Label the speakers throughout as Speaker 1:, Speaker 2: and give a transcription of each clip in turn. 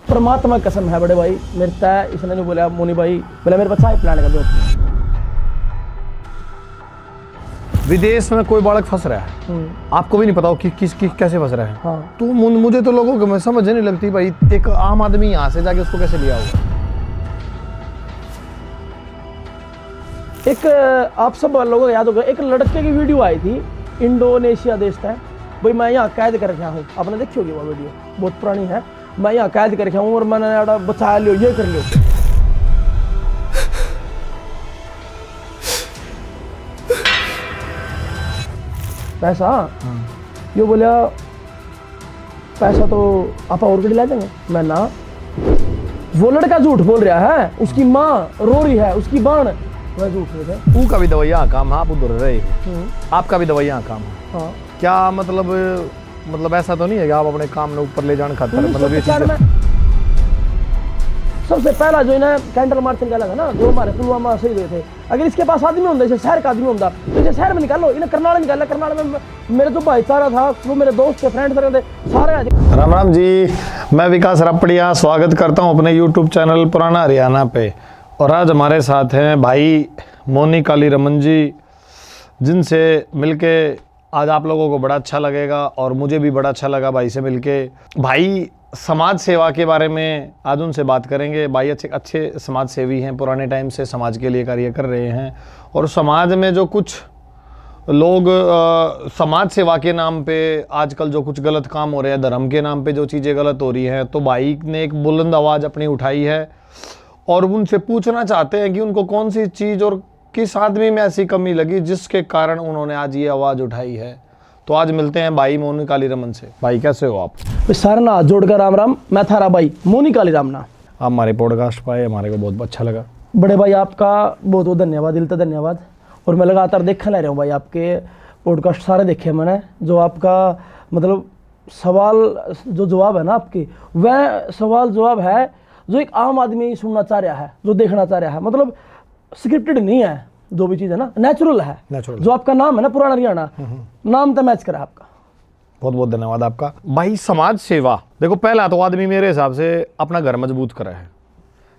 Speaker 1: परमात्मा कसम है बड़े भाई, मेरे तय इसने नहीं बोला मोनी भाई, बोला मेरे पास है प्लान का दोस्त।
Speaker 2: विदेश में कोई बालक फंस रहा है, आपको भी नहीं पता कि कैसे फंस रहा है।
Speaker 1: हाँ।
Speaker 2: तो मुझे तो लोगों को मैं समझ नहीं लगती भाई, एक आम आदमी यहाँ से जाके उसको कैसे लिया होगा।
Speaker 1: एक आप सब लोगों को याद होगा, एक लड़के की वीडियो आई थी, इंडोनेशिया देश था भाई, मैं यहाँ कैद कर रखा हूँ, आपने देखी होगी वो वीडियो, बहुत पुरानी है। मैं यहाँ कैद कर रखा हूँ और मैंने बचा लियो, ये कर लियो। पैसा यो बोलिया पैसा तो आप और गड्डी ला देंगे, मैं ना। वो लड़का झूठ बोल रहा है, उसकी माँ रो रही है, उसकी बाण वह झूठ रहे थे।
Speaker 2: ऊ का भी दवाइयाँ काम है, आप उधर रहे, आपका भी दवाइयाँ काम है।
Speaker 1: हाँ।
Speaker 2: क्या मतलब ऐसा तो नहीं है कि आप अपने काम में ऊपर ले जाने खातिर मतलब ये चीज़।
Speaker 1: सबसे पहला जो है कैंडल मार्च निकाला था ना, जो हमारे पुलवामा शहीद हुए थे, अगर इसके पास आदमी होता, जैसे शहर का आदमी होता, तो इसे शहर में निकालो, इन्हें करनाल निकाला। करनाल में मेरा जो भाईचारा था, वो मेरे दोस्त थे, फ्रेंड थे सारे।
Speaker 2: राम राम जी, मैं विकास रपड़िया स्वागत करता हूं अपने YouTube चैनल पुराना हरियाणा पे। और आज हमारे साथ हैं भाई मोनी काली रमन जी, जिनसे मिलके आज आप लोगों को बड़ा अच्छा लगेगा और मुझे भी बड़ा अच्छा लगा भाई से मिलके। भाई समाज सेवा के बारे में आज उनसे बात करेंगे। भाई अच्छे समाज सेवी हैं, पुराने टाइम से समाज के लिए कार्य कर रहे हैं। और समाज में जो कुछ लोग समाज सेवा के नाम पे आजकल जो कुछ गलत काम हो रहे हैं, धर्म के नाम पे जो चीज़ें गलत हो रही हैं, तो भाई ने एक बुलंद आवाज़ अपनी उठाई है और उनसे पूछना चाहते हैं कि उनको कौन सी चीज़ और किस आदमी में ऐसी कमी लगी जिसके कारण उन्होंने आज ये आवाज़ उठाई है। तो आज मिलते हैं भाई मोनी काली रमन से। भाई कैसे हो आप?
Speaker 1: सारा ना जोड़कर राम राम, मैं थारा भाई मोनी काली राम ना।
Speaker 2: आप हमारे पॉडकास्ट पाए, हमारे को बहुत अच्छा लगा।
Speaker 1: बड़े भाई आपका बहुत बहुत धन्यवाद, दिल से धन्यवाद। और मैं लगातार देखने ले रहा हूँ भाई, आपके पॉडकास्ट सारे देखे मैंने। जो आपका मतलब सवाल जो जवाब है ना आपकी, वह सवाल जवाब है जो एक आम आदमी सुनना चाह रहा है, जो देखना चाह रहा है। मतलब स्क्रिप्टेड नहीं है, जो भी चीज़ है ना नेचुरल है। जो आपका नाम है ना पुराना हरियाणा, नाम तो मैच करा आपका।
Speaker 2: बहुत बहुत धन्यवाद आपका। भाई समाज सेवा, देखो पहला तो आदमी मेरे हिसाब से अपना घर मजबूत करा है,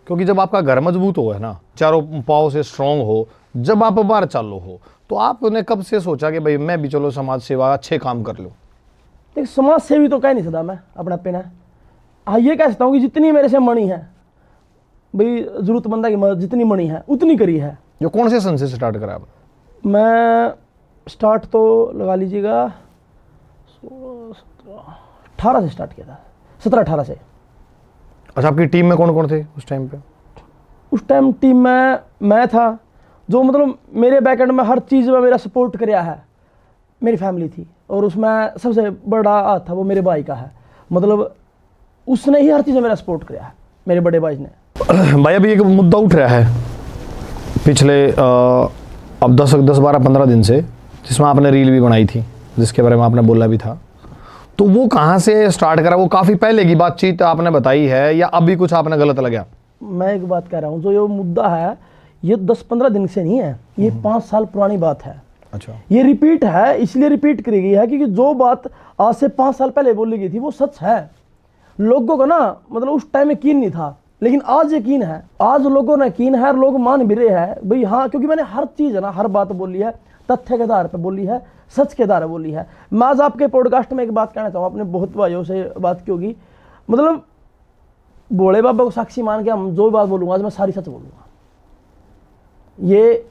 Speaker 2: क्योंकि जब आपका घर मजबूत हो है ना, चारों पाँव से स्ट्रांग हो, जब आप बाहर चालू हो, तो आपने कब से सोचा कि भाई मैं भी चलो समाज सेवा अच्छे काम कर लूँ?
Speaker 1: देख समाज सेवी तो कह नहीं सकता मैं अपना पेना। हाँ ये कह सकता हूँ कि जितनी मेरे से मणि है भाई, जरूरतमंद की मदद जितनी मणि है उतनी करी है।
Speaker 2: जो कौन से सन से स्टार्ट करा आप?
Speaker 1: मैं स्टार्ट तो लगा लीजिएगा 18 से स्टार्ट किया था, 17-18 से।
Speaker 2: अच्छा, आपकी टीम में कौन कौन थे उस टाइम पे?
Speaker 1: उस टाइम टीम में मैं था, जो मतलब मेरे बैकएंड में हर चीज़ में मेरा सपोर्ट कराया है मेरी फैमिली थी। और उसमें सबसे बड़ा हाथ था वो मेरे भाई का है, मतलब उसने ही हर चीज़ में मेरा सपोर्ट कराया है, मेरे बड़े भाई ने।
Speaker 2: भाई अभी एक मुद्दा उठ रहा है पिछले अब 10-12-15 दिन से, जिसमें आपने रील भी बनाई थी, जिसके बारे में आपने बोला भी था। तो वो कहाँ से स्टार्ट करा? वो काफ़ी पहले की बातचीत आपने बताई है या अभी कुछ आपने गलत लगा?
Speaker 1: मैं एक बात कह रहा हूँ, जो ये मुद्दा है ये 10-15 दिन से नहीं है, ये 5 साल पुरानी बात है।
Speaker 2: अच्छा। ये
Speaker 1: रिपीट है, इसलिए रिपीट करी गई है क्योंकि जो बात आज से 5 साल पहले बोली गई थी वो सच है। लोगों को ना मतलब उस टाइम यकीन नहीं था, लेकिन आज यकीन है। आज लोगों ने यकीन है और लोग मान भी रहे हैं भाई। हाँ, क्योंकि मैंने हर चीज़ है ना, हर बात बोली है, तथ्य के आधार पर बोली है, सच के आधार पर बोली है। मैं आज आपके पॉडकास्ट में एक बात कहना चाहूँ, आपने बहुत भाइयों से बात की होगी, मतलब भोले बाबा को साक्षी मान के हम जो बात बोलूँगा आज मैं सारी सच बोलूँगा। ये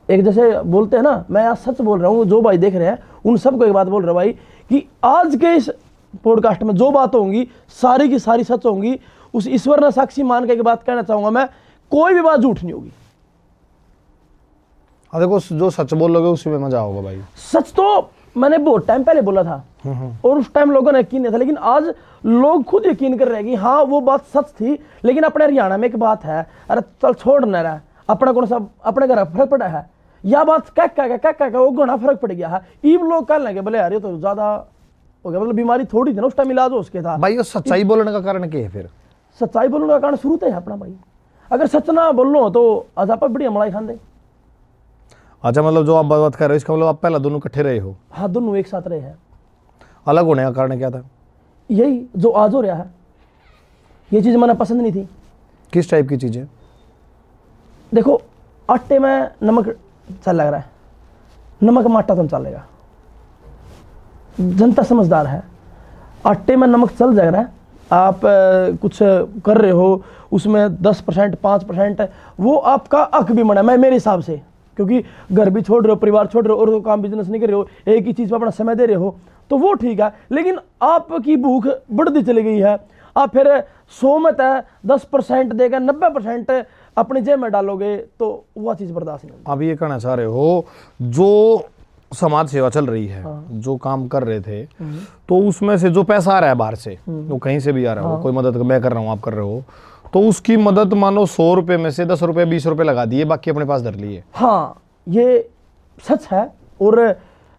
Speaker 1: एक जैसे बोलते हैं ना, मैं आज सच बोल रहा हूँ, जो भाई देख रहे हैं उन सबको एक बात बोल रहा भाई कि आज के इस पॉडकास्ट में जो बात होंगी सारी की सारी सच होंगी। उस ईश्वर ने साक्षी मान के एक बात कहना चाहूँगा मैं, कोई भी बात झूठ नहीं होगी।
Speaker 2: देखो जो सच बोल लोगे उसी में मजा होगा भाई।
Speaker 1: सच तो मैंने बहुत टाइम पहले बोला था और उस टाइम लोगों ने यकीन नहीं था, लेकिन आज लोग खुद यकीन कर रहे हैं कि हाँ वो बात सच थी। लेकिन अपने हरियाणा में एक बात है, अरे चल छोड़ न रहा, अपना कौन सा अपने घर फर्क पड़ा है, यह बात क्या वो घना फर्क पड़ गया है। ईव लोग कह लगे बोले यार ये तो ज्यादा हो गया, मतलब बीमारी थोड़ी थी ना उस टाइम, इलाज हो उसके था।
Speaker 2: भाई ये सच्चाई बोलने का कारण क्या है फिर?
Speaker 1: सच्चाई बोलने का कारण शुरू से है अपना भाई, अगर सच ना बोलो तो आज आप बढ़िया मलाई खाते।
Speaker 2: अच्छा, मतलब जो आप बात कर रहे हो इसका मतलब आप पहला दोनों इकट्ठे रहे हो?
Speaker 1: हाँ, दोनों एक साथ रहे हैं।
Speaker 2: अलग होने का कारण क्या था?
Speaker 1: यही जो आज हो रहा है, ये चीज़ मैंने पसंद नहीं थी।
Speaker 2: किस टाइप की चीज़ें?
Speaker 1: देखो आटे में नमक चल लग रहा है, नमक में आटा तो चलेगा, जनता समझदार है। आटे में नमक चल जा रहा है, आप कुछ कर रहे हो उसमें 10% 5%, वो आपका हक भी बना मैं मेरे हिसाब से, क्योंकि घर भी छोड़ रहे हो, परिवार छोड़ रहे हो, और तो काम बिजनेस नहीं कर रहे हो, एक ही चीज़ पर अपना समय दे रहे हो, तो वो ठीक है। लेकिन आपकी भूख बढ़ती चली गई है, आप फिर 100 में तय 10% देगा, 90% अपनी जेब में डालोगे, तो वह चीज़ बर्दाश्त नहीं होगी।
Speaker 2: आप ये कहना चाह रहे हो जो समाज सेवा चल रही है, जो काम कर रहे थे, तो उसमें से जो पैसा आ रहा है बाहर से, वो कहीं से भी आ रहा हो, कोई मदद मैं कर रहा हूँ, आप कर रहे हो, तो उसकी मदद मानो 100 रुपये में से 10 रुपये 20 रुपये लगा दिए, बाकी अपने पास धर लिए।
Speaker 1: हाँ, ये सच है, और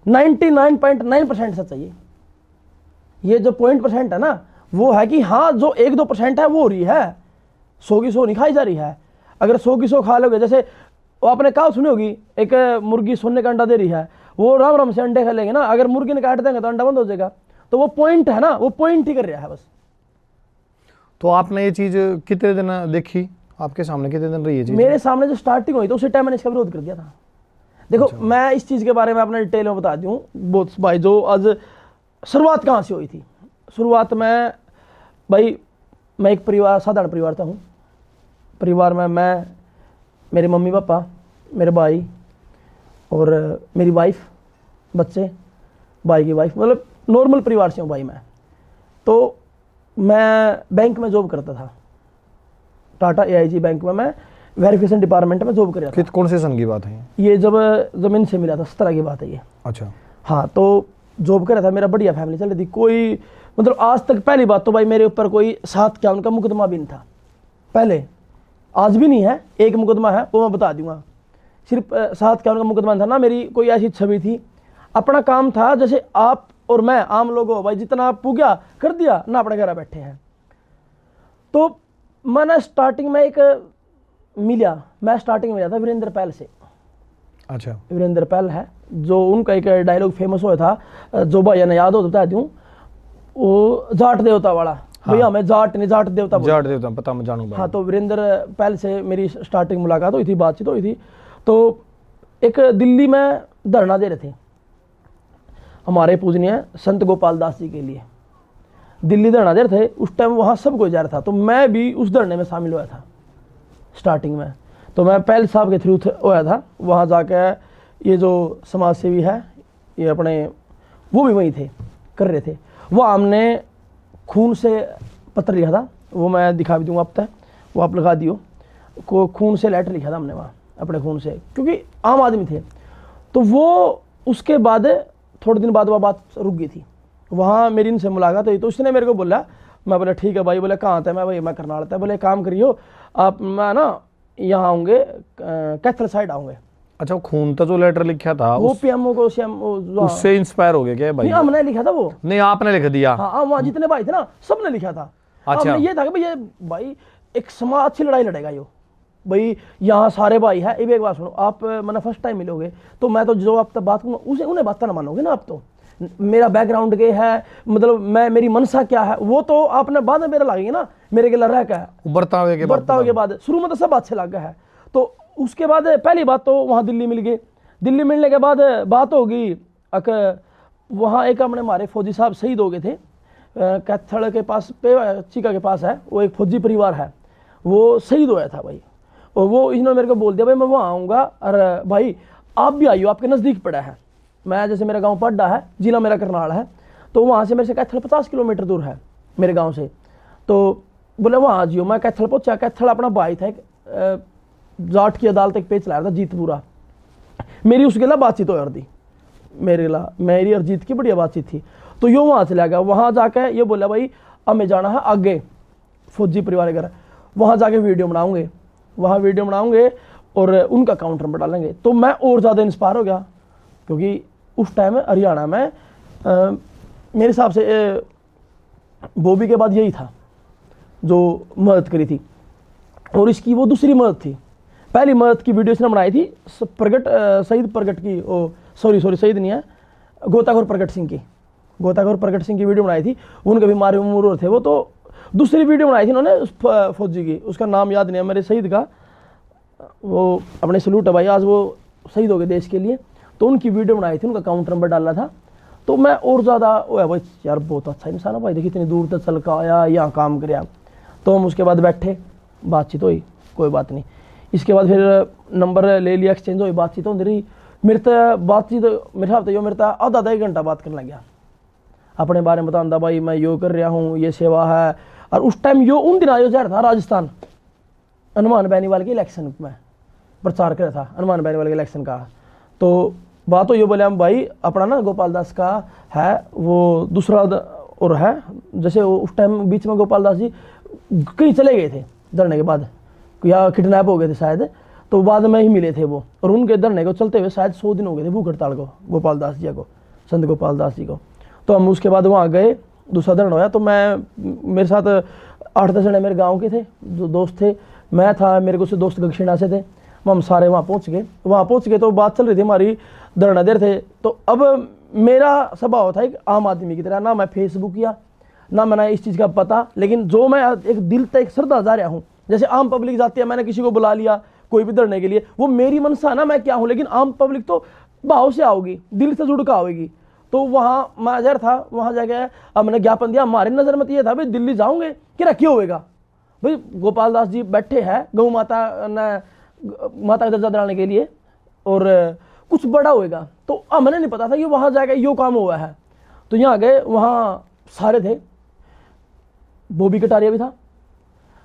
Speaker 1: 99.9% सच है ये जो 0% है ना, वो है कि हाँ जो 1-2% है वो हो रही है, 100 की 100 नहीं खाई जा रही है। अगर 100 की 100 खा लोगे, जैसे वो आपने कहा सुनी होगी, एक मुर्गी सोने का अंडा दे रही है, वो राम राम से अंडे खा लेंगे ना, अगर मुर्गी ने काट देंगे तो अंडा बंद हो जाएगा। तो वो पॉइंट है ना, वो पॉइंट ही कर रहा है बस।
Speaker 2: तो आपने ये चीज़ कितने दिन देखी, आपके सामने कितने दिन रही ये चीज़?
Speaker 1: मेरे सामने जो स्टार्टिंग हुई तो उसी टाइम मैंने इसका विरोध कर दिया था। देखो मैं इस चीज़ के बारे में अपना डिटेल में बता दूँ बहुत भाई, जो आज शुरुआत कहाँ से हुई थी। शुरुआत में भाई मैं एक परिवार, साधारण परिवार था हूँ। परिवार में मैं, मेरे मम्मी पापा, मेरे भाई और मेरी वाइफ, बच्चे, भाई की वाइफ, मतलब नॉर्मल परिवार से हूँ भाई मैं। तो मैं बैंक में जॉब करता था, टाटा AIG बैंक में मैं वेरिफिकेशन डिपार्टमेंट में जॉब कर रहा था।
Speaker 2: कौन से सन की बात है
Speaker 1: ये जब ज़मीन से मिला था, 17 की बात है ये।
Speaker 2: अच्छा।
Speaker 1: हाँ, तो जॉब कर रहा था, मेरा बढ़िया फैमिली चल रही थी, कोई मतलब आज तक, पहली बात तो भाई मेरे ऊपर कोई 7 का मुकदमा भी नहीं था पहले, आज भी नहीं है, एक मुकदमा है वो मैं बता दूंगा, सिर्फ 7 का मुकदमा था ना। मेरी कोई ऐसी छवि थी, अपना काम था, जैसे आप और मैं आम लोग हो भाई, जितना आप पुग्या कर दिया ना, अपने घर बैठे हैं। तो मैंने स्टार्टिंग में एक मिला, मैं स्टार्टिंग में गया था वीरेंद्र पहल से।
Speaker 2: अच्छा।
Speaker 1: वीरेंद्र पहल है, जो उनका एक डायलॉग फेमस हुआ था, जो भाई ने याद हो तो बता दूं, वो जाट देवता वाला।
Speaker 2: हाँ।
Speaker 1: भैया मैं जाट नहीं, जाट देवता बोलता।
Speaker 2: जाट देवता पता, मैं जानूंगा।
Speaker 1: हाँ, तो वीरेंद्र पहल से मेरी स्टार्टिंग मुलाकात हुई थी, बातचीत हुई थी। तो एक दिल्ली में धरना दे रहे थे हमारे पूजनीय संत गोपाल दास जी के लिए, दिल्ली धरना दे रहे थे उस टाइम, वहाँ सब कोई जा रहा था, तो मैं भी उस धरने में शामिल हुआ था स्टार्टिंग में। तो मैं पहल साहब के थ्रू हुआ था, वहाँ जाकर ये जो समाज सेवी है ये अपने, वो भी वहीं थे, कर रहे थे। वह हमने खून से पत्र लिखा था, वो मैं दिखा भी दूंगा अब तक, वो आप लगा दियो, को खून से लेटर लिखा था हमने वहाँ अपने खून से, क्योंकि आम आदमी थे। तो वो उसके बाद थोड़े दिन बाद वह बात रुक गई थी, वहाँ मेरी इनसे मुलाकात हुई। तो उसने मेरे को बोला, मैं बोला ठीक है भाई, बोले कहाँ आता है, मैं भाई मैं करनाल था। बोले काम करियो आप, मैं ना यहाँ आऊँगे, कैथल साइड आऊँगे।
Speaker 2: अच्छा, खून था जो लेटर लिखा था,
Speaker 1: वो PMO को
Speaker 2: उससे इंस्पायर हो गया क्या भाई?
Speaker 1: नहीं, हमने लिखा था वो।
Speaker 2: नहीं, आपने लिख दिया?
Speaker 1: हाँ, वहाँ जितने भाई थे ना सबने लिखा था।
Speaker 2: अच्छा।
Speaker 1: हमने ये था कि भाई ये भाई एक समाज अच्छी लड़ाई लड़ेगा यो, भाई यहाँ सारे भाई है। एक बात सुनो, आप मैंने फर्स्ट टाइम मिलोगे, तो मैं तो जो आप तक बात करूँगा उसे उन्हें बात ना मानोगे ना। आप तो मेरा बैकग्राउंड के है, मतलब मैं, मेरी मनसा क्या है, वो तो आपने बाद में मेरा लगेंगे ना, मेरे के लड़ का है
Speaker 2: बर्तावे के बाद
Speaker 1: शुरू में तो सब अच्छे लग गया है। तो उसके बाद पहली बात तो वहाँ दिल्ली मिल गए। दिल्ली मिलने के बाद बात होगी, वहाँ एक अपने हमारे फौजी साहब शहीद हो गए थे, कैथल के पास चिका के पास है, वो एक फौजी परिवार है, वो शहीद होया था भाई। और वो इन्होंने मेरे को बोल दिया भाई मैं वहाँ आऊँगा, और भाई आप भी आइयो, आपके नज़दीक पड़ा है। मैं, जैसे मेरा गांव पड्डा है, जिला मेरा करनाल है, तो वहाँ से मेरे से कैथल 50 किलोमीटर दूर है मेरे गांव से। तो बोले वहाँ आ जियो। मैं कैथल पहुँचा। कैथल अपना भाई था एक, जाट की अदालत एक पेज चला रहा था, जीतपुरा। मेरी उसके ला बातचीत हो रही, मेरी और जीत की बढ़िया बातचीत थी। तो यो वहाँ चला गया, वहाँ जाके ये बोला भाई हमें जाना है आगे फौजी परिवार घर, वहाँ जाके वीडियो बनाऊँगे, वहाँ वीडियो बनाऊँगे और उनका काउंटर में डालेंगे। तो मैं और ज़्यादा इंस्पायर हो गया, क्योंकि उस टाइम हरियाणा में मेरे हिसाब से बॉबी के बाद यही था जो मदद करी थी, और इसकी वो दूसरी मदद थी। पहली मदद की वीडियो इसने बनाई थी शहीद प्रगट की, सॉरी शहीद नहीं है, गोताखोर प्रगट सिंह की वीडियो बनाई थी। उनके भी मारे मुर थे वो, तो दूसरी वीडियो बनाई थी उन्होंने उस फौजी की, उसका नाम याद नहीं है मेरे, शहीद का, वो अपने सलूट है भाई, आज वो शहीद हो गए देश के लिए, तो उनकी वीडियो बनाई थी, उनका अकाउंट नंबर डाला था। तो मैं और ज़्यादा वो है भाई यार बहुत अच्छा इंसान है भाई, देखिए इतनी दूर तक चल कर आया, यहाँ काम कराया। तो हम उसके बाद बैठे, बातचीत हुई, कोई बात नहीं। इसके बाद फिर नंबर ले लिया, एक्सचेंज हुई, बातचीत होती रही। मेरे तो बातचीत मेरे हिसाब से यो मेरे तो आधा 1 घंटा बात करने लग गया, अपने बारे में बताता भाई मैं यो कर रहा हूँ, ये सेवा है। और उस टाइम यो उन दिन आयो जा रहा था राजस्थान, हनुमान बेनीवाल के इलेक्शन में प्रचार कर रहा था, हनुमान बेनीवाल के इलेक्शन का। तो बात तो ये बोले हम भाई अपना ना गोपाल दास का है वो दूसरा और है, जैसे उस टाइम बीच में गोपाल दास जी कहीं चले गए थे धरने के बाद, या किडनैप हो गए थे शायद, तो बाद में ही मिले थे वो, और उनके धरने को चलते हुए शायद 100 दिन हो गए थे भूख हड़ताल को, गोपाल दास जी को, संत गोपाल दास जी को। तो हम उसके बाद वहाँ गए, दूसरा धरना होया। तो मैं, मेरे साथ 8-10 जने मेरे गाँव के थे जो दोस्त थे, मैं था, मेरे कुछ दोस्त दक्षिणा से थे, हम सारे वहाँ पहुँच गए। तो बात चल रही थी हमारी, धरना देर थे। तो अब मेरा स्वभाव था एक आम आदमी की तरह, ना मैं फेसबुक किया, ना मैंने इस चीज़ का पता, लेकिन जो मैं एक दिल तक श्रद्धा जा रहा हूँ, जैसे आम पब्लिक जाती है, मैंने किसी को बुला लिया कोई भी धरने के लिए, वो मेरी मनसा ना मैं क्या हूँ, लेकिन आम पब्लिक तो भाव से आओगी, दिल से जुड़ कर आओगी। तो वहाँ मैं हाजिर था, वहाँ जाके अब मैंने ज्ञापन दिया। हमारी नज़र में तो ये था भाई दिल्ली जाऊँगे कि रखी होगा भाई, गोपाल दास जी बैठे हैं गौ माता का दर्जा दिलाने के लिए, और कुछ बड़ा होएगा। तो हमने नहीं पता था कि वहाँ जाके यो काम हुआ है। तो यहाँ गए, वहाँ सारे थे, बॉबी कटारिया भी था,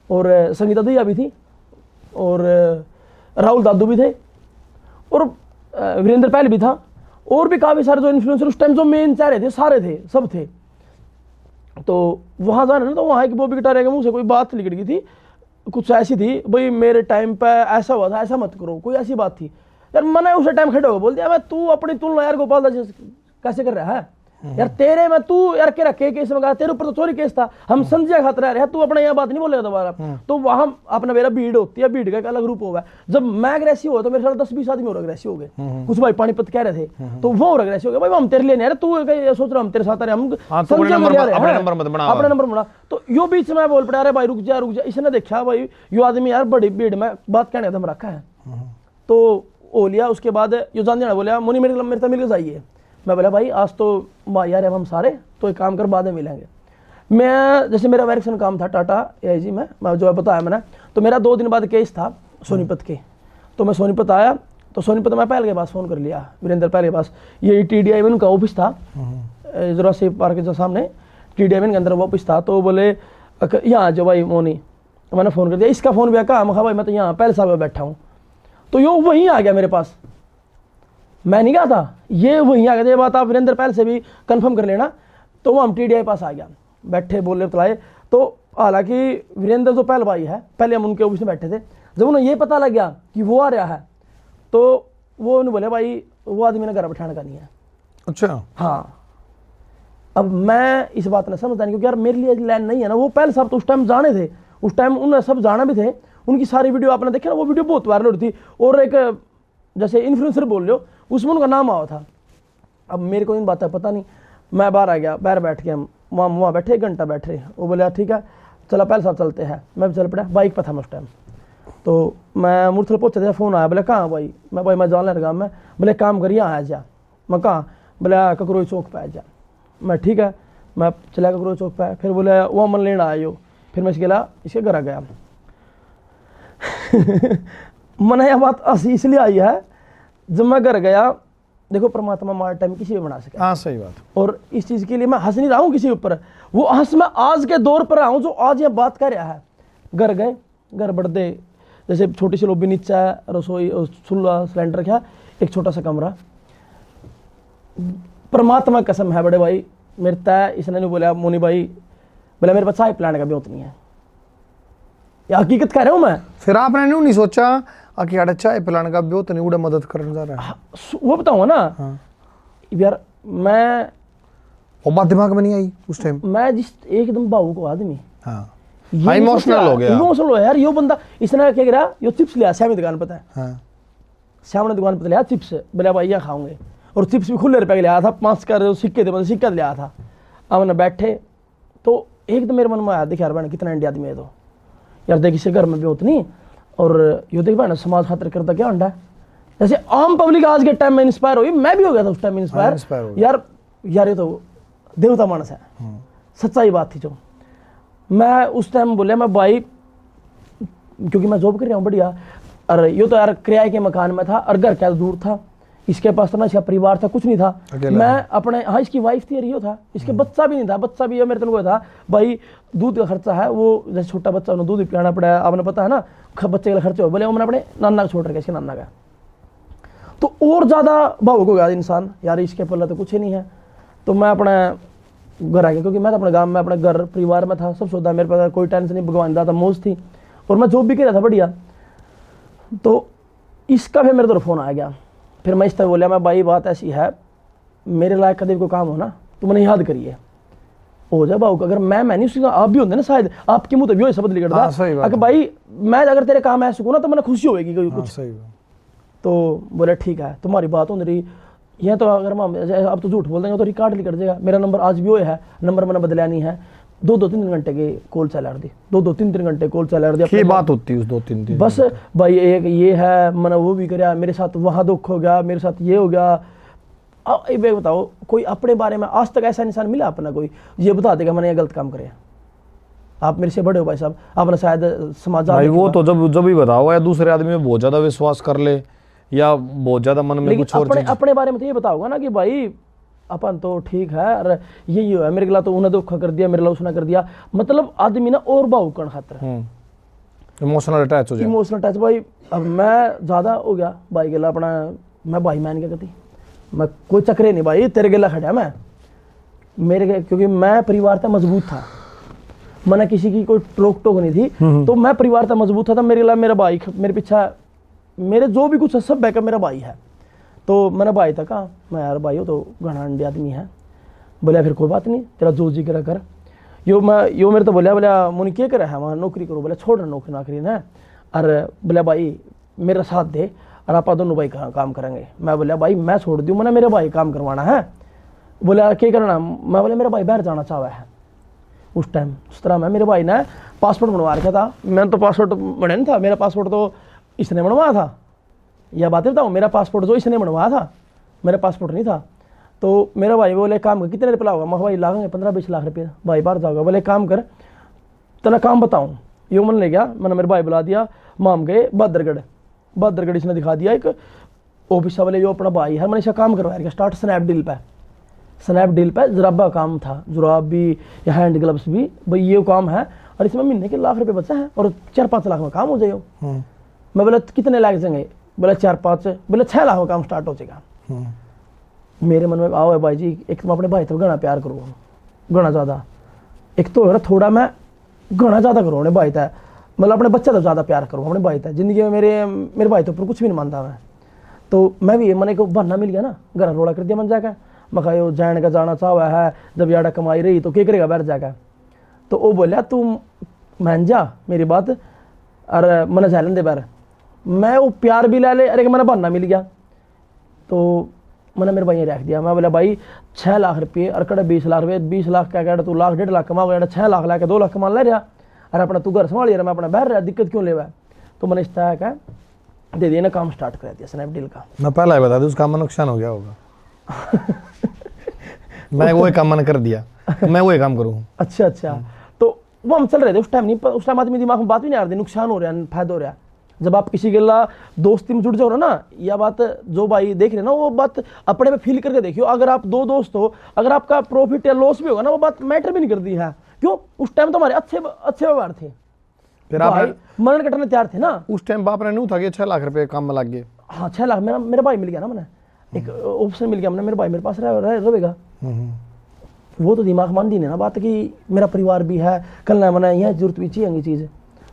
Speaker 1: और संगीता दैया भी थी, और राहुल दादू भी थे, और वीरेंद्र पहल भी था, और भी काफ़ी सारे जो इन्फ्लुएंसर उस टाइम जो मेन चेहरे थे सारे थे, सब थे। तो वहाँ जाना ना, तो वहाँ एक बॉबी कटारिया के मुँह से कोई बात निकल गई थी, कुछ ऐसी थी भाई मेरे टाइम पे ऐसा हुआ था, ऐसा मत करो, कोई ऐसी बात थी यार। मैंने उस टाइम खड़े हो बोल दिया, मैं तू अपनी तुलना यार गोपाल दास कैसे कर रहा है यार, तेरे में तू यार के रखे केस में, तेरे ऊपर तो चोरी केस था, हम संजय खातर रह रहे हैं, तू अपना यह बात नहीं बोलेगा दोबारा। तो वहां अपना मेरा भीड़ होती है, भीड़ का एक अलग रूप होगा। जब मैं अग्रेसिव हुआ तो मेरे साथ 10-20 आदमी और अग्रेसिव हो गए, कुछ भाई पानीपत कह रहे थे, तो वो और अग्रेसिव हो गए, भाई हम तेरे लिए नहीं, तू सोच रहा हम तेरे साथ आ रहे, हम अपना नंबर बना। तो यो बीच में बोल पड़ा, अरे भाई रुक जा, इसने देखा भाई यो आदमी यार बड़ी भीड़ में बात कहने का दम रखा है, तो ओ लिया। उसके बाद यो जान जाना बोला, मुनी मेरे से मिल जाइए। मैं बोला भाई आज तो यार हम सारे तो एक काम कर, बाद में मिलेंगे। मैं जैसे मेरा वेरिफिकेशन काम था टाटा AIG में, मैं जो है बताया मैंने, तो मेरा 2 दिन बाद केस था सोनीपत के। तो मैं सोनीपत आया, तो सोनीपत मैं पहल के पास फ़ोन कर लिया, वीरेंद्र पहल के पास, ये TDI का ऑफिस था जोरासी पार्क के सामने, TDI के अंदर वो ऑफिस था। तो बोले यहाँ जो भाई मोनी, मैंने फ़ोन कर दिया, इसका फ़ोन भी कहा, मैं भाई मैं तो यहाँ पहले साहब में बैठा हूँ। तो यो वहीं आ गया मेरे पास, मैं नहीं कहा था, ये वहीं आ गया। ये बात आप वीरेंद्र पहल से भी कंफर्म कर लेना। तो वो हम TDI पास आ गया, बैठे बोले बतलाए। तो हालांकि वीरेंद्र जो पहल भाई है, पहले हम उनके ऑफिस में बैठे थे, जब उन्हें ये पता लग गया कि वो आ रहा है, तो वो उन्हें बोले भाई वो आदमी ने घर बैठाने का नहीं है।
Speaker 2: अच्छा
Speaker 1: हाँ, अब मैं इस बात ने समझता नहीं, क्योंकि यार मेरे लिए लैंड नहीं है ना। वो पहल साहब तो उस टाइम जाने थे, उस टाइम उन्हें सब जाना भी थे, उनकी सारी वीडियो आपने देखा ना, वो वीडियो बहुत वायरल हो रही थी। और एक जैसे इन्फ्लुएंसर बोल लो, उसमें उनका नाम आया था। अब मेरे को इन बातें पता नहीं, मैं बाहर आ गया, बाहर बैठ के हम वहाँ बैठे 1 घंटा बैठ रहे। वो बोले ठीक है चला पहले साहब चलते हैं। मैं भी चल पड़ा, बाइक पर था मैं उस टाइम। तो मैं मुरथल पहुँचे थे, फ़ोन आया, बोले कहाँ भाई, मैं भाई मैं जान लगा में। बोले काम करिए आ जा। मैं कहाँ? बोले ककरोई चौक पर आ जा। मैं ठीक है, मैं चला ककरोई चौक पर। फिर बोले वहाँ मन लेना आयो। फिर मैं इसके घर आ गया। मन यह बात हंसी इसलिए आई है, जब मैं घर गया, देखो परमात्मा मार टाइम किसी भी बना सके।
Speaker 2: हाँ सही बात।
Speaker 1: और इस चीज़ के लिए मैं हंस नहीं रहा हूँ किसी ऊपर, वो हंस मैं आज के दौर पर रहा हूँ जो आज ये बात कर रहा है। घर गए, घर बढ़ दे, जैसे छोटी सी लॉबी, नीचे है रसोई, चूल्हा, सिलेंडर, क्या एक छोटा सा कमरा। परमात्मा कसम है बड़े भाई, मेरे तय इसने नहीं बोला मोनी भाई, बोला मेरे पास चाय पिलाने का भी उतना नहीं है। ये हकीकत कह रहा हूँ मैं।
Speaker 2: फिर आपने नहीं सोचा कि यार चाय पिलाने का भी नहीं, उड़े मदद करने जा रहा है।
Speaker 1: वो बताऊंगा ना।
Speaker 2: हाँ।
Speaker 1: यार मैं,
Speaker 2: वो बात दिमाग में नहीं आई उस टाइम।
Speaker 1: मैं जिस एकदम भावुक आदमी,
Speaker 2: हाँ इमोशनल हो गया,
Speaker 1: इमोशनल हो यार। यो बंदा इसने क्या करा, यो चिप्स लिया श्याम की दुकान, पता है?
Speaker 2: हाँ।
Speaker 1: श्याम ने दुकान पर लिया चिप्स, बोला भाई यहाँ खाऊंगे। और चिप्स भी खुले रुपए के लिया था, 5 का सिक्के थे, मतलब सिक्का लिया था। अब मैंने बैठे, तो एक तो मेरे मन में आया, देख यार बहन कितना इंडिया आदमी है, तो यार देख इसे घर में भी होती नहीं, और यो देख बहन समाज खातिर करता क्या अंडा है। जैसे आम पब्लिक आज के टाइम में इंस्पायर हुई, मैं भी हो गया था उस टाइम में
Speaker 2: इंस्पायर
Speaker 1: इंस्पायर।
Speaker 2: हो गया।
Speaker 1: यार ये तो देवता मानस है, सच्चाई बात थी जो। मैं उस टाइम बोले मैं भाई, क्योंकि मैं जॉब कर रहा हूँ बढ़िया, और ये तो यार किराए के मकान में था, और घर क्या दूर था, इसके पास तो ना इसका परिवार था, कुछ नहीं था। मैं अपने, हाँ इसकी वाइफ थी, यो था, इसके बच्चा भी नहीं था, बच्चा भी मेरे को था भाई, दूध का खर्चा है, वो जैसे छोटा बच्चा उन्हें दूध भी पिलाना पड़ा है, आपने पता है ना, बच्चे का खर्चा हो, बोले वो मैंने अपने नाना को छोड़ रखा, इसके नाना का। तो और ज़्यादा भावुक हो गया इंसान, यार इसके पल्ला तो कुछ ही नहीं है। तो मैं अपने घर आ गया, क्योंकि मैं तो अपने गाँव में अपने घर परिवार में था, सब सोचा मेरे पास कोई टेंशन नहीं, भगवान दाता मौज थी, और मैं जॉब भी कर रहा था बढ़िया। तो इसका फिर मेरे तो फ़ोन आ गया, फिर मैं इस तरह बोलिया, मैं भाई बात ऐसी है, मेरे लायक कभी कोई काम हो ना तो मैंने याद करिए हो जाए भाऊ, अगर मैं नहीं उसकी आप भी होंगे ना, शायद आपके मुँह तो भी हो शब्द निकलता, अगर भाई मैं अगर तेरे काम ऐसे को ना तो मैंने खुशी होगी कोई कुछ। तो बोले ठीक है, तुम्हारी बात हो रही, यह तो अगर मैं अब तो झूठ बोल देंगे तो रिकॉर्ड नहीं कर देगा। मेरा नंबर आज भी वो है, नंबर मैंने बदला नहीं है। 2-3 घंटे के कॉल चला दी, 2-3 घंटे कॉल चला दी।
Speaker 2: क्या बात होती है उस 2-3 दिन?
Speaker 1: बस भाई एक ये है, मैंने वो भी कराया, मेरे साथ वहाँ दुख हो गया, मेरे साथ ये हो गया। अब ये बताओ, कोई अपने बारे में आज तक ऐसा इंसान मिला अपना कोई ये बता देगा मैंने ये गलत काम करे? आप मेरे से बड़े हो भाई साहब, आपने शायद समाज
Speaker 2: भाई वो तो जब ही बताओ, या दूसरे आदमी में बहुत ज्यादा विश्वास कर ले, या बहुत ज्यादा मन में कुछ और
Speaker 1: अपने बारे में तो ये बताओगा ना कि भाई अपन तो ठीक है, अरे यही है मेरे गिला तो उन्हें धोखा कर दिया, मेरे ला उसने कर दिया। मतलब आदमी ना और भावुक करना खातर
Speaker 2: इमोशनल अटैच हो जाए,
Speaker 1: इमोशनल अटैच। भाई अब मैं ज़्यादा हो गया भाई गिला अपना, मैं भाई मान के कहती मैं कोई चक्रे नहीं भाई, तेरे गिला खड़ा मैं मेरे, क्योंकि मैं परिवार था मजबूत था, मैंने किसी की कोई रोक टोक नहीं थी, तो मैं परिवार था मजबूत था, मेरे गिला मेरा भाई मेरे पीछा, मेरे जो भी कुछ है सब बैकअप मेरा भाई है। तो मैंने भाई था कहा, मैं यार भाई हो तो घना अंडे आदमी है। बोलिया फिर कोई बात नहीं, तेरा जो जी करा कर। यो मेरे तो बोलिया मुनि क्या करे है वहाँ नौकरी करो, बोले छोड़ नौकरी नाकरी ना, और बोले भाई मेरा साथ दे और आप दोनों भाई काम करेंगे। मैं बोलिया भाई मैं छोड़ दूँ, मैंने मेरे भाई काम करवाना है। बोला क्या करना? मैं बोला मेरा भाई बाहर जाना चाहता है उस टाइम। उस तरह मैं, मेरे भाई ने पासपोर्ट बनवा रखा था, मैंने तो पासपोर्ट बने नहीं था, मेरा पासपोर्ट तो इसने बनवाया था, यह बात बताऊँ, मेरा पासपोर्ट जो इसने बनवाया था, मेरा पासपोर्ट नहीं था। तो मेरा भाई बोले काम कर, कितने रुपये होगा? मैं भाई लागेंगे 15-20 लाख रुपये, भाई बाहर जाओगा। बोले काम कर, तेरा काम बताऊँ। यो मन ले गया, मैंने मेरे भाई बुला दिया, माम गए बहादुरगढ़ इसने दिखा दिया एक ऑफिस वाले, जो अपना भाई है, मैंने इसका काम करवाया स्टार्ट स्नैपडील पे जुराबा काम था, जुराब भी या हैंड ग्लव्स भी, भाई ये काम है, और इसमें महीने के लाख रुपये बचा है, और 4-5 लाख में काम हो जाएगा। मैं बोला कितने लाख जाएंगे? बोले 4-5, बोले 6 लाख में काम स्टार्ट हो जाएगा। मेरे मन में आओ है भाई जी, एक तो मैं अपने भाई तो घना प्यार करूँ, घना ज़्यादा, एक तो है थोड़ा मैं घना ज़्यादा करूँ अपने भाई था, मतलब अपने बच्चे तो ज़्यादा प्यार करूँ अपने भाई था। ज़िंदगी में मेरे भाई तो ऊपर कुछ भी नहीं मानता मैं। तो मैं भी मैंने को बहाना मिल गया ना, घर रोड़ा कर दिया मन जाकर, मैं कहा यो जैन का जाना चाह है, जब याडा कमाई रही तो क्या करेगा बैठ जाकर। तो वो बोलिया तू मान जा मेरी बात, अरे मैंने झैलन दे बैर, मैं वो प्यार भी ले ले, अरे मैंने बहाना मिल गया। तो मैंने मेरे भाई रख दिया, मैं बोला भाई 6 लाख रुपये और कड़े 20 लाख रुपये, 20 लाख क्या कह तू लाख 1.5 लाख कमा गया, 6 लाख लाके 2 लाख कमा ले रहा, अरे अपना तू घर संभाल रहा, मैं अपना बहर रहा, दिक्कत क्यों ले हुआ? तो मैंने इस तरह का दे दिया ना, काम स्टार्ट कर दिया स्नैपडील का।
Speaker 2: मैं पहले ही बता दूं, उस काम में नुकसान हो गया होगा। मैं वही काम मैंने कर दिया, मैं वही काम करूँ।
Speaker 1: अच्छा, तो वो हम चल रहे थे उस टाइम, नहीं उस टाइम आदमी दिमाग में बात भी नहीं आ रही, नुकसान हो रहा है फायदा हो रहा है। जब आप किसी के ला दोस्ती में जुड़ जाओ ना, यह बात जो भाई देख रहे ना, वो बात अपने में फील करके देखियो। अगर आप 2 दोस्त हो, अगर आपका प्रॉफिट या लॉस भी होगा ना, वो बात मैटर भी नहीं करती है। क्यों? उस टाइम तो हमारे अच्छे व्यवहार थे,
Speaker 2: फिर आप
Speaker 1: मरण कटने तैयार थे ना।
Speaker 2: उस टाइम बाप ने नहीं था कि 6 लाख रुपए काम में लग गए।
Speaker 1: हाँ 6 लाख मेरा भाई मिल गया ना, मैंने एक ऑप्शन मिल गया, मैंने मेरे भाई मेरे पास रहेगा। वो तो दिमाग मान दी ना बात कि मेरा परिवार भी है, कल ना मैंने यहाँ जरूरत भी चाहिए चीज़।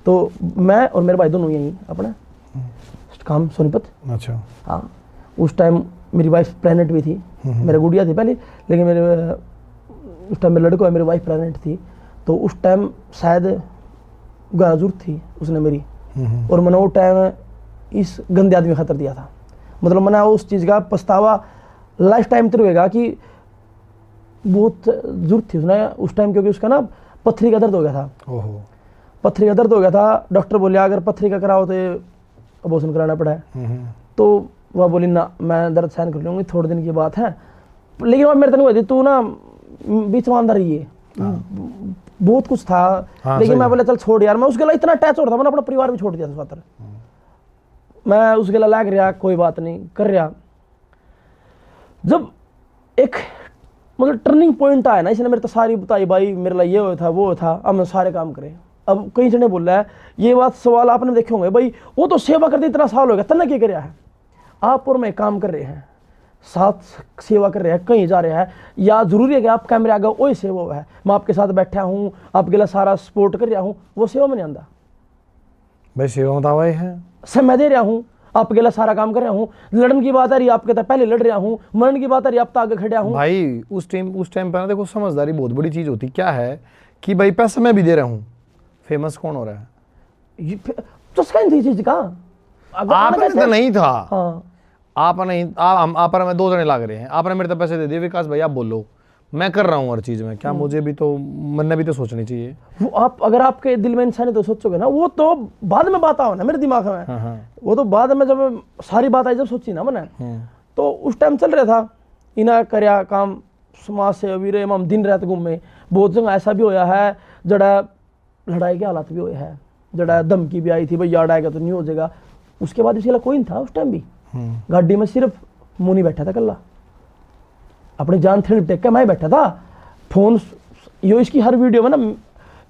Speaker 1: तो मैं और मेरे भाई दोनों यहीं अपना काम सोनीपत।
Speaker 2: अच्छा।
Speaker 1: हाँ उस टाइम मेरी वाइफ प्रेगनेंट भी थी, मेरा गुड़िया थी पहले, लेकिन मेरे उस टाइम मेरे लड़का मेरी वाइफ प्रेगनेंट थी। तो उस टाइम शायद जरूरत थी उसने मेरी, और मैंने वो टाइम इस गंदे आदमी खातर दिया था। मतलब मैंने उस चीज़ का पछतावा लाइफ टाइम तक रहेगा कि बहुत जरूरत थी उसने उस टाइम, क्योंकि उसका ना पथरी का दर्द हो गया था।
Speaker 2: ओहो।
Speaker 1: पथरी का दर्द हो गया था, डॉक्टर बोले अगर पथरी का कराओ तो अबॉर्शन कराना पड़ा है। तो वह बोली ना मैं दर्द सहन कर लूँगी, थोड़े दिन की बात है। लेकिन वह मेरे तक नहीं हुई, तू ना बीच में अंदर रही है, बहुत कुछ था। लेकिन मैं बोले चल छोड़ यार, मैं उस गला इतना अटैच हो रहा था, मैंने अपना परिवार भी छोड़ दिया था खातर। मैं उस गला लाग रहा, कोई बात नहीं कर रहा। जब एक मतलब टर्निंग पॉइंट आया ना, इसने मेरे तो सारी बताई भाई मेरे लिए ये हुआ था वो था, अब मैं सारे काम करे। अब कहीं से नहीं बोल रहा है ये बात, सवाल आपने देखे होंगे भाई वो तो सेवा करते इतना साल हो गया, तन्ना क्या कर है। आप और मैं काम कर रहे हैं, साथ सेवा कर रहे हैं, कहीं जा रहे हैं, या जरूरी है कि आप कैमरे आगे वही सेवा है। मैं आपके साथ बैठा हूँ, आपके लिए सारा सपोर्ट कर रहा हूँ, वो सेवा में नहीं आंदा
Speaker 2: भाई। सेवा में दावा है,
Speaker 1: समय दे रहा हूँ, आपके लिए सारा काम कर रहा हूँ। लड़न की बात आ रही, आपके तक पहले लड़ रहा हूँ। मरण की बात आ रही, आप तो आगे खड़ा हूँ
Speaker 2: भाई। उस टाइम पर ना देखो, समझदारी बहुत बड़ी चीज होती क्या है कि भाई पैसा मैं भी दे रहा हूँ, फेमस कौन हो रहा है।
Speaker 1: तो थी चीज का
Speaker 2: आपने तो नहीं था।
Speaker 1: हाँ
Speaker 2: आपने आप में 2 जने लाग रहे हैं, आपने मेरे तो पैसे दे दिए, विकास भाई आप बोलो मैं कर रहा हूँ हर चीज में, क्या मुझे भी तो मन भी तो सोचनी चाहिए।
Speaker 1: वो आप अगर आपके दिल में इंसान है तो सोचोगे ना, वो तो बाद में बात आओ ना मेरे दिमाग में।
Speaker 2: हाँ।
Speaker 1: वो तो बाद में जब सारी बात आई, जब सोची ना मैंने, तो उस टाइम चल रहा था इना करया काम समाज से वीरे हम दिन रात घूमे। बहुत जगह ऐसा भी होया है जड़ा लड़ाई के हालात भी हुए हैं, जड़ा धमकी भी आई थी भाई याद आएगा तो नहीं हो जाएगा। उसके बाद इसके लिए कोई नहीं था उस टाइम भी। गाड़ी में सिर्फ मुनी बैठा था कल्ला, अपनी जान थेड़ टेक के मैं बैठा था। फोन यो इसकी हर वीडियो में ना,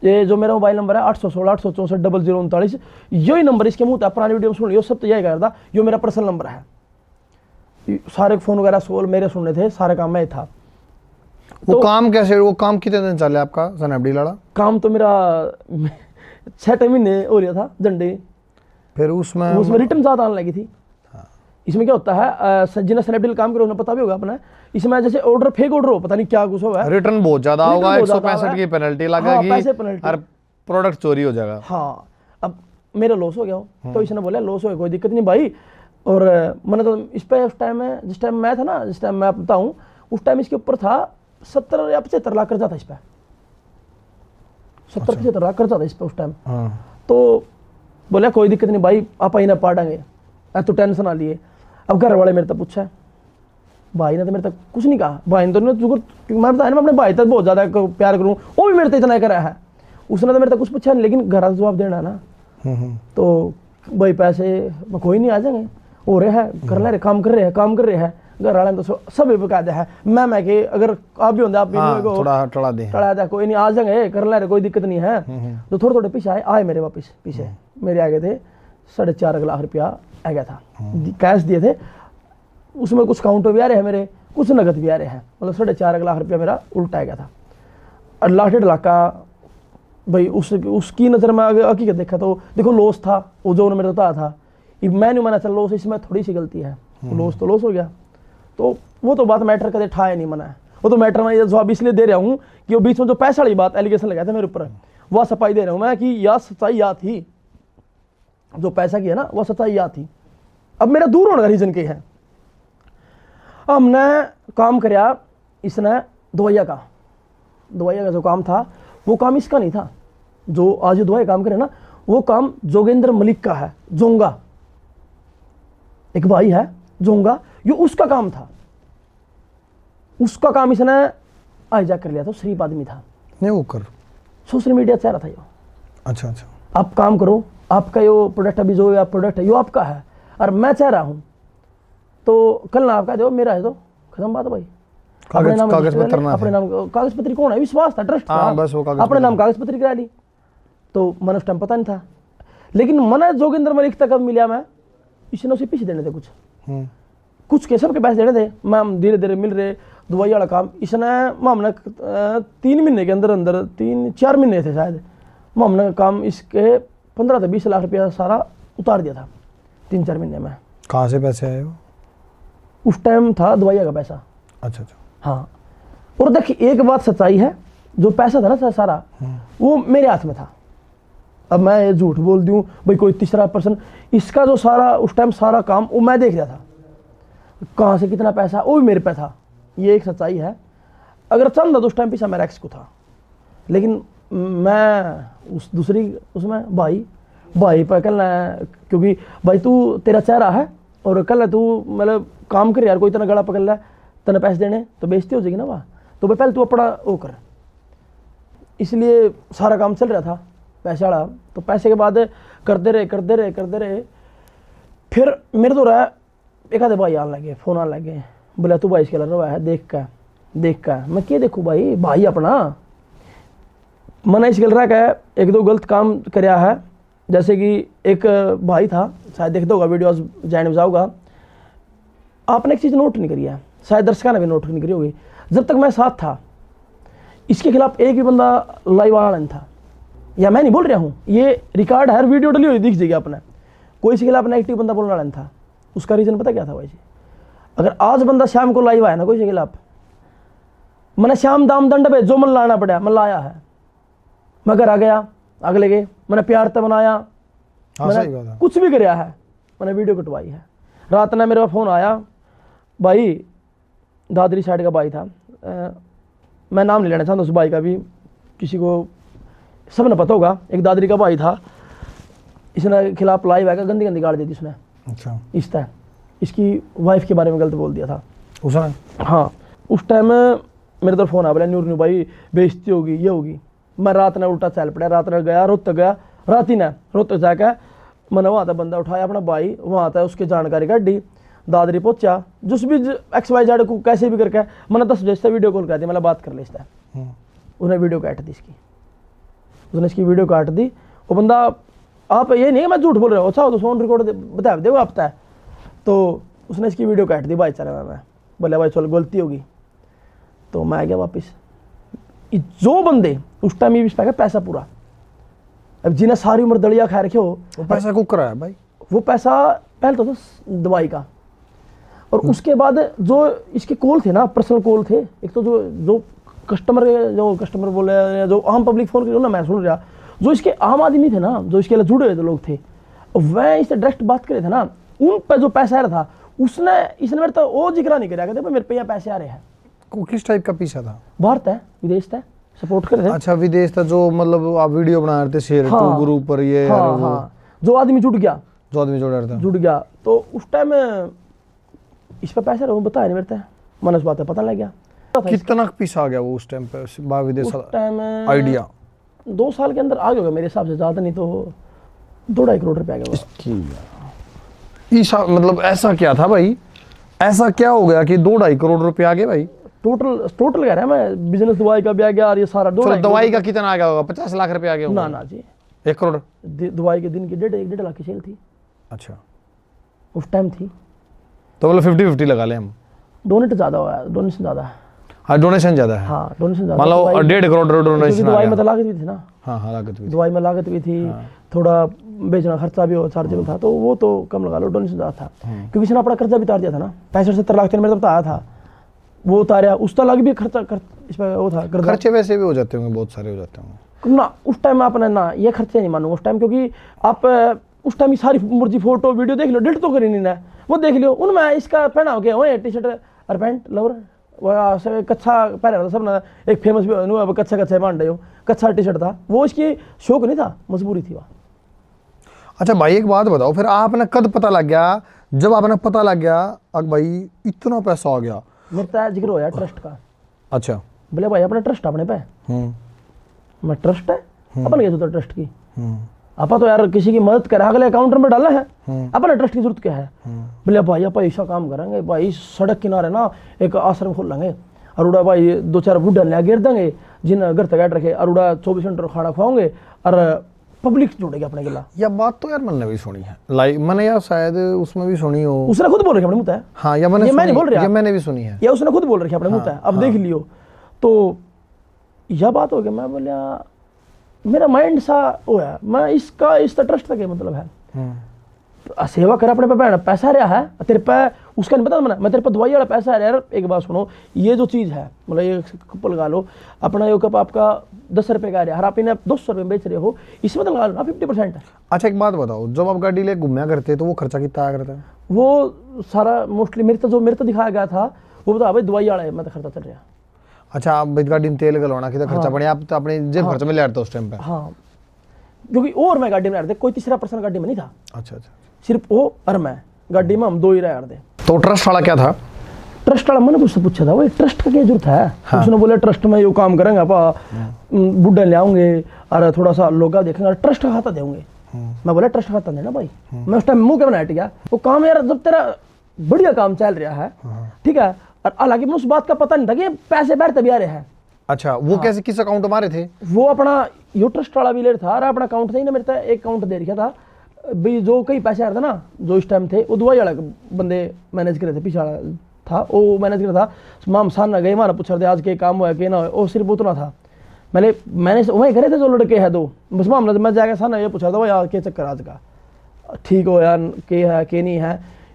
Speaker 1: ये जो मेरा मोबाइल नंबर है 816 864 0039, यही नंबर इसके मुंह था। पुरानी वीडियो में सुन लियो, सब तो यही कह रहा था, यो मेरा पर्सनल नंबर है। सारे फोन वगैरह सोल मेरे सुनने थे, सारे काम में था।
Speaker 2: वो काम कैसे, वो काम कितने दिन चले आपका स्नैपडील लड़ा?
Speaker 1: काम तो मेरा 6 महीने हो रहा था झंडे।
Speaker 2: फिर उसमें
Speaker 1: रिटर्न ज़्यादा आने लगी थी। इसमें क्या होता है, जिन्हें स्नैपडील काम करो उन्हें पता भी होगा अपना, इसमें जैसे ऑर्डर फेक ऑर्डर हो, पता नहीं क्या कुछ होगा,
Speaker 2: रिटर्न बहुत ज्यादा होगा, 165 की पेनल्टी लगेगी।
Speaker 1: पैसे पेनल्टी,
Speaker 2: और प्रोडक्ट चोरी हो जाएगा।
Speaker 1: हाँ अब मेरा लॉस हो गया हो, तो इसने बोला लॉस हो गया कोई दिक्कत नहीं भाई। और मैंने तो इस पे उस टाइम में, जिस टाइम मैं था ना, जिस टाइम मैं बताऊँ उस टाइम इसके ऊपर था 70 या 75 लाख कर्जा था इस पर, 70-75 लाख कर्जा था इस पर उस टाइम। तो बोला कोई दिक्कत नहीं भाई, आप ही ना पाड़ेंगे, तो टेंशन आ लिए। अब घर वाले मेरे तक पूछा, भाई ने तो मेरे तक कुछ नहीं कहा। भाई ने तो मैं बताया ना, मैं अपने भाई तक बहुत ज़्यादा प्यार करूँ, वो भी मेरे तक इतना करा है, उसने तो मेरे तक कुछ पूछा नहीं, लेकिन घर का जवाब देना है ना। तो भाई पैसे कोई नहीं आ जाएंगे, हो रहे हैं कर ले रहे, काम कर रहे हैं। घर वाले तो सब बकायदा है, मैं के अगर आप भी होंगे आप भी
Speaker 2: थोड़ा टड़ा दे,
Speaker 1: कोई नहीं आ जाएंगे कर ले रहे, कोई दिक्कत नहीं है। तो थोड़े पीछे आए मेरे वापस पीछे, मेरे आ गए थे 4.5 लाख रुपया आ गया था, कैश दिए थे। उसमें कुछ काउंटर भी आ रहे हैं मेरे, कुछ नगद भी आ रहे हैं, मतलब 4.5 लाख रुपया मेरा उल्टा आ गया था। और 1.5 लाख का भाई उसकी नज़र में आगे हकीकत देखा तो देखो लॉस था, वो जो मेरे बताया था, मैं नहीं माना चल लॉस इसमें थोड़ी सी गलती है, लॉस तो लॉस हो गया। तो वो तो बात मैटर कदे ठाया नहीं मना है, वो तो मैटर में ये जवाब इसलिए दे रहा हूँ कि वो बीच में जो पैसा वाली बात एलिगेशन लगाया था मेरे ऊपर, वह सफाई दे रहा हूँ मैं कि यह सच्चाई याद थी, जो पैसा की है ना वह सच्चाई याद थी। अब मेरा दूर होने का रीजन क्या है, हमने काम कराया, इसने दवाइया का जो काम था वो काम इसका नहीं था, जो आज दवाई काम करे ना वो काम जोगेंद्र मलिक का है, जोंगा एक भाई है जोंगा, ये उसका काम था। उसका काम इसने हाईजैक कर लिया था, शरीफ आदमी था,
Speaker 2: नहीं वो कर
Speaker 1: सोशल मीडिया चेहरा था यो।
Speaker 2: अच्छा
Speaker 1: आप काम करो, आपका यो प्रोडक्ट अभी जो या प्रोडक्ट है यो आपका है और मैं चाह रहा हूँ, तो कल ना आपका दो मेरा है, तो खत्म बात है भाई।
Speaker 2: कागज पत्र ना,
Speaker 1: अपने नाम कागज पत्री कौन है, विश्वास था, ट्रस्ट था,
Speaker 2: बस वो
Speaker 1: अपने नाम कागज पत्री करा ली। तो मन उस टाइम पता नहीं था, लेकिन मन जोगिंदर मलिक तक अब मिला मैं, इसने उसे पीछे देने थे कुछ के सबके पैसे देने थे। मैं धीरे धीरे मिल रहे दवाई वाला काम, इसने हमने 3 महीने के अंदर 3-4 महीने थे शायद, हमने काम इसके 15 से 20 लाख रुपया सारा उतार दिया था 3-4 महीने में।
Speaker 2: कहाँ से पैसे आए वो?
Speaker 1: उस टाइम था दवाइया का पैसा।
Speaker 2: अच्छा
Speaker 1: हाँ, और देखिए एक बात सच्चाई है, जो पैसा था ना सारा वो मेरे हाथ में था। अब मैं ये झूठ बोल दूँ भाई कोई तीसरा पर्सन, इसका जो सारा उस टाइम सारा काम वो मैं देख रहा था, कहाँ से कितना पैसा वो भी मेरे पे था, ये एक सच्चाई है। अगर चंदा तो उस टाइम पीछा मेरा एक्स को था, लेकिन मैं उस दूसरी उसमें भाई पर कल है, क्योंकि भाई तू तेरा चेहरा है और कल तू मतलब काम कर यार, कोई तना गला पकड़ ला तना पैसे देने तो बेइज्जती हो जाएगी ना वहाँ, तो भाई पहले तू अपना वो कर। इसलिए सारा काम चल रहा था पैसे वाला। तो पैसे के बाद करते रहे फिर मेरे तो रहा एक आधे भाई आने लगे, फ़ोन आने लगे, बोला तू भाई इसके लड़ रहा है देख का। मैं क्या देखूँ भाई अपना मैंने इसके लड़ रहा है, एक दो गलत काम कराया है। जैसे कि एक भाई था, शायद देखते होगा वीडियोस जाने बजाऊगा, आपने एक चीज़ नोट नहीं करी है, शायद दर्शकों ने भी नोट नहीं करी होगी। जब तक मैं साथ था इसके खिलाफ एक भी बंदा लाइव आना नहीं था, या मैं नहीं बोल रहा हूँ, ये रिकॉर्ड है, वीडियो डली हुई दिख जाएगी आपने। कोई इसके खिलाफ नेगेटिव बंदा बोलने वाला नहीं था। उसका रीज़न पता क्या था भाई जी? अगर आज बंदा शाम को लाइव आया ना कोई इसके खिलाफ, मैंने शाम दाम दंड पे जो मन लाना पड़ा मैं लाया है। मैं घर आ गया अगले के, मैंने प्यार तक बनाया, मैंने कुछ भी कराया है, मैंने वीडियो कटवाई है। रात ने मेरे पास फ़ोन आया, भाई दादरी साइड का भाई था, मैं नाम नहीं लेना चाहता उस भाई का भी, किसी को सब ने पता होगा, एक दादरी का भाई था, इसने खिलाफ लाइव आएगा, गंदी गंदी गाड़ दी थी उसने।
Speaker 2: अच्छा।
Speaker 1: इस तरह इसकी वाइफ के बारे में गलत बोल दिया था
Speaker 2: उसने।
Speaker 1: हाँ, उस टाइम मेरे तो फ़ोन आ बोला न्यू भाई बेइज्जती होगी ये होगी। मैं रात ने उल्टा चल पड़ा, रात ने गया रात ही ने रोहतक जाकर मैंने वहाँ तक बंदा उठाया अपना भाई, वहाँ तक उसकी जानकारी काटी, दादरी पहुँचा, जिस भी XYZ को कैसे भी करके मैंने 10 बजे से वीडियो कॉल कर दी, मतलब बात कर ली इसका। उसने वीडियो काट दी इसकी वीडियो काट दी। वो बंदा, आप ये नहीं है मैं झूठ बोल रहा हूँ, अच्छा तो फोन रिकॉर्ड बता दे आप तय, तो उसने इसकी वीडियो काट दी भाईचारे में। बोले भाई चलो गलती होगी, तो मैं आ गया वापस। जो बंदे उस टाइम ये पे पैसा पूरा, अब जिन्हें सारी उम्र दलिया खा रखे हो,
Speaker 2: वो पैसा को कराया भाई,
Speaker 1: वो पैसा पहले तो दवाई का, और उसके बाद जो इसके कॉल थे ना, पर्सनल कॉल थे, एक तो जो कस्टमर बोले या जो आम पब्लिक फोन कर ना, मैं सुन रहा, जो इसके आम आदमी थे ना, जो इसके लिए जुड़े हुए थे लोग थे, वह इससे डायरेक्ट बात करे थे ना, उन पे जो पैसा आ रहा था इसने मेरे तो वो जिक्र नहीं कराया, कहते मेरे पे यहाँ पैसे आ रहे हैं।
Speaker 2: किस टाइप का पीछा था?
Speaker 1: बाहर था, विदेश था, सपोर्ट कर रहे थे।
Speaker 2: अच्छा, विदेश था, जो मतलब आप वीडियो बना रहे थे शेयर टू ग्रुप पर, ये
Speaker 1: हाँ, जो आदमी जुड़ गया,
Speaker 2: जुड़ गया,
Speaker 1: तो उस टाइम इस पर पैसा रहा, बताया नहीं मेरे, मन उस बात पता लग गया।
Speaker 2: कितना पीस आ गया वो उस टाइम पे विदेश
Speaker 1: टाइम
Speaker 2: आइडिया?
Speaker 1: 2 साल के अंदर आ गया मेरे हिसाब से, ज़्यादा नहीं तो 2-2.5 करोड़ रुपया आ गया।
Speaker 2: मतलब ऐसा क्या था भाई, ऐसा क्या हो गया कि 2-2.5 करोड़ रुपया आ गए भाई?
Speaker 1: टोटल कह रहा है मैं, बिजनेस दवाई का भी आ गया और ये सारा।
Speaker 2: दवाई का कितना आ गया होगा? 50 लाख रुपया आ गया होगा?
Speaker 1: ना जी,
Speaker 2: 1 करोड़।
Speaker 1: दवाई के दिन की 1.5 लाख की सेल थी।
Speaker 2: अच्छा,
Speaker 1: उस टाइम थी,
Speaker 2: तो मतलब 50-50 लगा ले हम।
Speaker 1: डोनेट ज़्यादा हुआ है, डोनेशन ज़्यादा है।
Speaker 2: हाँ, डोनेशन ज़्यादा है।
Speaker 1: हाँ, डोनेशन ज़्यादा,
Speaker 2: मतलब 1.5 करोड़ डोनेशन।
Speaker 1: दवाई में तो लागत भी थी ना।
Speaker 2: हाँ, लागत भी,
Speaker 1: दवाई में लागत भी थी, थोड़ा बेचना खर्चा भी हो, चार्जेबल था, तो वो तो कम लगा लो, डोनेशन ज़्यादा था, क्योंकि इसने अपना खर्चा भी उतार दिया था ना। 65-70 लाख मेरे तो आया था, वो उतारा, उसका अलग भी खर्चा इस पर वो था।
Speaker 2: खर्चे वैसे भी हो जाते होंगे, बहुत सारे हो जाते होंगे
Speaker 1: ना उस टाइम। आपने ना ये खर्चे नहीं मानूंगा उस टाइम, क्योंकि आप उस टाइम सारी मुर्जी फोटो वीडियो देख लो, डिलीट तो करी नहीं ना, वो देख लियो। उनमें इसका पहना हो गया वो टी-शर्ट और पैंट लोअर, वो कच्चा पहना था सब ना, एक फेमस भी कच्चा मान रहे हो, कच्चा टी-शर्ट था वो, इसकी शौक नहीं था, मजबूरी थी वह।
Speaker 2: अच्छा भाई, एक बात बताओ, फिर आपने कद पता लग गया, जब आपने पता लग गया अब भाई इतना पैसा आ गया?
Speaker 1: मेरे तो जिक्र हो यार ट्रस्ट का।
Speaker 2: अच्छा,
Speaker 1: बोले भाई अपना ट्रस्ट अपने पे, मैं ट्रस्ट है अपन क्या जरूरत ट्रस्ट की? आपा तो यार किसी की मदद करे, अगले अकाउंट में डाला है, अपने ट्रस्ट की जरूरत क्या है? बोले भाई आप ऐसा काम करेंगे भाई, सड़क किनारे ना एक आश्रम खोल लेंगे, और उड़ा भाई 2-4 बूढ़ा लिया गिर देंगे, जिन घर तक रखे, और उड़ा 24 घंटे खाना खुआओगे, और पब्लिक जुड़ेगी अपने गिला।
Speaker 2: यह बात तो यार मैंने भी सुनी है, लाइव मैंने यार शायद उसमें भी सुनी हो।
Speaker 1: उसने खुद बोल रखी अपने मुँह है।
Speaker 2: हाँ, या मैंने
Speaker 1: नहीं बोल रहा,
Speaker 2: ये मैंने भी सुनी है,
Speaker 1: या उसने खुद बोल रखी अपने मुँह है। अब देख लियो, तो यह बात हो गई। मैं बोलिया मेरा माइंड सा वो है, मैं इसका ट्रस्ट का क्या मतलब है? सेवा कर अपने पे, बहन पैसा रहा है तेरे पे, उसका नहीं पता मैं तेरे पे दवाई वाला पैसा है यार। एक बात सुनो, ये जो चीज़ है, मतलब ये कप लगा लो, अपना ये कप आपका 10 रुपये का रहा है, आप इन्हें 200 रुपये बेच रहे हो, इसमें तो लगा लो ना 50% है।
Speaker 2: अच्छा, एक बात बताओ, जब आप गाड़ी ले घूमया करते तो वो खर्चा कितना आया करता है?
Speaker 1: वो सारा मोस्टली मेरे तो दिखाया गया था, वो बता भाई दवाई वाला है, मैं तो खर्चा चल रहा।
Speaker 2: अच्छा, आप गाड़ी में तेल गलवाना किधर खर्चा पड़े, आप तो अपने जेब खर्च में ले रहे थे उस टाइम पे।
Speaker 1: हाँ, क्योंकि और मैं गाड़ी में रह रहे थे, कोई तीसरा पर्सन गाड़ी में नहीं था।
Speaker 2: अच्छा अच्छा।
Speaker 1: सिर्फ वो और मैं गाड़ी में, हम दो ही रह रहे थे।
Speaker 2: तो ट्रस्ट वाला क्या था?
Speaker 1: ट्रस्ट वाला मैंने उससे पूछा था, भाई ट्रस्ट का क्या जरूरत है?
Speaker 2: हाँ।
Speaker 1: उसने बोला ट्रस्ट में यो काम करेंगे आपा, बुढ़ा ले आऊंगे और थोड़ा सा लोग देखेंगे और ट्रस्ट का खाता देंगे। मैं बोला ट्रस्ट खाता देना भाई। मैं उस टाइम मुंह के बना हट गया। वो काम यार, जब तेरा बढ़िया काम चल रहा है, ठीक है, और हालांकि मुझे उस बात का पता नहीं था कि पैसे बैठते भी आ रहे हैं।
Speaker 2: अच्छा, वो कैसे, किस अकाउंट मारे थे?
Speaker 1: वो अपना यो ट्रस्ट वाला भी ले था और अपना अकाउंट नहीं ना, मेरे था एक अकाउंट दे रखा था भाई। जो कई पैसे आ रहे थे ना, जो इस टाइम थे, वो दुबई वाला बंदे मैनेज करे थे, पीछे वाला था वो मैनेज कर था। माम सामने गए, मारा पूछ रहे थे आज के काम हुआ कि ना, वो सिर्फ उतना था। मैंने वही करे थे जो लड़के हैं दो, बस मामला मैं जाकर सामने ये पूछा था भाई यार के चक्कर आज का, ठीक हो यार, के है के नहीं है,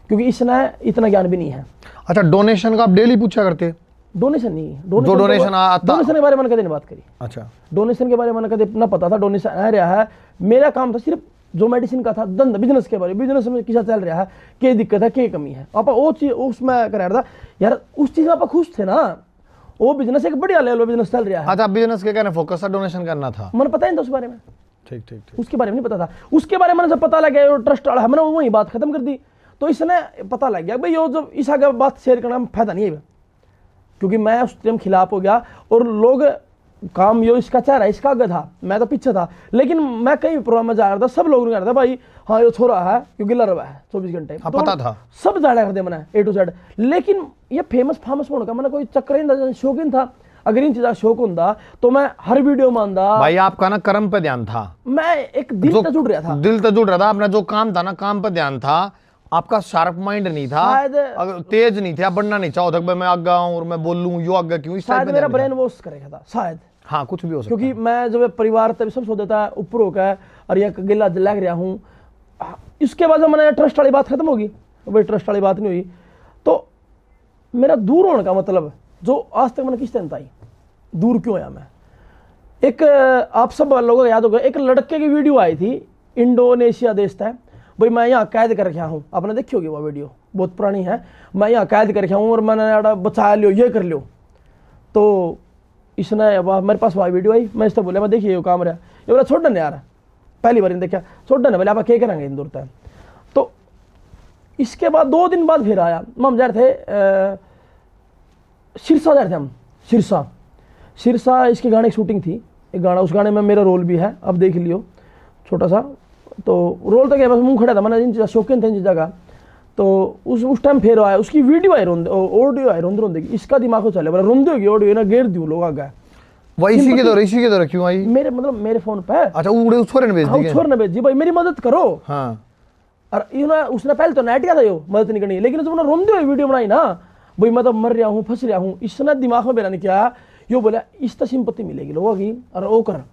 Speaker 1: क्योंकि इसने इतना ज्ञान भी नहीं है।
Speaker 2: अच्छा, डोनेशन का आप डेली पूछा करते?
Speaker 1: डोनेशन नहीं,
Speaker 2: डोनेशन आता,
Speaker 1: डोनेशन के बारे में मैंने कभी नहीं बात करी।
Speaker 2: अच्छा,
Speaker 1: डोनेशन के बारे में मैंने कभी ना पता था डोनेशन आ रहा है। मेरा काम था सिर्फ जो मेडिसिन का था, धंधा बिजनेस के बारे में, बिजनेस में किसा चल रहा है, क्या दिक्कत है, क्या कमी है, आप वो चीज उसमें करा रहा था यार। उस चीज में आप खुश थे ना, वो बिजनेस एक बढ़िया लेवल बिजनेस चल रहा है।
Speaker 2: अच्छा, बिजनेस के कहने फोकस था, डोनेशन करना था,
Speaker 1: मैंने पता ही नहीं था उस बारे में।
Speaker 2: ठीक ठीक ठीक।
Speaker 1: उसके बारे में नहीं पता था। उसके बारे में जब पता लग गया ट्रस्ट वाला है, मैंने वही बात खत्म कर दी। तो इसने पता लग गया भाई यो जब इस आगे बात शेयर करना में फायदा नहीं है, क्योंकि मैं उस टाइम खिलाफ हो गया और लोग काम यो इसका चेहरा इसका आगे था, मैं तो पीछे था। लेकिन मैं कई प्रोग्राम में जा रहा था, सब लोग कह रहे थे भाई हाँ यो छोरा है क्योंकि लड़ रहा है 24 घंटे।
Speaker 2: हाँ,
Speaker 1: तो
Speaker 2: पता था,
Speaker 1: सब जाड़ा करते मैंने A to Z। लेकिन ये फेमस होने का मैंने कोई चक्कर ही नहीं था, शौकीन था। अगर इन चीज़ा शौक होता तो मैं हर वीडियो में आंदा।
Speaker 2: भाई आपका ना कर्म पे ध्यान था,
Speaker 1: मैं एक दिल से जुड़ रहा था,
Speaker 2: दिल से जुड़ रहा था, अपना जो काम था ना, काम पे ध्यान था, आपका शार्प माइंड नहीं था, अगर तेज नहीं थे, आप बढ़ना नहीं चाहो था मैं आगे आऊं और मैं बोलूं यो आगे क्यों, इस टाइप
Speaker 1: शायद मेरा ब्रेन वॉश करेगा था शायद।
Speaker 2: हाँ, कुछ भी हो सकता है,
Speaker 1: क्योंकि मैं जब परिवार तब सब सो देता है ऊपर होकर और यह गिला लग रहा हूँ। इसके बाद जब मैंने ट्रस्ट वाली बात खत्म होगी, भाई ट्रस्ट वाली बात नहीं हुई, तो मेरा दूर होने का मतलब जो आज तक मैंने किस टाइम बताई, दूर क्यों आया मैं। एक आप सब लोगों को याद होगा, एक लड़के की वीडियो आई थी, इंडोनेशिया देश था भाई, मैं यहाँ कैद कर रखा हूँ, आपने देखी होगी वो वीडियो, बहुत पुरानी है। मैं यहाँ कैद कर रखा हूँ और मैंने बचा लियो, ये कर लियो। तो इसने मेरे पास वही वीडियो आई, मैं इससे बोला मैं देखिए ये काम रहा, ये बोला छोड़ देने यार, पहली बार देखा छोड़ देने, बोले आप क्या करेंगे इन दूर तक। तो इसके बाद 2 दिन बाद फिर आया, हम जा रहे थे सिरसा जा रहे थे हम, सिरसा इसके गाने की शूटिंग थी, एक गाना, उस गाने में मेरा रोल भी है, अब देख लियो छोटा सा। तो रोल तो क्या बस मुंह खड़ा था, मैंने इन चीज़ शौकीन थे इन चीज़ का। तो उस टाइम फिर आया, उसकी वीडियो आई रोंदे, ऑडियो आई रोंदे रोंदे की, इसका दिमाग को चले बोला रोंदे होगी ऑडियो ना, गेर दियो लोग आ गए।
Speaker 2: वही इसी के दौर क्यों आई?
Speaker 1: मेरे मतलब मेरे फोन पे।
Speaker 2: अच्छा, उड़े उस छोरे ने भेज दी,
Speaker 1: छोर ने भेज दी भाई मेरी मदद करो।
Speaker 2: हाँ,
Speaker 1: और उसने पहले तो नेट किया था यो मदद नहीं करनी, लेकिन जब उन्होंने रोंदे हुए वीडियो बनाई ना, भाई मैं तो मर रहा हूँ, फंस रहा हूँ, इसने दिमाग में मेरा नहीं किया, यो बोला इस तो सिंपत्ति मिलेगी लोगों की, और वो कर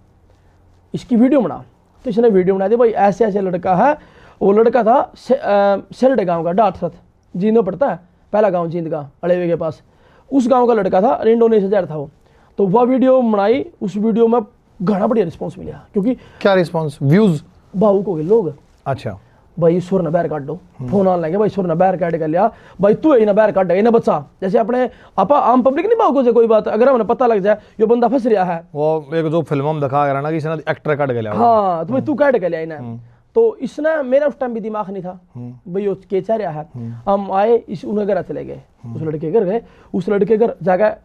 Speaker 1: इसकी वीडियो बना। तो इसने वीडियो बना दी, भाई ऐसे ऐसे लड़का है। वो लड़का था सेरडे गांव का, डाट सत जींदो पड़ता है, पहला गांव जींद का अड़ेवे के पास, उस गांव का लड़का था, इंडोनेशिया जा रहा था वो। तो वह वीडियो बनाई, उस वीडियो में घना बढ़िया रिस्पॉन्स मिला, क्योंकि
Speaker 2: क्या रिस्पॉन्स, व्यूज
Speaker 1: भावुक हो गए लोग।
Speaker 2: अच्छा,
Speaker 1: भाई सुर न बैर काट दो, फोन आने लगे भाई सुर न बैर काट कर लिया, भाई तू ही ना बैर काट ना बच्चा। जैसे अपने आपा आम पब्लिक नहीं भावुक से कोई बात, अगर हमें पता लग जाए ये बंदा फंस रहा है, वो
Speaker 2: एक जो फिल्म में दिखा रहा ना कि इसने एक्टर काट के लिया,
Speaker 1: हाँ तो भाई तू काट के लिया इन्हें। तो इसने, मेरा उस टाइम भी दिमाग नहीं था भाई वो के चाह रहा है। हम आए, इस उन्हें घर चले गए, उस लड़के घर गए, उस लड़के घर जाकर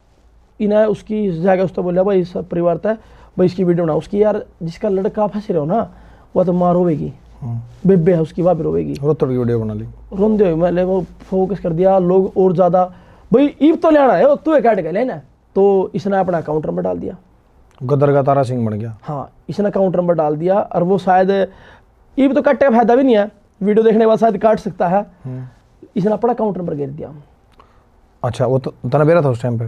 Speaker 1: इन्हें उसकी जगह उसने बोला भाई सब परिवार था भाई इसकी वीडियो बना, उसकी यार जिसका लड़का फंस रहे हो ना वह तो माँ रोवेगी, बेबे है उसकी, वह भी रोवेगी,
Speaker 2: रोती वीडियो बना ली,
Speaker 1: रोंदे हुए मैंने वो फोकस कर दिया, लोग और ज्यादा भाई ईब तो लेना है तू काट के लेना। तो इसने अपना अकाउंट नंबर डाल दिया,
Speaker 2: गदर का तारा सिंह बन गया।
Speaker 1: हाँ, इसने अकाउंट नंबर डाल दिया, और वो शायद ईब तो काटने का फायदा भी नहीं है, वीडियो देखने के बाद शायद काट सकता है, इसने अपना अकाउंट नंबर गिर दिया।
Speaker 2: अच्छा, वो तो तना बेरा था उस टाइम पे?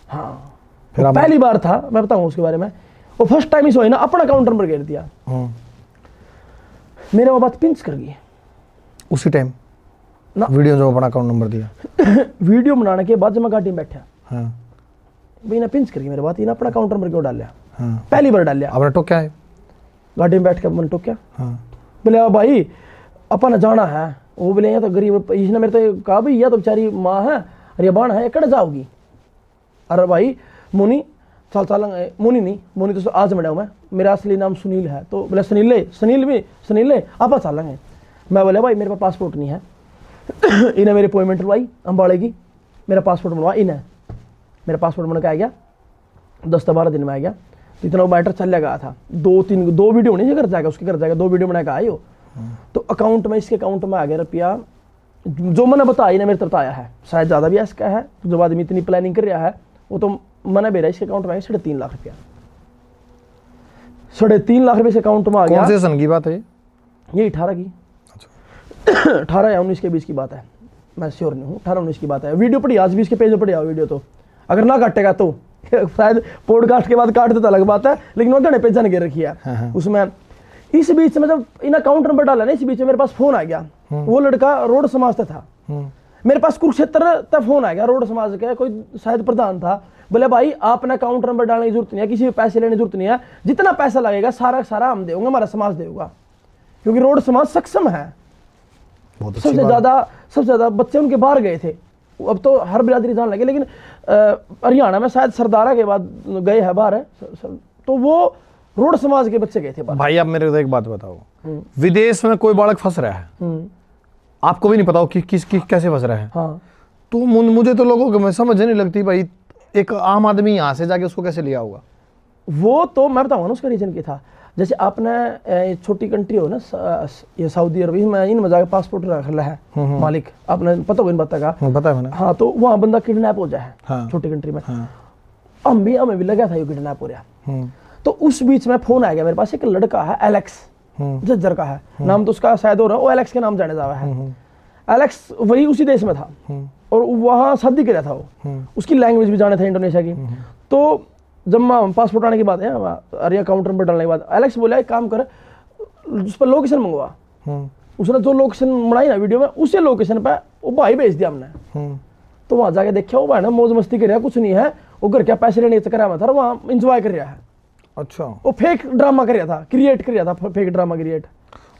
Speaker 1: हाँ, फिर पहली बार था, मैं बताऊँ उसके बारे में, वो फर्स्ट टाइम इस हुई ना, अपना अकाउंट नंबर गिर दिया। मेरे वो बात पिंच कर गई
Speaker 2: उसी टाइम ना, वीडियो जो अपना अकाउंट नंबर दिया
Speaker 1: वीडियो बनाने के बाद जब मैं गाड़ी में बैठा,
Speaker 2: हाँ,
Speaker 1: भाई ना पिंच कर गई मेरे बात, ये ना अपना अकाउंट नंबर क्यों डाल लिया। हाँ, पहली बार डाल लिया।
Speaker 2: आपने टोक्या है
Speaker 1: गाड़ी में बैठ के मैंने टोक्या।
Speaker 2: हाँ,
Speaker 1: बोले भाई अपन जाना है, वो बोले यहाँ तो गरीब, इसने मेरे तो कहा भाई यह तो बेचारी माँ है और ये बाण है, कट जाओगी। अरे भाई मोनी चल चल मोनी नहीं, मोनी तो आज मिला हूँ मैं, मेरा असली नाम सुनील है। तो बोले सुनील आप चलेंगे। मैं बोले भाई मेरे पास पासपोर्ट नहीं है। इन्हें मेरी अपॉइंटमेंट लवाई अम्बाड़े की, मेरा पासपोर्ट बनवा, इन्हें मेरा पासपोर्ट बन के आ गया, 10 से 12 दिन में आ गया। तो इतना वो मैटर चल गया था। 2 वीडियो नहीं घर जाएगा, उसके घर जाएगा 2 वीडियो बना के आए हो। तो अकाउंट में, इसके अकाउंट में आ गया रुपया, जो मैंने बताया ना मेरे तरफ आया है, शायद ज़्यादा भी इसका है। जो आदमी इतनी प्लानिंग कर रहा है वो तो मैंने भेजा, इसके अकाउंट में आया 3.5 लाख रुपया। 3.5 लाख रुपये से अकाउंट में आ गया।
Speaker 2: कौन से सन की बात है
Speaker 1: ये 18 की, 18 या 19 के बीच की बात है, मैं श्योर नहीं हूँ। 18-19 की बात है। वीडियो पड़ी, आज भी इसके पेज पर पड़ी वीडियो, तो अगर ना काटेगा तो शायद पॉडकास्ट के बाद काट देता अलग बात है, लेकिन वो घने पेज गिर रखी है उसमें। इस बीच में जब इन अकाउंट नंबर डाला ना, इस बीच में मेरे पास फोन आ गया। वो लड़का रोड समाज से था, मेरे पास कुरुक्षेत्र तक फोन आ गया, रोड समाज का कोई शायद प्रधान था। बोले भाई आपने अकाउंट नंबर डालने की जरूरत नहीं है, किसी भी पैसे लेने की जरूरत नहीं है, जितना पैसा लगेगा सारा हम देंगे, हमारा समाज देगा, क्योंकि रोड समाज सक्षम है। सबसे ज्यादा बच्चे उनके बाहर गए थे। अब तो हर बिरादरी जान लगे, लेकिन हरियाणा में शायद सरदारा के बाद गए हैं बाहर है, तो वो रोड समाज के बच्चे गए थे बाहर।
Speaker 2: भाई आप मेरे को एक बात बताओ, विदेश में कोई बालक फंस रहा है, आपको भी नहीं पता कि कैसे फंस रहा है।
Speaker 1: हाँ।
Speaker 2: तो मुझे तो लोगों को मैं समझ नहीं लगती भाई, एक आम आदमी यहाँ से जाके उसको कैसे लिया होगा।
Speaker 1: वो तो मैं बताऊंगा ना उसका रीजन क्या था। जैसे आपने छोटी कंट्री हो ना, ये सऊदी अरब में इन जाके पासपोर्ट रख रहा है मालिक, आपने पता होगा इन बात का।
Speaker 2: पता है मैंने।
Speaker 1: हाँ, तो वहाँ बंदा किडनैप हो जाए। हाँ। छोटी कंट्री में।
Speaker 2: हाँ।
Speaker 1: हमें भी लगा था ये किडनैप हो रहा। तो उस बीच में फोन आ गया मेरे पास, एक लड़का है एलेक्स, जज्जर का है नाम, तो उसका शायद हो रहा है, वो एलेक्स के नाम जाने जावा है। एलेक्स वही उसी देश में था और वहाँ शादी कर रहा था वो, उसकी लैंग्वेज भी जाने था इंडोनेशिया की। तो जब मैं पासपोर्ट आने की बात है, अरे अकाउंट नंबर डालने के बाद एलेक्स बोला एक काम कर, उस पर लोकेशन मंगवा। उसने जो लोकेशन बनाई ना वीडियो में, उसी लोकेशन पे वो भाई भेज दिया हमने। तो वहाँ जाके देखा वो भाई ना मौज मस्ती कर रहा, कुछ नहीं है, वो घर क्या पैसे लेने के चक्कर में था, वहाँ इंजॉय कर रहा है। अच्छा। वो फेक ड्रामा कर रहा था, क्रिएट कर रहा था, फेक ड्रामा क्रिएट।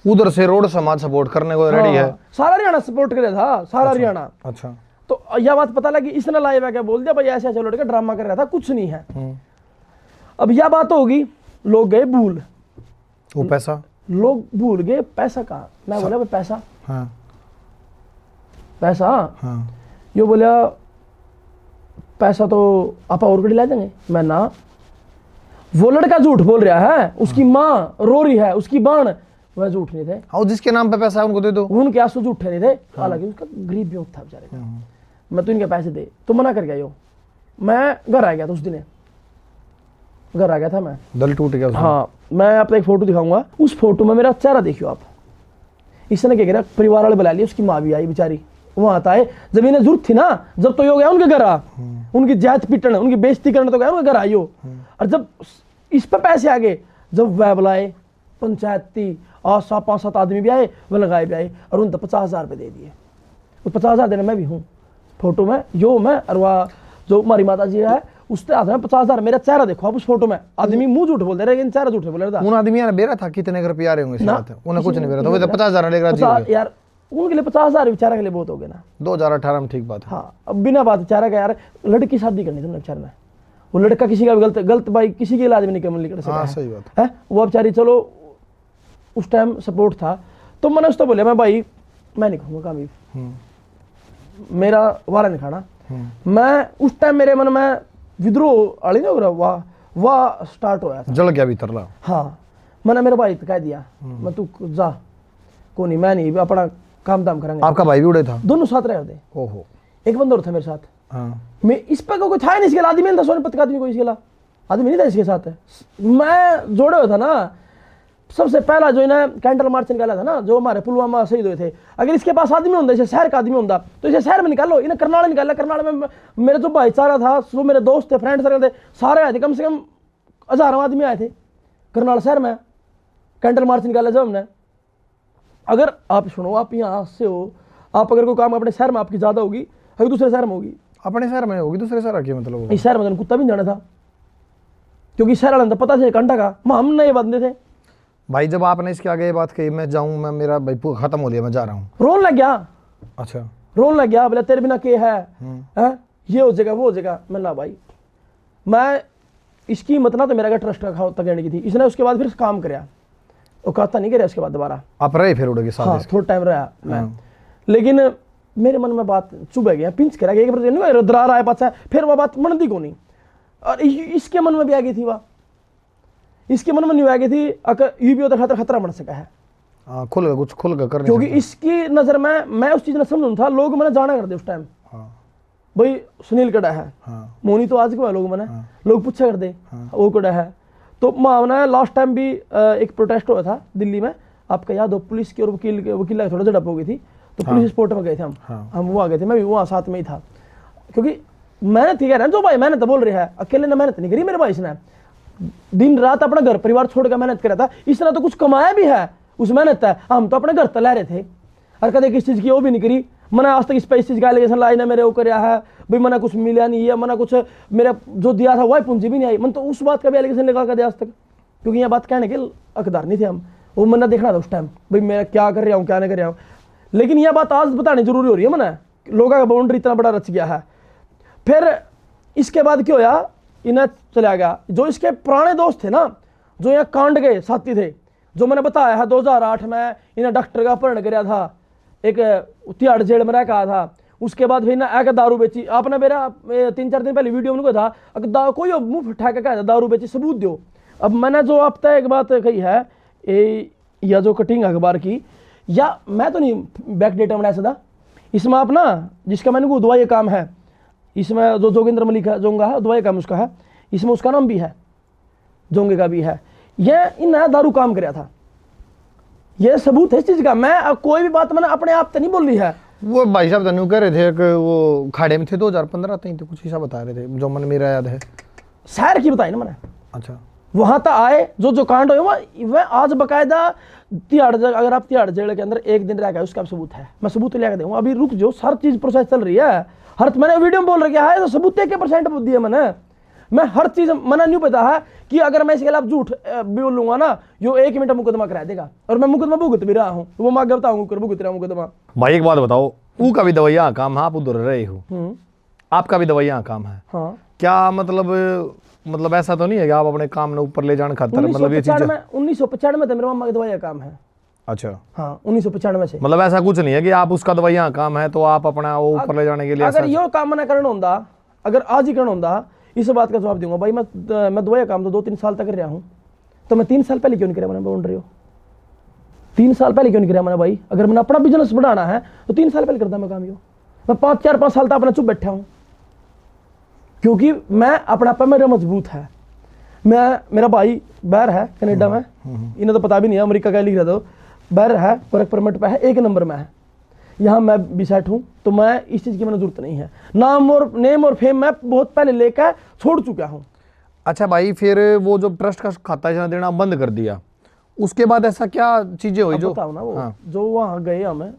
Speaker 2: उधर से रोड समाज सपोर्ट करने को रेडी है,
Speaker 1: सारा हरियाणा सपोर्ट कर रहा था, सारा हरियाणा।
Speaker 2: अच्छा।
Speaker 1: तो यह बात पता लगी, इसने लाइव आके बोल दिया भाई ऐसे ऐसे लड़का ड्रामा कर रहा था, कुछ नहीं है। अब यह बात होगी, लोग गए भूल,
Speaker 2: वो पैसा
Speaker 1: लोग भूल गए पैसा कहाँ। मैं बोला भाई पैसा।
Speaker 2: हाँ।
Speaker 1: पैसा।
Speaker 2: हाँ।
Speaker 1: यो बोला पैसा तो आप और गड़ी ला देंगे। मैं ना, वो लड़का झूठ बोल रहा है, उसकी माँ रो रही है, उसकी बाण, वह झूठ नहीं थे।
Speaker 2: हाँ, जिसके नाम पे पैसा है उनको दे दो।
Speaker 1: उनके आंसू झूठे नहीं थे, हालांकि उसका गरीब योग था बेचारे का। मैं तो इनके पैसे दे, तो मना कर गया यो। मैं घर आ गया था उस दिन, घर आ गया था मैं,
Speaker 2: दिल टूट गया।
Speaker 1: हाँ, मैं आपको एक फोटो दिखाऊंगा, उस फोटो में मेरा चेहरा देखियो आप। इसने क्या करा, परिवार वाले बुला लिया, उसकी माँ भी आई बेचारी, वहां आए जब इन्हें जरूरत थी ना, जब तो यो गया उनके घर आ, उनकी जात पिटन, उनकी बेइज्जती करने तो गया उनके घर आइयो। और जब इस पे पैसे आ गए, जब वह बुलाए पंचायती और 5-7 आदमी भी आए, वह लगाए भी आए, और उन 50,000 रुपये दे दिए। वो 50,000 देने मैं भी हूँ फोटो में, यो मैं और वह जो हमारी माता जी है उसके हाथ में 50,000। मेरा चेहरा देखो आप उस फोटो में, आदमी मुंह झूठ बोल दे रहे, लेकिन चेहरा झूठ बोल रहा था।
Speaker 2: उन आदमी ने बेरा था कितने रुपये आ रहे होंगे, उन्हें कुछ नहीं बेरा था, वो 50,000 लेकर
Speaker 1: यार उनके लिए 50,000 बेचारा के लिए बहुत हो गया ना।
Speaker 2: 2018 में ठीक बात है।
Speaker 1: हाँ, अब बिना बात बेचारा का, यार लड़की शादी करनी थी बेचारे ने, वो लड़का किसी का भी गलत भाई किसी के इलाज में नहीं कर सका।
Speaker 2: सही बात
Speaker 1: है। वो बेचारी, चलो उस टाइम सपोर्ट था, तो मैंने उसको बोला मैं भाई मैं नहीं खाऊंगा कामी, मेरा वाला नहीं खाना। मैं उस टाइम मेरे मन में विद्रोह आड़ी ना हो रहा, वाह स्टार्ट होया था,
Speaker 2: जल गया भीतर ला।
Speaker 1: हाँ, मैंने मेरे भाई कह दिया मैं तू जा, को नहीं, मैं नहीं, अपना काम दाम करेंगे।
Speaker 2: आपका भाई भी उड़े था?
Speaker 1: दोनों साथ रहे थे।
Speaker 2: ओहो।
Speaker 1: एक बंदा और था मेरे साथ।
Speaker 2: हाँ।
Speaker 1: मैं इस पे कोई था ही नहीं, इसके आदमी नहीं था, सोनीपत का आदमी कोई इसके आदमी नहीं था इसके साथ। मैं जोड़े हुए था ना, सबसे पहला जो इन्हें कैंडल मार्च निकाला था ना, जो हमारे पुलवामा शहीद हुए थे। अगर इसके पास आदमी होता, इसे शहर का आदमी होता, तो इसे शहर में निकालो, इन्हें करनाल निकाला। करनाल में मेरे जो भाईचारा था, जो मेरे दोस्त थे, फ्रेंड सर्कल थे, सारे आए थे, कम से कम 1000 आदमी आए थे करनाल शहर में। कैंडल मार्च निकाला जब हमने। अगर आप सुनो, आप यहाँ से हो, आप अगर कोई काम अपने शहर में आपकी ज्यादा होगी, अगर दूसरे शहर में होगी,
Speaker 2: अपने शहर में होगी, दूसरे शहर की मतलब
Speaker 1: इस शहर में कुत्ता भी नहीं जाना था, क्योंकि शहर वाले पता था घंटा का हम नए बंदे थे।
Speaker 2: भाई जब आपने इसके आगे ये बात कही मैं जाऊं, मैं मेरा भाई खत्म हो लिया, मैं जा रहा हूँ,
Speaker 1: रोन लग गया।
Speaker 2: अच्छा।
Speaker 1: रोन लग गया, बोले तेरे बिना के है, ये हो जाएगा वो हो जाएगा। मैं ना भाई, मैं इसकी हिम्मत ना तो मेरा ट्रस्ट रखा होता कहने की थी। इसने उसके बाद फिर काम कराया, वो कहता नहीं कराया उसके बाद दोबारा।
Speaker 2: आप रहे फिर उड़ के साथ?
Speaker 1: हाँ, थोड़ा टाइम रहा मैं, लेकिन मेरे मन में बात चुभ गया, पिंच करा गया, एक दरार आया पाछा, फिर वह बात मनती को नहीं। और इसके मन में भी आ गई थी, वह इसके मन में नहीं आ गई थी, अगर ये भी उधर खतरा बन सका है,
Speaker 2: कुछ खुल कर करने,
Speaker 1: क्योंकि इसकी नजर में मैं उस चीज ने समझूं था। लोग मैंने जाना करते उस टाइम, भाई सुनील कड़ा है, मोनी तो आज को लोग मैंने लोग पूछा करते वो कड़ा है। तो मामला लास्ट टाइम भी एक प्रोटेस्ट हुआ था दिल्ली में, आपका याद हो, पुलिस की और वकील थोड़ा झड़प हो गई थी, तो पुलिस स्पोर्ट में गए थे हम वो आ गए थे, मैं भी वहाँ साथ में ही था। क्योंकि मेहनत ही कह रहे हैं जो भाई मेहनत बोल रहे हैं, अकेले ने मेहनत नहीं करी मेरे भाई, इसने दिन रात अपना घर परिवार छोड़ कर मेहनत करा था, इसने तो कुछ कमाया भी है उस मेहनत है। हम तो अपने घर तला रहे थे और कदे किस चीज़ की वो भी नहीं करी। मैंने आज तक इस पर इस चीज़ का एलिगेशन लाई ना मेरे वो कराया है, भाई मैंने कुछ मिला नहीं है, मैंने कुछ मेरा जो दिया था वही पूंजी भी नहीं आई। मन तो उस बात का भी एलिगेशन लगा कर दिया आज तक, क्योंकि यह बात कहने के हकदार नहीं थे हम, वो मैंने देखना था उस टाइम भाई मैं क्या कर रहा हूँ क्या नहीं कर रहा हूँ। लेकिन यह बात आज बतानी जरूरी हो रही है, मैंने लोगों का बाउंड्री इतना बड़ा रच गया है। फिर इसके बाद क्या होया, इन्हें चला गया जो इसके पुराने दोस्त थे ना, जो यहाँ कांड के साथी थे, जो मैंने बताया है 2008 में इन्हें डॉक्टर का अपहरण कराया था, एक तिहाड़ जेल में रखा था। उसके बाद फिर ना आके दारू बेची। आपने मेरा 3-4 दिन पहले वीडियो में कहा था, अगर कोई मुंह उठा के कहा था दारू बेची, सबूत दो। अब मैंने जो आप तक एक बात कही है, या जो कटिंग अखबार की, या मैं तो नहीं बैक डेटा बनाया सदा, इसमें आप ना जिसका मैंने को दवाई काम है, इसमें जो जोगिंद्र मलिक है जोंगा है, दवाई काम उसका है, इसमें उसका नाम भी है, जोंगे का भी है। यह इन नया दारू काम कराया था, यह सबूत है इस चीज का। मैं कोई भी बात मैंने अपने आप तो नहीं बोल रही है।
Speaker 2: वो भाई साहब तनु कह रहे थे कि वो खाड़े में थे 2015 तक, तो कुछ ऐसा बता रहे थे जो मन मेरा याद है।
Speaker 1: शहर की बताई ना मैंने।
Speaker 2: अच्छा,
Speaker 1: वहां तक आए जो कांड हो वह आज बकायदा तिहाड़ जेल, अगर आप तिहाड़ जेल के अंदर एक दिन रह गए उसका सबूत है, मैं सबूत लेकर दूंगा। अभी रुक जो, हर चीज प्रोसेस चल रही है, हर मैंने वीडियो में बोल रखा है, तो सबूत 1% दिए मैंने। मैं हर चीज मैंने नहीं पता है कि अगर मैं इसके खिलाफ झूठ बोलूंगा ना, यो 1 मिनट मुकदमा करा देगा, और मैं मुकदमा भुगत भी रहा हूँ, वो मैं बताऊँ भुगत रहा हूँ मुकदमा।
Speaker 2: भाई एक बात बताओ, ऊ का भी दवाइयाँ काम है, आप उधर रहे हो, आपका भी दवाइयाँ काम है,
Speaker 1: हाँ
Speaker 2: क्या मतलब ऐसा तो नहीं है कि आप अपने काम ने ऊपर ले जाने खातर मतलब ये चीज
Speaker 1: 1995 में तो मेरे मामा का दवाइयाँ काम है।
Speaker 2: अच्छा,
Speaker 1: हाँ 1995 से,
Speaker 2: मतलब ऐसा कुछ नहीं है कि आप उसका दवाइयाँ काम है तो आप अपना वो ऊपर ले जाने के लिए
Speaker 1: अगर यो काम मैंने करना होता, अगर आज ही करना होता, इस बात का जवाब दूंगा भाई। मैं दवाइयाँ काम तो 2-3 साल तक कर रहा हूँ, तो मैं 3 साल पहले क्यों नहीं कराया मैंने बाउंड्री हो? 3 साल पहले क्यों नहीं कराया मैंने भाई? अगर मैंने अपना बिजनेस बढ़ाना है तो 3 साल पहले करता मैं काम। यो मैं 5 साल तक अपना चुप बैठा हूँ, क्योंकि मैं अपना पे मेरा मजबूत है। मेरा भाई बाहर है कनाडा में, इन्हें तो पता भी नहीं है, अमेरिका का लिख रहा था, बाहर है, वर्क परमिट पे है, 1 नंबर में है। यहाँ मैं भी सेट हूँ, तो मैं इस चीज़ की मैंने जरूरत नहीं है। नेम और फेम मैं बहुत पहले लेकर छोड़ चुका हूँ।
Speaker 2: अच्छा भाई, फिर वो जो ट्रस्ट का खाता देना बंद कर दिया, उसके बाद ऐसा क्या चीजें हुई जो
Speaker 1: बताओ ना वो? हाँ। जो वहाँ गए हमें,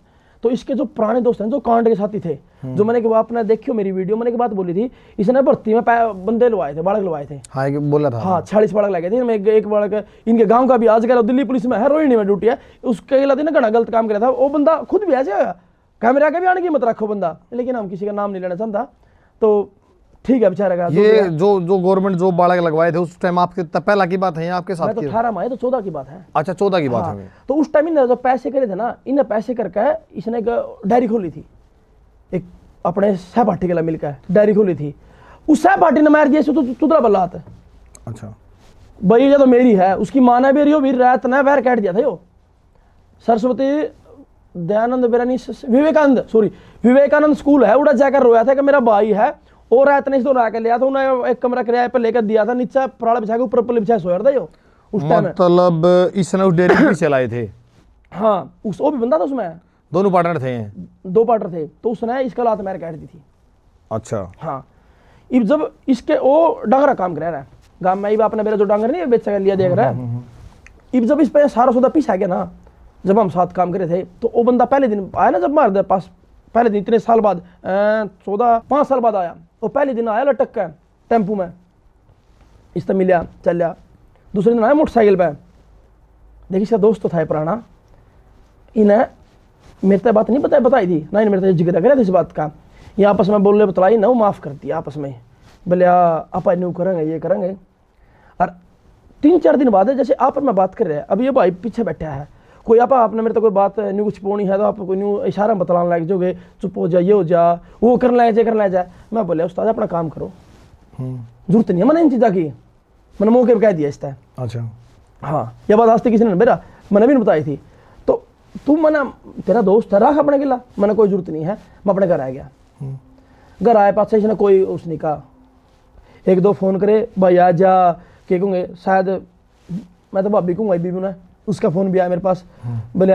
Speaker 1: तो इसके जो पुराने दोस्त हैं जो कांड के साथी थे, जो मैंने आपने देखियो मेरी वीडियो, मैंने एक बात बोली थी, इसने भर्ती में बंदे लवाए थे, बालक लवाए थे।
Speaker 2: हाँ बोला था।
Speaker 1: हाँ 40 बालक लगे थे। एक बालक इनके गांव का भी आज कल दिल्ली पुलिस में है, रोहिणी में ड्यूटी है, उसके अगला दिन घना गलत काम किया था। वो बंदा खुद भी ऐसे कैमरा के भी आने की मत रखो बंदा, लेकिन हम किसी का नाम नहीं लेना चाहता, तो ठीक है बेचारा का।
Speaker 2: ये जो गवर्नमेंट जो बालक लगवाए थे उस टाइम आपके पहला की बात है या आपके साथ?
Speaker 1: तो 18 में है, तो 14 की बात है।
Speaker 2: अच्छा 14 की बात है।
Speaker 1: तो उस टाइम इन्हें जो पैसे करे थे ना, इन्हें पैसे करके इसने एक डायरी खोली थी, एक अपने सहपाठी के लिए मिलकर डायरी खोली थी। उस सहपाठी ने मार दिया तुदरा बल्ला था।
Speaker 2: अच्छा
Speaker 1: भाई ये तो मेरी है, उसकी माँ ने भी रियो भी रात ने वैर काट दिया था। यो सरस्वती दयानंद विवेकानंद स्कूल है, उड़ा जाकर रोया था कि मेरा भाई है, और रात ने इसको ला के लिया था, उन्हें एक कमरा किराए पर लेकर दिया था, नीचे पराला बिछा के ऊपर पल्ले बिछा सोया था। यो उस टाइम
Speaker 2: मतलब इसने उस डेयरी पे चलाए थे।
Speaker 1: हाँ वो भी बंदा था उसमें,
Speaker 2: दोनों पार्टनर थे,
Speaker 1: 2 पार्टनर थे, तो उसने इसका लात मार काट दी थी।
Speaker 2: अच्छा
Speaker 1: हाँ, अब जब इसके वो डांगरा काम कर रहा है गाँव में, अब आपने मेरा जो डांगर नहीं बेचा लिया देख रहा है, अब जब इस पे सारा सौदा पीछा गया ना, जब हम साथ काम करे थे, तो वो बंदा पहले दिन आया ना, जब मार दे पास पहले दिन, इतने साल बाद 5 साल बाद आया, वो पहले दिन आया लटक कर टेम्पू में, इससे मिला चल लिया। दूसरे दिन आया मोटरसाइकिल पे, देखिए इसका दोस्त तो था पुराना, इन्हें मेरे तक बात नहीं बताई थी ना, मेरे तक जिक्र करे इस बात का, ये आपस में बोलने बतलाई ना, वो माफ़ कर दिया आपस में, बोले आप न्यू करेंगे ये करेंगे। और 3-4 दिन बाद जैसे आप और मैं बात कर रहे हैं, अब ये भाई पीछे बैठा है, कोई आपने मेरे तो कोई बात न्यू कुछ पोनी है तो आप कोई न्यू इशारा बतलाने लग जाओगे, चुप हो जा, ये हो जा, वो करना है जाए। मैं बोले उस्ताद अपना काम करो, जरूरत नहीं है मैंने इन चीज़ों की, मैंने मौके पर कह दिया इस तरह।
Speaker 2: अच्छा
Speaker 1: हाँ, यह बात आज तक किसी ने मेरा मैंने भी नहीं बताई थी। तो तू मैंने तेरा दोस्त है, रख अपने गिला, मैंने कोई जरूरत नहीं है। मैं अपने घर आ गया, घर आए पास इसने कोई उसने कहा, 1-2 फ़ोन करे भाई आ जा, के कहूँगे शायद मैं तो भाभी कहूँगा बीबी ने, उसका फ़ोन भी आया मेरे पास, बोले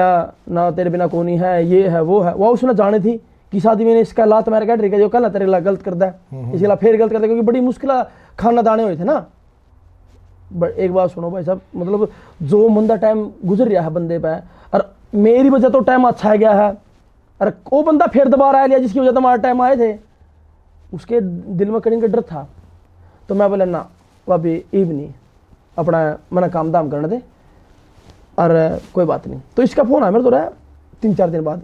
Speaker 1: ना तेरे बिना कौन ही है, ये है वो है। वह उसने जाने थी कि शादी में इसका लात मेरे कह रही जो कल तेरे ला गलत करता है, इसके खिलाफ फिर गलत करता है, क्योंकि बड़ी मुश्किल खाना दाने हुए थे ना। बट एक बात सुनो भाई साहब, मतलब जो मंदा टाइम गुजर रहा है बंदे पे, और मेरी वजह तो टाइम अच्छा है गया है, और वो बंदा फिर दोबारा आ लिया जिसकी वजह से हमारा टाइम आए थे, उसके दिल में कहीं का डर था। तो मैं बोला ना भाभी ईब नहीं, अपना मैंने काम दाम करने दे, और कोई बात नहीं। तो इसका फ़ोन आया मेरे तो रहा 3-4 दिन बाद,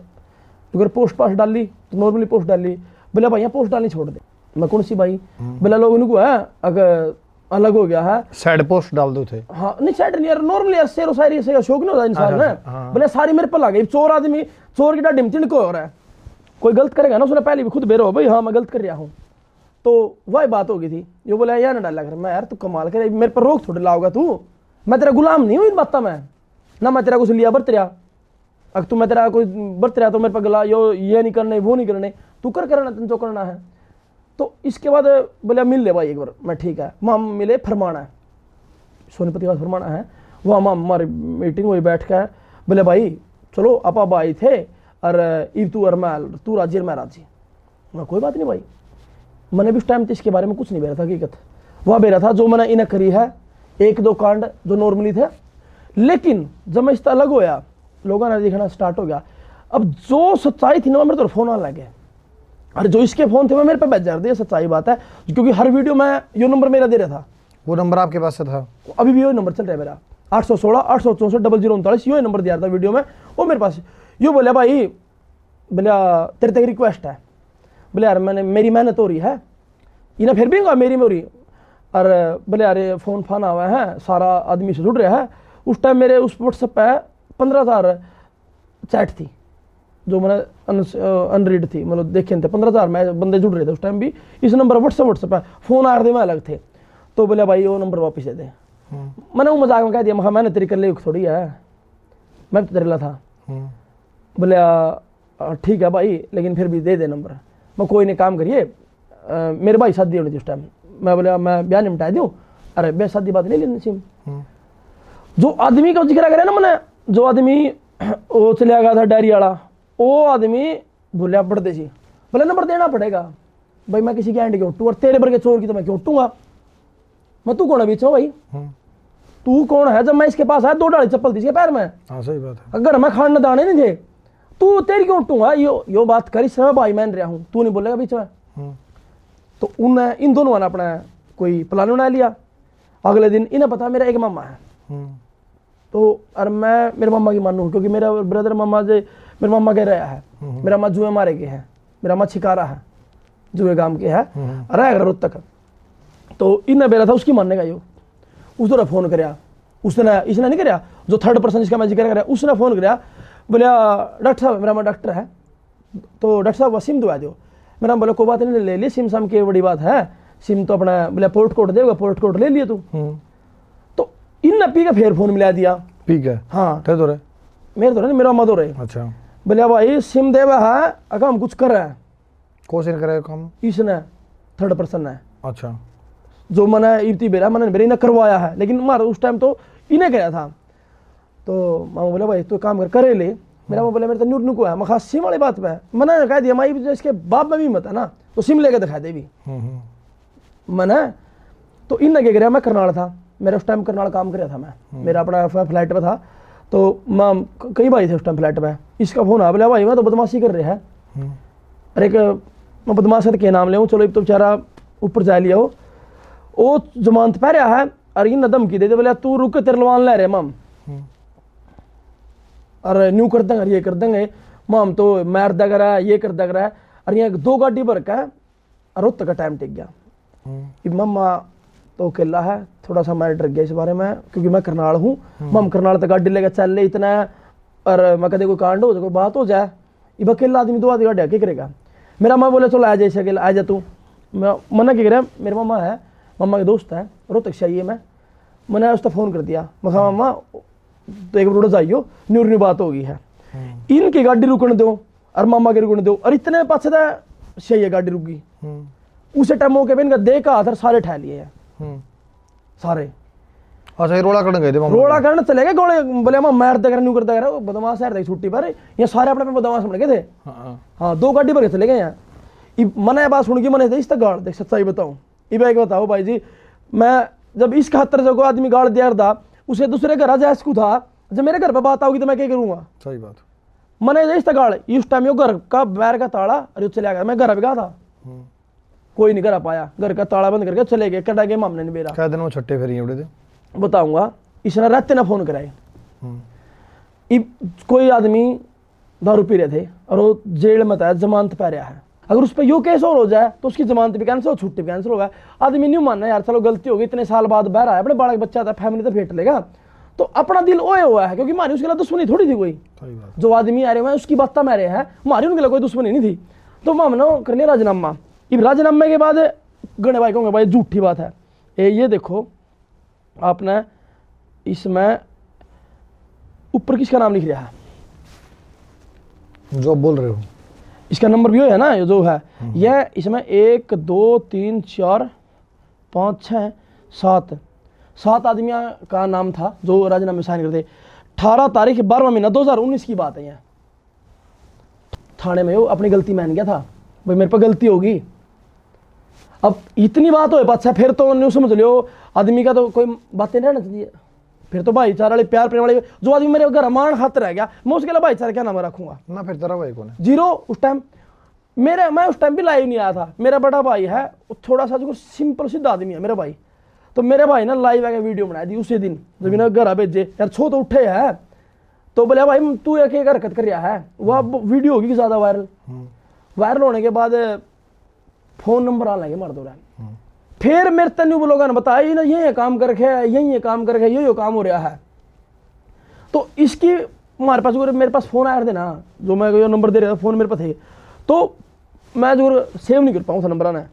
Speaker 1: अगर पोस्ट पास्ट डाली तो नॉर्मली पोस्ट डाली, बोला भाई यहाँ पोस्ट डालनी छोड़ दे। मैं कौन सी भाई, बोला लोग इनको है अगर अलग हो गया है,
Speaker 2: सैड पोस्ट डाल दो थे। हाँ
Speaker 1: नहीं सैड नहीं यार, नॉर्मली यार शेर शायरी से शौक नहीं होता इंसान में। बोले सारी मेरे पर आ गई, चोर आदमी चोर की डाडी में तिनको हो रहा है, कोई गलत करेगा ना उसने पहले भी खुद बेरो भाई हाँ मैं गलत कर रहा हूँ। तो वही बात हो गई थी, ये बोला यार ना डाला कर। मैं यार तू कमाल करे, मेरे पर रोक थोड़ी लाओगा तू, मैं तेरा गुलाम नहीं हूँ इन बात में ना, मैं तेरा कुछ लिया बरत रहा, अगर तू मैं तेरा कोई बरत रहा तो मेरे पर गला यो ये नहीं करने वो नहीं करने, तू कर करना तुम जो करना है। तो इसके बाद बोले मिल ले भाई एक बार, मैं ठीक है। माम मिले फरमाना है, सोनीपत का फरमाना है, वहाँ माम हमारी मीटिंग हुई बैठ कर, बोले भाई चलो आप भाई थे और ईब तू और मैं, तू राजी और मैं राजी। मैं कोई बात नहीं भाई, मैंने भी उस टाइम तो इसके बारे में कुछ नहीं बेरा था, हकीकत वह बेरा था जो मैंने इन्हें करी है, 1-2 कांड जो नॉर्मली थे। लेकिन जब मैं इससे अलग होया, लोगों ने देखना स्टार्ट हो गया। अब जो सच्चाई थी ना मेरे तो फ़ोन आने लगे, और जो इसके फ़ोन थे वो मेरे पे भेज जा रहे थे, सच्चाई बात है, क्योंकि हर वीडियो में यो नंबर मेरा दे रहा था।
Speaker 2: वो नंबर आपके पास से था?
Speaker 1: अभी भी यो नंबर चल रहा है मेरा, 816 864 0039, यो नंबर दिया था वीडियो में, वो मेरे पास। यो बोले भाई, बोले तेरे तक रिक्वेस्ट है, बोले यार मैंने मेरी मेहनत हो रही है, इन्हें फिर भी मेरी में हो रही, और बोले यार फ़ोन फान हुआ है, सारा आदमी से जुड़ रहा है। उस टाइम मेरे उस व्हाट्सएप पे 15,000 चैट थी जो मैंने अनरीड थी, मतलब देखे थे 15,000 में बंदे जुड़ रहे थे उस टाइम भी इस नंबर व्हाट्सएप है, फ़ोन आ रहे में अलग थे। तो बोले भाई वो नंबर वापस दे दे। मैंने वो मजाक में कह दिया, मैं मैंने तेरी कर ली थोड़ी है, मैं तो तेरे ला था। बोले ठीक है भाई, लेकिन फिर भी दे दे नंबर। मैं कोई नहीं काम करिए, मेरे भाई शादी होनी थी उस टाइम। मैं बोले मैं ब्याह निपटा दूँ, अरे ब्याह शादी बात नहीं लेनी सिम। जो आदमी का जिक्र करे ना मैंने, जो आदमी वो चलिया गया था डायरी वाला, वो आदमी भूलिया पड़ते सी, बोले नंबर देना पड़ेगा भाई, मैं किसी की एंड क्यों उठूँ, और तेरे पर के चोर की तो मैं क्यों उठूँगा। मैं तू कौन है बीच में भाई, तू कौन है? जब मैं इसके पास आया 2 डाली चप्पल थी इसके पैर में।
Speaker 2: हाँ सही बात है।
Speaker 1: अगर मैं खाने दाने नहीं थे, तू तेरी क्यों उठूँगा? यो बात कर, इस समय भाई मान रहा हूँ, तू नहीं बोलेगा बीच में। तो उन इन दोनों ने अपना कोई प्लान बना लिया। अगले दिन इन्हें पता मेरा एक मामा है, तो और मैं मेरे मामा की मानू, क्योंकि मेरा ब्रदर मामा जे मेरे मामा कह रहा है, मेरा माँ जुए मारे के हैं, मेरा माँ छिकारा है, जुए गांव के है, रह रोज तक। तो इन्हें बेरा था उसकी मानने का, यो उसने फ़ोन कराया, उसने इसने नहीं कराया, जो थर्ड पर्सन जिसका मैं जिक्र कराया उसने फ़ोन कराया। बोले डॉक्टर साहब, मेरा माँ डॉक्टर है, तो डॉक्टर साहब सिम दवा दो। मेरा बोला कोई बात नहीं, ले ली सिम, साम की बड़ी बात है, सिम तो अपना बोले पोर्ट कोड देगा, पोर्ट कोड ले लिया तू। तो इन पी का फिर फोन मिला दिया,
Speaker 2: ठीक है।
Speaker 1: हाँ
Speaker 2: तो रहे
Speaker 1: मेरे तो नहीं, मेरा मत हो रहे।
Speaker 2: अच्छा,
Speaker 1: बोले भाई सिम देवा है, अगर हम कुछ कर रहे हैं,
Speaker 2: कौन करेगा काम?
Speaker 1: इसने थर्ड पर्सन है।
Speaker 2: अच्छा,
Speaker 1: जो मैंने इब्ती बेरा मैंने बेरा इन्हें करवाया है, लेकिन मार उस टाइम तो इन्हें कराया था। तो मामा बोले भाई तो काम करे ले। मेरा मामा बोले मेरे तो न्यूट नुको है, मैं खास सिम वाली बात पे मैंने कह दिया, माई इसके बाप में भी मत है ना, तो सिम लेके दिखा दे भी मैंने। तो इन क्या कराया, मैं करनाल था, मेरा उस टाइम करनाल काम कर रहा था मैं, मेरा अपना फ्लाइट पे था, तो मैं कई भाई थे उस टाइम फ्लाइट पे। इसका फोन आ बोला भाई मैं तो बदमाशी कर रहा है, अरे मैं बदमाश है के नाम ले, चलो तो बेचारा ऊपर जा लिया हो, वो जमानत पै रहा है, और इन धमकी दे दे, बोले तू रुक तेरे लवान ले रहे माम, और न्यू कर देंगे ये कर देंगे माम, तो मार दे रहा है ये कर दे रहा है। और यहाँ 2 गाड़ी भर का रोहतक का टाइम टिक गया, कि मम्मा तो अकेला है, थोड़ा सा मैं डर गया इस बारे में क्योंकि मैं करनाल हूँ। मम करनाल तक गाड़ी लेकर चल ले इतना है, और मैं कदे कोई कांड हो जाए, कोई बात हो जाए, ये अकेला आदमी 2 आदमी गाड़ी क्या करेगा। मेरा माँ बोले चलो आ जाए अकेला, आ जा तू। मैं मना क्या करे, मेरे मामा है, मम्मा के दोस्त है, रोहतक से आइए। मैंने उसका फ़ोन कर दिया, मैं कहा मामा तो एक रोड जाइयो, न्यूर बात हो गई है, इनकी गाड़ी रुकने दो और मामा के रुकने दो। और इतने पास सही है गाड़ी रुकी, उसे टाइम मौके पे इनका देखा आधर सारे ठह लिए हैं सारे।
Speaker 2: अच्छा ये रोड़ा करने गए थे,
Speaker 1: रोड़ा करने चले गए, गोले बोले हम मार दे कर न्यू करता कर बदमाश है छुट्टी पर, ये सारे अपने बदमाश बन गए थे। हाँ 2 गाड़ी पर चले गए यहाँ। मैंने बात सुन के मैंने इस तक गाड़ देख, सच्चाई बताऊँ इब एक बताओ भाई जी, मैं जब इस 71 जगह आदमी गाड़ दिया था, उसे दूसरे घर जायस को था, जब मेरे घर पर बात आओगी तो मैं क्या करूँगा।
Speaker 2: सही बात।
Speaker 1: मैंने इस तक गाड़ इस टाइम यो घर का बैर का ताला अरे चले गया, मैं घर भी गया था, कोई नहीं कर पाया, घर का ताला बंद करके चले गए, कटा गए मामले ने मेरा।
Speaker 2: क्या दिन वो छट्टे फिर उड़े थे
Speaker 1: बताऊंगा, इसने रहते ना फोन कराए। कोई आदमी दारू पी रहे थे और वो जेल में था, जमानत पा रहा है, अगर उस पर यो केस और हो जाए तो उसकी जमानत भी कैंसिल हो, छुट्टी भी कैंसिल होगा। आदमी नहीं मानना यार, चलो गलती होगी, इतने साल बाद बह रहा है, अपने बालक बच्चा था, फैमिली तो फेंट लेगा, तो अपना दिल ओए हुआ है, क्योंकि मारी उसके लिए दुश्मनी थोड़ी थी कोई। जो आदमी आ रहे हुए हैं उसकी बात मेरे है, मारी उनके लिए कोई दुश्मनी नहीं थी। तो हमने कर लिया राजीनामा। इब राजीनामे के बाद गणे भाई कहूँगे भाई झूठी बात है, ये देखो आपने इसमें ऊपर किसका नाम लिख रहा है,
Speaker 2: जो बोल रहे हो
Speaker 1: इसका नंबर भी है ना, ये जो है ये इसमें 1 2 3 4 5 6 7 आदमियों का नाम था जो राजीनामे साइन करते। 18 तारीख 12वां महीना 2019 की बात है। यहाँ थाने में वो अपनी गलती मान गया था, भाई मेरे पर गलती होगी। अब इतनी बात हो अच्छा फिर तो न्यू समझ लो आदमी का तो कोई बातें नहीं रहना चाहिए, फिर तो भाईचारा वाले प्यार प्रेम वाले जो आदमी मेरे घर मान खातर रह गया, मैं उसके लिए भाईचारा क्या नाम रखूंगा
Speaker 2: ना। फिर तेरा भाई कौन है?
Speaker 1: जीरो। उस टाइम मैं उस टाइम भी लाइव नहीं आया था, मेरा बड़ा भाई है थोड़ा सा जो सिंपल सीधा आदमी है मेरा भाई, तो मेरे भाई ने लाइव आके वीडियो बनाई दी उसी दिन जब इन्हें घर भेजे, यार छो तो उठे है, तो बोले भाई तू एक हरकत कर रहा है, वह वीडियो होगी ज्यादा वायरल होने के बाद फोन नंबर आ लगे मार दो रहा। फिर मेरे तन्यू लोगों ने बताया ना ये काम करके यही काम करके ये काम हो रहा है, तो इसकी हमारे पास मेरे पास फोन आया थे ना, जो मैं जो नंबर दे रहा था फोन मेरे पास थे, तो मैं जो सेव नहीं कर पाऊँ था नंबर आना,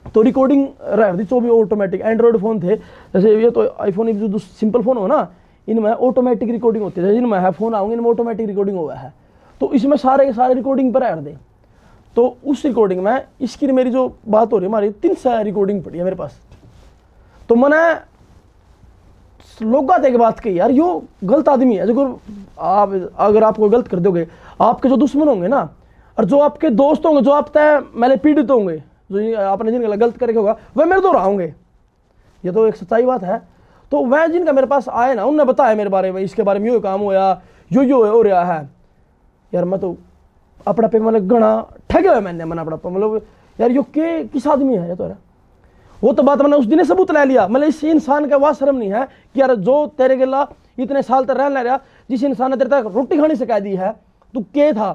Speaker 1: तो रिकॉर्डिंग रह थी 24 ऑटोमेटिक। एंड्रॉयड फ़ोन थे जैसे ये तो आईफोन जो सिंपल फ़ोन हो ना, इनमें ऑटोमेटिक रिकॉर्डिंग होती है, जैसे इनमें है फ़ोन आऊँगे इनमें ऑटोमेटिक रिकॉर्डिंग हुआ है, तो इसमें सारे के सारे रिकॉर्डिंग पर रह दे। तो उस रिकॉर्डिंग में इसकी मेरी जो बात हो रही है हमारी 300 रिकॉर्डिंग पड़ी है मेरे पास। तो मैंने लोग एक बात कही यार यो गलत आदमी है, जो आप अगर आप कोई गलत कर दोगे, आपके जो दुश्मन होंगे ना और जो आपके दोस्त होंगे, जो आप तय मैंने पीड़ित होंगे, जो आपने जिनका गलत करके होगा वह मेरे तो होंगे, ये तो एक सच्चाई बात है। तो वह जिनका मेरे पास आए ना उनने बताया मेरे बारे में, इसके बारे में यो काम होया यो हो रहा है। यार मैं तो अपना पे मतलब गणा ठगे हुआ मैंने अपना मतलब यार यो के किस आदमी है ये तो यार। वो तो बात मैंने उस दिन सबूत ले लिया, मतलब इस इंसान का वाह शर्म नहीं है कि यार जो तेरे गिला इतने साल तक रहने रहा, जिस इंसान ने तेरे तक रोटी खाने से कह दी है, तू के था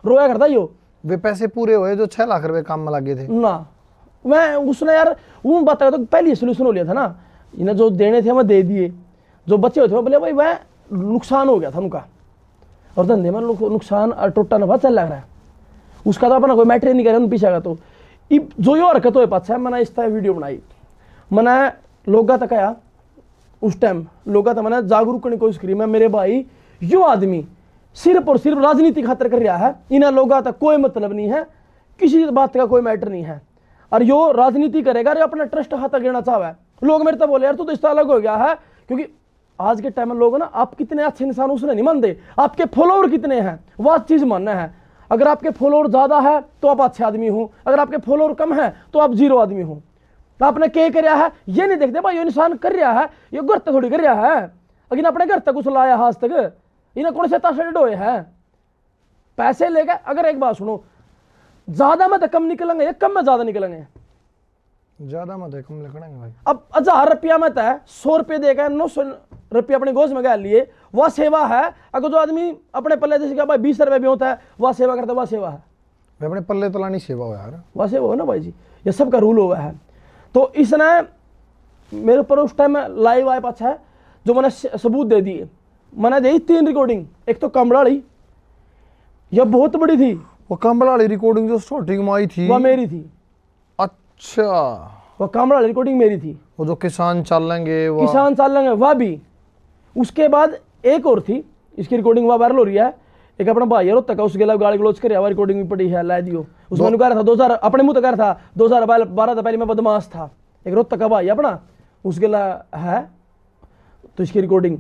Speaker 1: रोया करता यो।
Speaker 2: वे पैसे पूरे हुए जो 6 लाख रुपए काम में लगे थे
Speaker 1: ना, मैं उसने यार वो बात तो पहले सोल्यूशन हो लिया था ना, इन्हें जो देने थे मैं दे दिए, जो बच्चे होते बोले भाई वह नुकसान हो गया था उनका, और धंधे में नुकसान और टोटा नफा चल लग रहा है, उसका तो अपना कोई मैटर नहीं कर रहा पीछे का। तो जो यो हरकत हो पाछा मैंने इस तरह वीडियो बनाई, मैंने लोग तक आया उस टाइम लोग तक मैंने जागरूक करने की कोशिश करी। मैं मेरे भाई यो आदमी सिर्फ और सिर्फ राजनीति खातर कर रहा है, इन्हें लोग तक कोई मतलब नहीं है, किसी बात का कोई मैटर नहीं है, और यो राजनीति करेगा अरे अपना ट्रस्ट खातर गिरना चाहे। लोग मेरे तक बोले यार तू तो इस तरह अलग हो गया है, क्योंकि आज के टाइम में लोग ना आप कितने अच्छे इंसान उसने नहीं मानते, आपके फॉलोअर कितने हैं वह चीज मानना है। अगर आपके फॉलोअर ज्यादा है तो आप अच्छे आदमी हो, अगर आपके फॉलोअर कम है तो आप जीरो आदमी हो। तो आपने क्या कर रहा है ये नहीं देखते भाई, ये इंसान कर रहा है ये घर तक थोड़ी कर रहा है, लेकिन अपने घर तक उस लाया आज तक इन्हें कौन से ताशेड होए हैं पैसे लेकर। अगर एक बात सुनो, ज्यादा में तो कम निकलेंगे या कम में ज्यादा निकलेंगे?
Speaker 2: ज्यादा में तो कम निकलेंगे भाई।
Speaker 1: अब 1000 रुपया में तो 100 रुपये देकर 900 रुपये अपने गोश में गया लिए, वह सेवा है। अगर जो आदमी अपने पल्ले जैसे क्या भाई 20 रुपये भी होता है वह सेवा करता है, वह सेवा है।
Speaker 2: अपने पल्ले तो लानी सेवा हो यार,
Speaker 1: वह सेवा हो ना भाई जी, ये सबका रूल हुआ है। तो इसने मेरे ऊपर उस टाइम लाइव आए पाछा है जो मैंने सबूत दे दिए। मैंने दी 3 रिकॉर्डिंग, एक तो कमरा वाली, यह बहुत बड़ी थी।
Speaker 2: वो कमरा वाली रिकॉर्डिंग जो स्टार्टिंग में आई थी
Speaker 1: वह मेरी थी।
Speaker 2: अच्छा,
Speaker 1: वह कमरा वाली रिकॉर्डिंग मेरी थी।
Speaker 2: वो जो किसान चलेंगे, वो
Speaker 1: किसान चलेंगे वह भी। उसके बाद एक और थी, इसकी रिकॉर्डिंग वह वायरल हो रही है। एक अपना भाई है रोहतक का, उसके लिए गाली गलोच कर रिकॉर्डिंग भी पड़ी है, ला दियो। उसमें कह रहा था 2000 अपने मुंह तो कह रहा था 2012 से पहले मैं बदमाश था। एक रोहतक का भाई अपना, उसके लिए है तो इसकी रिकॉर्डिंग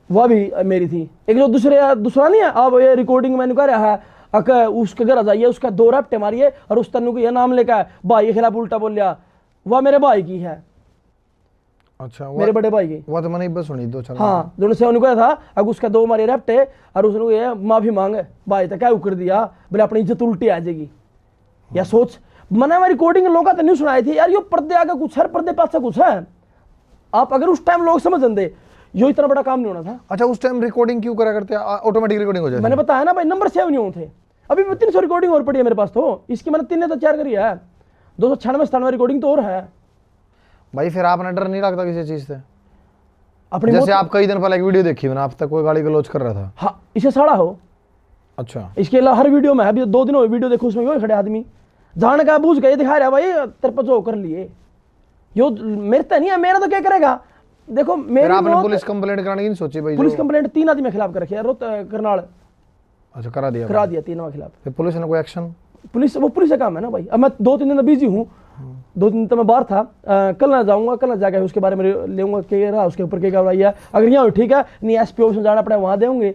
Speaker 1: वह भी मेरी थी। एक जो दूसरा नहीं है, अब ये रिकॉर्डिंग मैंने कह रहा है उसके घर जाइए, उसका 2 रपटे मारिए और उस तनु को यह नाम लेकर भाई के खिलाफ उल्टा बोल लिया, वह मेरे भाई की है।
Speaker 2: अच्छा,
Speaker 1: मेरे बड़े भाई की।
Speaker 2: वो तो मैंने बस सुनी 2-4।
Speaker 1: हाँ, जो से उन्होंने कहा था अब उसका 2 मारे रपटे और उसने ये माफी मांगे, भाई तो क्या कर दिया बोले अपनी इज्जत उल्टी आ जाएगी। या सोच, मैंने मैं रिकॉर्डिंग लोगों तो नहीं सुनाई थी यार, यो पर्दे आगे कुछ है, पर्दे पास कुछ है। आप अगर उस टाइम लोग समझ दे, यो इतना बड़ा काम नहीं होना था।
Speaker 2: अच्छा, उस टाइम रिकॉर्डिंग क्यों करा करते, ऑटोमेटिक रिकॉर्डिंग हो जाती?
Speaker 1: मैंने बताया ना भाई, नंबर सेव नहीं होते। अभी 300 रिकॉर्डिंग और पड़ी है मेरे पास, तो इसकी मैंने 3 ने तो 4 करी है, 296 रिकॉर्डिंग तो और है
Speaker 2: भाई। फिर आपने डर नहीं लगता किसी चीज से?
Speaker 1: अपनी
Speaker 2: जैसे आप कई दिन पहले एक वीडियो देखी मैंने, आप तक कोई गाली गलौज कर रहा था।
Speaker 1: हाँ, इसे साड़ा हो।
Speaker 2: अच्छा,
Speaker 1: इसके अलावा हर वीडियो में अभी 2 दिन हो वीडियो देखो, उसमें यो खड़े आदमी जान का बूझ गए दिखा रहा भाई तेरे पर जो कर लिए, यो मेरे तो नहीं है, मेरा तो क्या करेगा। देखो मेरी
Speaker 2: आपने पुलिस कंप्लेंट कराने की नहीं सोची भाई?
Speaker 1: पुलिस कंप्लेंट 3 आदमी के खिलाफ कर रखी है, करनाल।
Speaker 2: अच्छा, करा दिया?
Speaker 1: करा दिया 3 के खिलाफ।
Speaker 2: फिर पुलिस ने कोई एक्शन?
Speaker 1: पुलिस का काम है ना भाई। अब मैं 2-3 दिन बिजी हूँ, 2 दिन तो मैं बाहर था। कल ना जाऊंगा, कल ना जाके उसके बारे में लेऊंगा क्या रहा, उसके ऊपर क्या कार्रवाई है। अगर यहाँ ठीक है, नहीं एसपी ऑफिस में जाना पड़े वहाँ देंगे,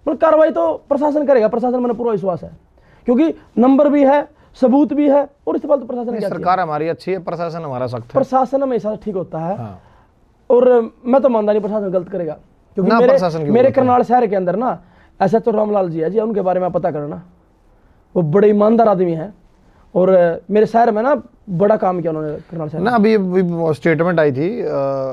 Speaker 1: मतलब कार्रवाई तो प्रशासन करेगा। प्रशासन मैंने पूरा विश्वास है, क्योंकि नंबर भी है, सबूत भी है, और इस बात तो प्रशासन
Speaker 2: सरकार हमारी अच्छी है, प्रशासन हमारा सख्त है।
Speaker 1: प्रशासन हमेशा ठीक होता है।
Speaker 2: हाँ।
Speaker 1: और मैं तो मानता नहीं प्रशासन गलत करेगा, क्योंकि मेरे करनाल शहर के अंदर ना ऐसा तो रामलाल जी है जी, उनके बारे में पता करना, वो बड़े ईमानदार आदमी हैं। और मेरे शहर में ना बड़ा काम किया उन्होंने करनाल शहर
Speaker 2: ना। अभी स्टेटमेंट आई थी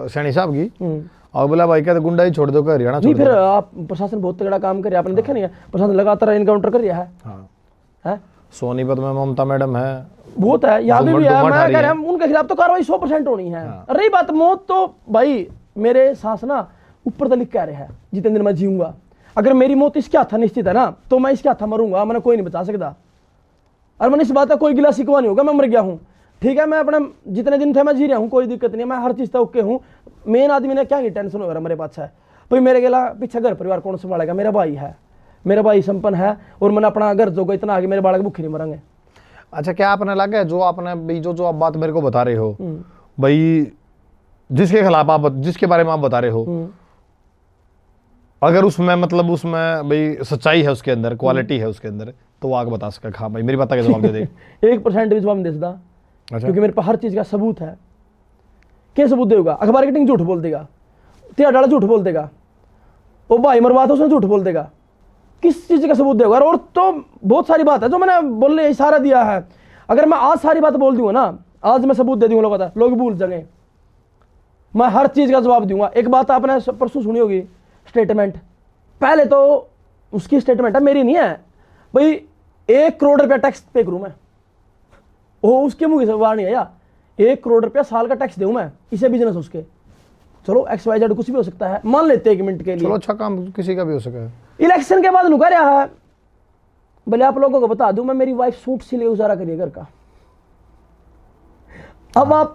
Speaker 2: सैनी साहब की, और बोला भाई क्या गुंडा ही छोड़ दो, कर हरियाणा
Speaker 1: नहीं। फिर आप प्रशासन बहुत तगड़ा काम कर रहा है, आपने देखा नहीं है, प्रशासन लगातार इनकाउंटर कर रहा है।
Speaker 2: हाँ। सोनीपत में ममता मैडम है,
Speaker 1: बहुत है, यहाँ भी है। मैं कह रहा हूँ उनके खिलाफ तो कार्रवाई 100% होनी है। रही बात मौत, तो भाई मेरे सांस ना ऊपर तक लिख कह रहे हैं, जितने दिन मैं जीऊंगा, अगर मेरी मौत इसके हाथ निश्चित है ना, तो मैं इसके हाथ मरूंगा, मैंने कोई नहीं बचा सकता। और मैंने इस बात का कोई गिला शिकवा नहीं होगा, मैं मर गया हूँ, ठीक है, मैं अपने जितने दिन थे मैं जी रहा हूँ, कोई दिक्कत नहीं है, मैं हर चीज़ तक ओके हूँ। मेन आदमी ने क्या टेंशन हो रहा मेरे पास है भाई, मेरे गेला पीछे घर परिवार कौन संभालेगा? मेरा भाई है, मेरा भाई संपन्न है, और मैंने अपना घर जो इतना आगे, मेरे बालक भूखे नहीं मरेंगे।
Speaker 2: अच्छा, क्या आपने लगा जो आपने जो आप बात मेरे को बता रहे हो भाई, जिसके खिलाफ आप, जिसके बारे में आप बता रहे हो, अगर उसमें मतलब उसमें भाई सच्चाई है, उसके अंदर क्वालिटी है उसके अंदर, तो वो आगे बता सके हाँ भाई मेरी बात का जवाब दे दे।
Speaker 1: 1% भी जवाब नहीं दे सकता।
Speaker 2: अच्छा।
Speaker 1: क्योंकि मेरे पास हर चीज़ का सबूत है। क्या सबूत देगा? अखबार कटिंग झूठ बोल देगा, तिया डाला झूठ बोल देगा, वो भाई मरवा तो उसने झूठ बोल देगा, किस चीज़ का सबूत देगा? और तो बहुत सारी बात है जो मैंने बोलने इशारा दिया है। अगर मैं आज सारी बात बोल दूंगा ना, आज मैं सबूत दे दूंगा, लोग भूल जाएंगे, मैं हर चीज़ का जवाब दूंगा। एक बात आपने परसों सुनी होगी, स्टेटमेंट, पहले तो उसकी स्टेटमेंट है, मेरी नहीं है भाई। 1 करोड़ रुपया टैक्स पे करूँ मैं, वो उसके मुंह से बाहर नहीं आया। 1 करोड़ रुपया साल का टैक्स दूं मैं, इसे बिजनेस उसके, चलो XYZ कुछ भी हो सकता है, मान लेते 1 मिनट के लिए,
Speaker 2: चलो अच्छा काम किसी का भी हो सका है।
Speaker 1: इलेक्शन के बाद नुका रहा है, बोले आप लोगों को बता दूं मैं, मेरी वाइफ सूट से लिए गुजारा करिए घर का। अब आप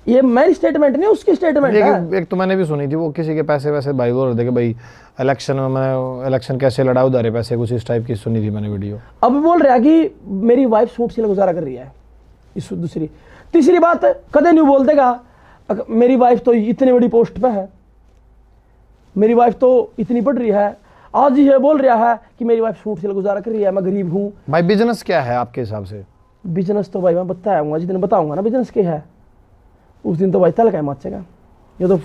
Speaker 1: ये मेरी स्टेटमेंट नहीं, उसकी स्टेटमेंट है।
Speaker 2: एक तो मैंने भी सुनी थी, वो किसी के पैसे वैसे भाई बोल रहे थे कि भाई इलेक्शन में मैं इलेक्शन कैसे लड़ा, उधारे पैसे, कुछ इस टाइप की सुनी थी मैंने वीडियो।
Speaker 1: अब बोल रहा है कि मेरी वाइफ सूट से गुजारा कर रही है। इस दूसरी तीसरी बात कदे नहीं बोल देगा, मेरी वाइफ तो इतनी बड़ी पोस्ट पे है, मेरी वाइफ तो इतनी पढ़ रही है, आज ये बोल रहा है कि मेरी वाइफ सूट से गुजारा कर रही है, मैं गरीब हूँ।
Speaker 2: भाई बिजनेस क्या है आपके हिसाब से?
Speaker 1: बिजनेस तो भाई मैं बताऊंगा, जिस दिन बताऊंगा ना बिजनेस क्या है, उस दिन तो भाई तल का मचेगा। ये तो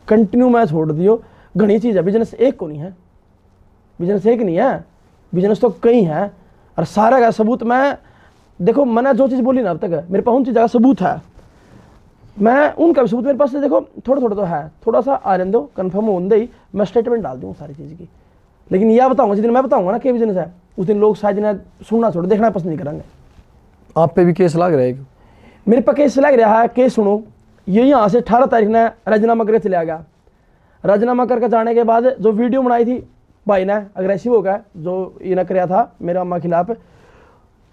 Speaker 1: कंटिन्यू मैं छोड़ दियो, घनी चीज़ है, बिजनेस एक को नहीं है, बिजनेस एक नहीं है, बिजनेस तो कई है। और सारा का सबूत मैं, देखो मैंने जो चीज़ बोली ना अब तक, मेरे पास उन चीज़ का सबूत है, मैं उनका भी सबूत मेरे पास से, देखो थोड़ा थोड़ा तो है, थोड़ा सा आयरन दो, कन्फर्म हो ही मैं स्टेटमेंट डाल दूँ सारी चीज़ की। लेकिन यह बताऊंगा जिस दिन मैं बताऊंगा ना क्या बिजनेस है, उस दिन लोग शायद सुनना छोड़ देखना पसंद नहीं करेंगे।
Speaker 2: आप पे भी केस लग रहा है?
Speaker 1: मेरे पर केस लग रहा है। केस सुनो, ये यहाँ से 18 तारीख ने राजीनामा करके चला गया। राजीनामा करके जाने के बाद जो वीडियो बनाई थी भाई ने, अग्रेसिव हो गया, जो ये न कराया था मेरे अम्मा के खिलाफ,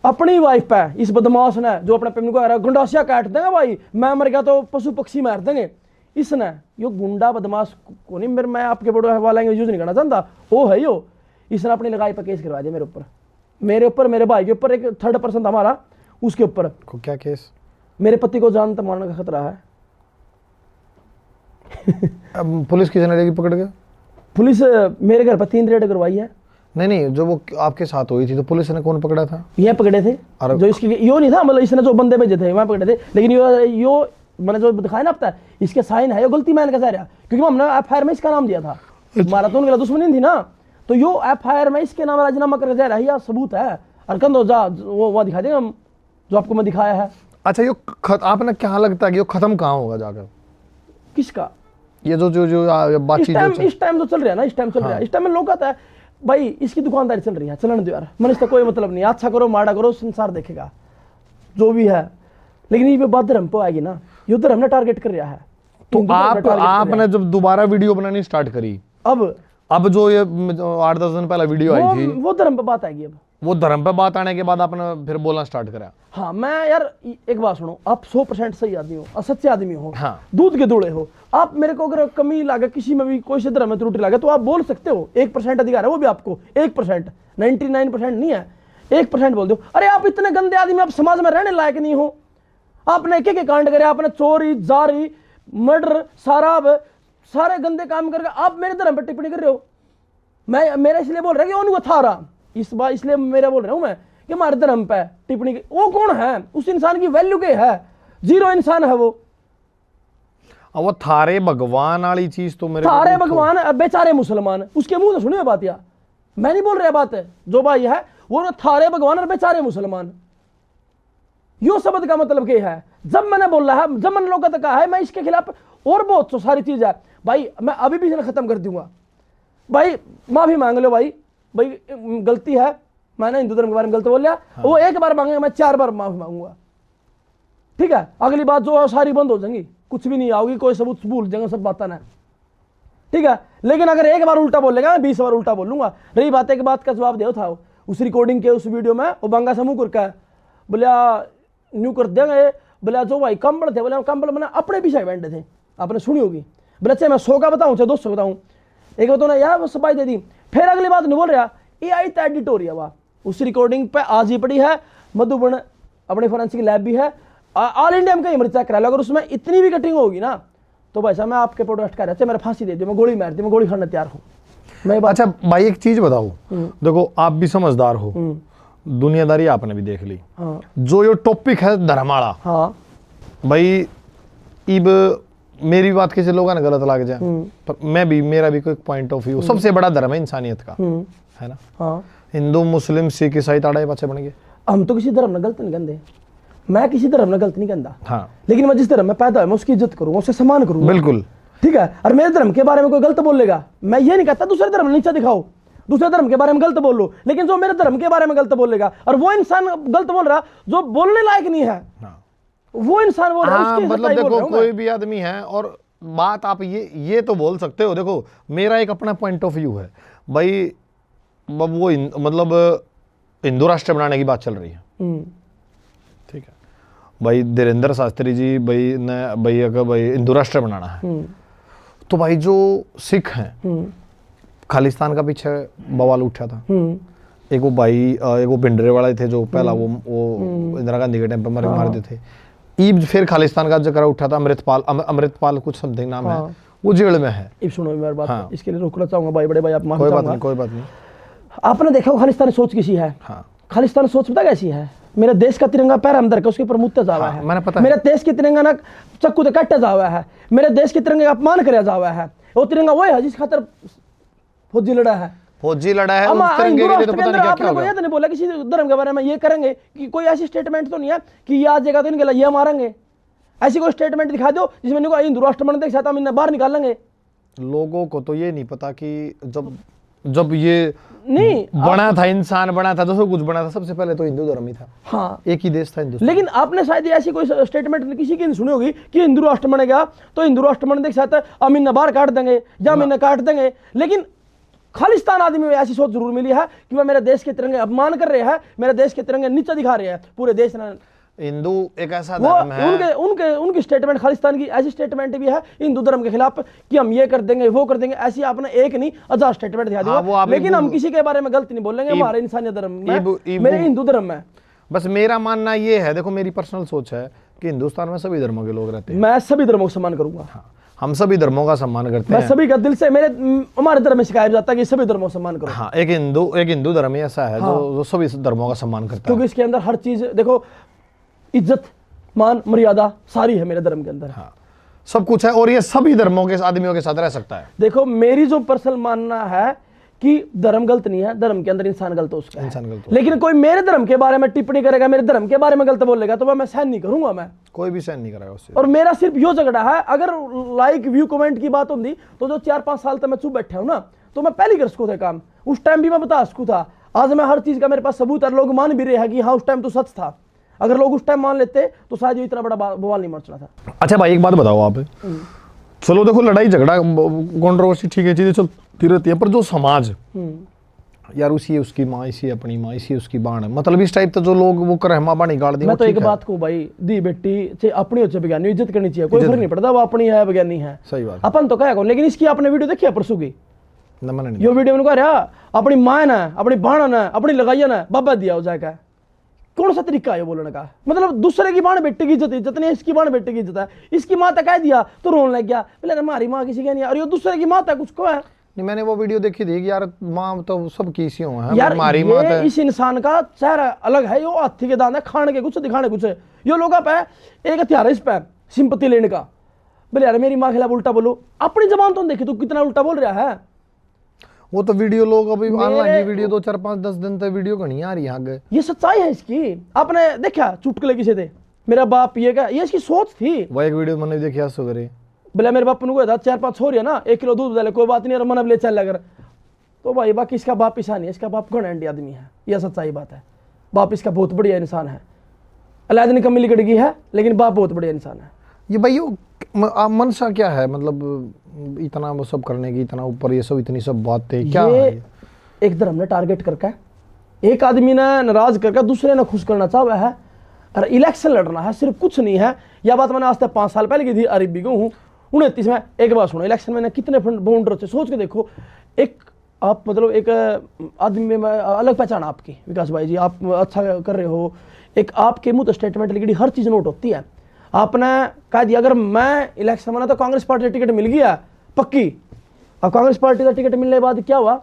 Speaker 1: अपनी वाइफ पे इस बदमाश ने, जो अपने प्रेमी को कह रहा है गुंडासिया काट देंगे भाई, मैं मर गया तो पशु पक्षी मार देंगे, इसने यो गुंडा बदमाश को नहीं, मेरे मैं आपके बड़ो वाला यूज नहीं करना चाहता, वो है यो, इसने अपनी लगाई पर केस करवा दिया मेरे ऊपर, मेरे भाई के ऊपर, एक थर्ड पर्सन था हमारा, उसके ऊपर।
Speaker 2: क्या केस?
Speaker 1: मेरे पति को जान तक मारने का खतरा है।
Speaker 2: अब पुलिस किसी ने लेके पकड़ के?
Speaker 1: पुलिस मेरे घर पर 3 रेड करवाई है।
Speaker 2: नहीं, जो वो आपके साथ हुई थी तो पुलिस ने कौन पकड़ा था?
Speaker 1: ये पकड़े थे, जो इसके यो नहीं था, मतलब इसने जो बंदे भेजे थे वहां पकड़े थे, लेकिन यो मैंने जो दिखाया ना अब तक, इसके साइन है, यो गलती मैंने कैसा रहा, क्योंकि हमने एफआईआर में इसका नाम दिया था, हमारा तो उनके दुश्मनी थी ना, तो यो एफआईआर में इसके नाम राजीनामा करके जा रहा है, या सबूत है, अरकंद हो जा वो दिखा देंगे हम, जो आपको मैं दिखाया है।
Speaker 2: अच्छा, यो आपने क्या लगता है कि यो खत्म कहाँ होगा जाकर?
Speaker 1: किसका?
Speaker 2: ये जो बातचीत
Speaker 1: इस टाइम तो चल रहा है ना, इस टाइम चल रहा है, इस टाइम में लोग कहता है भाई इसकी दुकानदारी चल रही है, चलन दो यार, मन इसका कोई मतलब नहीं, अच्छा करो माड़ा करो, संसार देखेगा जो भी है, लेकिन ये बात धर्म पे आएगी ना, ये धर्म ने टारगेट कर रहा है।
Speaker 2: तो आपने जब दोबारा वीडियो बनानी स्टार्ट करी, अब जो ये 8-10 दिन पहले वीडियो आई थी,
Speaker 1: वो धर्म पे बात आएगी। अब वो
Speaker 2: धर्म पे बात आने के बाद आपने फिर बोलना स्टार्ट करा।
Speaker 1: हाँ, मैं यार एक बात सुनो, आप 100% सही आदमी हो, सच्चे आदमी हो,
Speaker 2: हाँ,
Speaker 1: दूध के दूल्हे हो, आप मेरे को अगर कमी लगे, किसी में भी कोई से धर्म में त्रुटि लगे, तो आप बोल सकते हो, 1% अधिकार है, वो भी आपको 1%, 99% नहीं है, 1% बोल दो। अरे आप इतने गंदे आदमी, आप समाज में रहने लायक नहीं हो, आपने एक कांड करे, आपने चोरी, जारी, मर्डर, शराब, सारे गंदे काम करके आप मेरे धर्म पर टिप्पणी कर रहे हो। मैं मेरा इसलिए बोल रहा कि वो था रहा, इस बार इसलिए मेरा बोल रहा हूं मैं कि हमारे धर्म पे टिप्पणी, वो कौन है? उस इंसान की वैल्यू क्या है? 0 इंसान है वो।
Speaker 2: वो थारे भगवान वाली चीज तो मेरे
Speaker 1: थारे भगवान बेचारे मुसलमान, उसके मुंह से सुनिए बात, या मैं नहीं बोल रहा बात है, जो भाई है वो थारे भगवान और बेचारे मुसलमान, यो शब्द का मतलब क्या है? जब मैंने बोला है, जब मैंने लोगों तक कहा है मैं इसके खिलाफ, और बहुत सारी चीज है भाई, मैं अभी भी खत्म कर दूंगा भाई, माफी मांग लो भाई गलती है, मैंने हिंदू धर्म के बारे में गलत बोल लिया। हाँ। वो एक बार मांगेगा, मैं 4 बार माफी मांगूंगा, ठीक है? अगली बात जो है सारी बंद हो जाएंगी, कुछ भी नहीं आओगी, कोई सबूत भूल जाएंगे, सब बातें ना, ठीक है? लेकिन अगर एक बार उल्टा बोलेगा, मैं 20 बार उल्टा बोलूंगा। रही बात एक बात का जवाब दे था, उस रिकॉर्डिंग के उस वीडियो में वो बंगा समूह करके बोलिया न्यू कर देंगे, बोलिया जो भाई कंबल थे, बोले कंबल मैंने अपने पीछे बैठे थे, आपने सुनी होगी, बोले चाहे मैं 100 का बताऊं चाहे 200 बताऊं, एक बात ना यार वो सफाई दे दी, फिर अगली बात नहीं बोल रहा, ये आई था एडिटोरियल, वाह उस रिकॉर्डिंग पे आज ही पड़ी है, मधुबन अपने फोरेंसिक लैब भी है, ऑल इंडिया में कहीं मर्ज चेक करा लो, अगर उसमें इतनी भी कटिंग होगी ना, तो भाई साहब मैं आपके प्रोटेस्ट कर रहा, मेरा फांसी दे दो, मैं गोली मार दी, मैं गोली खाने तैयार हूँ मैं।
Speaker 2: अच्छा भाई एक चीज बताओ, देखो आप भी समझदार हो, दुनियादारी आपने भी देख ली। हाँ। जो ये टॉपिक है धर्माड़ा, हाँ भाई इब मेरी बात किसी लोगों ने गलत लग जाए, पर मैं भी, मेरा भी कोई पॉइंट ऑफ व्यू, सबसे बड़ा धर्म है इंसानियत का, है ना? हाँ। हिंदू मुस्लिम सिख ईसाई ताड़े बच्चे बन गए, हम
Speaker 1: तो किसी धर्म में गलत नहीं कहते, मैं किसी धर्म में गलत नहीं कहता,
Speaker 2: हाँ,
Speaker 1: लेकिन मैं जिस धर्म में पैदा है मैं उसकी इज्जत करूंगा, उससे सम्मान करूंगा,
Speaker 2: बिल्कुल,
Speaker 1: ठीक है? और मेरे धर्म के बारे में कोई गलत बोलेगा, मैं ये नहीं कहता दूसरे धर्म नीचा दिखाओ, दूसरे धर्म के बारे में गलत बोल लो, लेकिन जो मेरे धर्म के बारे में गलत बोलेगा और वो इंसान गलत बोल रहा जो बोलने लायक नहीं है, वो इंसान बोल रहा है, उसकी
Speaker 2: मतलब देखो कोई भी आदमी है, और बात आप ये तो बोल सकते हो, देखो मेरा एक अपना पॉइंट ऑफ व्यू है भाई, वो मतलब हिंदू राष्ट्र बनाने की बात चल रही है, ठीक है भाई, धीरेन्द्र शास्त्री जी भाई ने भाई हिंदू राष्ट्र बनाना है, तो भाई जो सिख हैं, खालिस्तान का पीछे बवाल उठा था, एक वो भाई एक वो पिंडरे वाले थे जो पहला वो इंदिरा गांधी के टाइम पे मार देते थे, ईब फिर खालिस्तान का जिक्र उठा था, अमृतपाल कुछ समथिंग नाम है, वो जेल में है।
Speaker 1: इब सुनो मेरी बात, हाँ। इसके लिए रोकना चाहूंगा भाई, बड़े भाई आप
Speaker 2: कोई बात नहीं, कोई बात नहीं।
Speaker 1: आपने देखा खालिस्तानी सोच किसी है, हाँ। खालिस्तानी सोच पता कैसी है? मेरे देश का तिरंगा पैर अंदर का उसके ऊपर मुद्दा जावा है, मैंने पता, मेरे देश के तिरंगा ना चक्कू से काटा जावा है, मेरे देश के तिरंगे का अपमान कराया जावा है, वो तिरंगा वो है जिस खातर फौजी लड़ा है,
Speaker 2: फौजी लड़ा है, उस तिरंगे के लिए तो पता नहीं क्या होगा।
Speaker 1: ये तो नहीं बोला किसी धर्म के बारे में ये करेंगे, कि कोई ऐसी स्टेटमेंट तो नहीं है कि ये आज जगह तो इनके ये मारेंगे, ऐसी कोई स्टेटमेंट दिखा दो जिसमें इनको हिंदू राष्ट्र बनने के साथ हम इन्हें बाहर निकाल लेंगे।
Speaker 2: लोगों को तो ये नहीं पता कि जब जब ये
Speaker 1: नहीं
Speaker 2: बना था, इंसान बना था, तो सब कुछ बना था, सबसे पहले तो हिंदू धर्म ही था।
Speaker 1: हाँ,
Speaker 2: एक ही देश था हिंदुस्तान।
Speaker 1: लेकिन आपने शायद ऐसी कोई स्टेटमेंट किसी की नहीं सुनी होगी कि हिंदू राष्ट्र बनेगा तो हिंदू राष्ट्र बनने के साथ हम इन्हें बाहर काट देंगे या हम इन्हें काट देंगे। लेकिन खालिस्तान आदमी में ऐसी सोच जरूर मिली है कि वह मेरे देश के तिरंगे अपमान कर रहे हैं, मेरे देश के तिरंगे नीचे दिखा रहे हैं पूरे देश ने।
Speaker 2: हिंदू एक ऐसा
Speaker 1: वो
Speaker 2: धर्म है,
Speaker 1: उनके उनके उनकी स्टेटमेंट, खालिस्तान की ऐसी स्टेटमेंट भी है हिंदू धर्म के खिलाफ कि हम ये कर देंगे वो कर देंगे, ऐसी आपने एक नहीं 1000 स्टेटमेंट दिखा
Speaker 2: हाँ, वो
Speaker 1: दिया।
Speaker 2: आप
Speaker 1: लेकिन हम किसी के बारे में गलत नहीं बोलेंगे, हमारे इंसानियत धर्म में, मेरे हिंदू धर्म में।
Speaker 2: बस मेरा मानना ये है, देखो मेरी पर्सनल सोच है कि हिंदुस्तान में सभी धर्मों के लोग रहते हैं।
Speaker 1: मैं सभी धर्मों का सम्मान करूंगा।
Speaker 2: हाँ, हम सभी धर्मों का सम्मान करते
Speaker 1: मैं
Speaker 2: हैं।
Speaker 1: सभी का दिल से, हमारे धर्म में सिखाया जाता है कि सभी धर्मों का सम्मान करो।
Speaker 2: हाँ, एक हिंदू धर्म ही ऐसा है जो सभी धर्मों का सम्मान करता है।
Speaker 1: क्योंकि इसके अंदर हर चीज देखो, इज्जत मान मर्यादा सारी है मेरे धर्म के अंदर।
Speaker 2: हाँ, सब कुछ है और ये सभी धर्मों के आदमियों के साथ रह सकता है।
Speaker 1: देखो मेरी जो पर्सनल मानना है कि धर्म गलत नहीं है, धर्म के अंदर इंसान गलत हो उसका है।
Speaker 2: इंसान गलत हो।
Speaker 1: लेकिन कोई मेरे धर्म के बारे में टिप्पणी करेगा, मेरे धर्म के बारे में गलत बोलेगा तो मैं सहन नहीं करूंगा। मैं
Speaker 2: कोई भी सहन नहीं करेगा उससे।
Speaker 1: और मेरा सिर्फ यो झगड़ा है, अगर लाइक व्यू कमेंट की बात होती तो जो 4-5 साल तक मैं चुप बैठा हूं ना, तो मैं पहले कर सकूं था काम, उस टाइम भी मैं बता सकूं था। आज मैं हर चीज का मेरे पास सबूत है, लोग मान भी रहे हैं कि हाँ उस टाइम तो सच था। अगर लोग उस टाइम मान लेते तो शायद ये इतना बड़ा बवाल नहीं मचना था।
Speaker 2: अच्छा भाई, एक बात बताओ आप, चलो देखो लड़ाई झगड़ा कंट्रोवर्सी ठीक है, चीजें चलती रहती है, पर जो समाज यार उसी उसकी माँ, इसी अपनी माँ, इसी उसकी बाण, मतलब इस टाइप तो जो लोग वो करे माँ बाणी गाड़ दी।
Speaker 1: मैं तो एक बात कहूं भाई, दी बेटी चाहे अपनी हो चाहे बगानी, इज्जत करनी चाहिए, कोई फर्क नहीं पड़ता वो अपनी है बगानी है।
Speaker 2: सही बात।
Speaker 1: अपन तो कहेगा, लेकिन इसकी आपने वीडियो देखी है परसों की?
Speaker 2: मैंने नहीं।
Speaker 1: यो वीडियो में कह रहा अपनी माँ ना, अपनी बाण ना, अपनी लगाइया ना बाबा दिया हो जाएगा। कौन सा तरीका है बोलने का? मतलब दूसरे की बाण बेटे की इज्जत, इज्जत नहीं, इसकी बाण बेटे की इज्जत है। इसकी माँ तक कह दिया तो रोने लग गया, बोले हमारी माँ किसी का नहीं, और ये दूसरे की माँ तक उसको है।
Speaker 2: नहीं, मैंने वो वीडियो देखी थी कि यार माँ तो सब की सी है
Speaker 1: यार,
Speaker 2: हमारी माँ
Speaker 1: ये इस इंसान का चेहरा अलग है, यो हाथी के दांत है, खाने के कुछ दिखाने कुछ है। यो लोग पे एक हथियार है इस पे सिंपत्ति लेने का। बोले यार मेरी माँ के खिलाफ उल्टा बोलो, अपनी जबान तो देखी तू कितना उल्टा बोल रहा है।
Speaker 2: वो तो वीडियो लोग अभी ऑनलाइन वीडियो 2, 4, 5, 10 दिन तक वीडियो घनी आ रही है आगे।
Speaker 1: ये सच्चाई है इसकी। आपने देखा चुटकुले किसे थे, मेरा बाप ये क्या, ये इसकी सोच थी।
Speaker 2: वो एक वीडियो मैंने देखी आज सवेरे,
Speaker 1: बोले मेरे बाप ने कहा 4-5 छोरी है ना, 1 किलो दूध डाले, कोई बात नहीं, और मन अब ले चल अगर तो भाई बाकी इसका बाप ऐसा नहीं है, इसका बाप घमंडी आदमी है, यह सच्चाई बात है। बाप इसका बहुत बढ़िया इंसान है, अलादीन कमी लिकट गई है, लेकिन बाप बहुत बढ़िया इंसान है।
Speaker 2: ये भाई मनसा क्या है, मतलब इतना वो सब करने की, इतना ऊपर ये सब इतनी सब बातें क्या
Speaker 1: ये
Speaker 2: है?
Speaker 1: एक धर्म ने टारगेट करके, एक आदमी ने नाराज करके दूसरे ने खुश करना चाहा है, और इलेक्शन लड़ना है, सिर्फ कुछ नहीं है। यह बात मैंने आज तक 5 साल पहले की थी, अरबी को हूँ 29 में। एक बार सुनो, इलेक्शन में कितने बाउंडर थे, सोच के देखो। एक आप मतलब एक आदमी में अलग पहचान आपकी, विकास भाई जी आप अच्छा कर रहे हो, एक आपके मुंह तो स्टेटमेंट लिखी हर चीज़ नोट होती है। आपने कह दिया अगर मैं इलेक्शन बना तो कांग्रेस पार्टी का टिकट मिल गया पक्की। अब कांग्रेस पार्टी का टिकट मिलने के बाद क्या हुआ,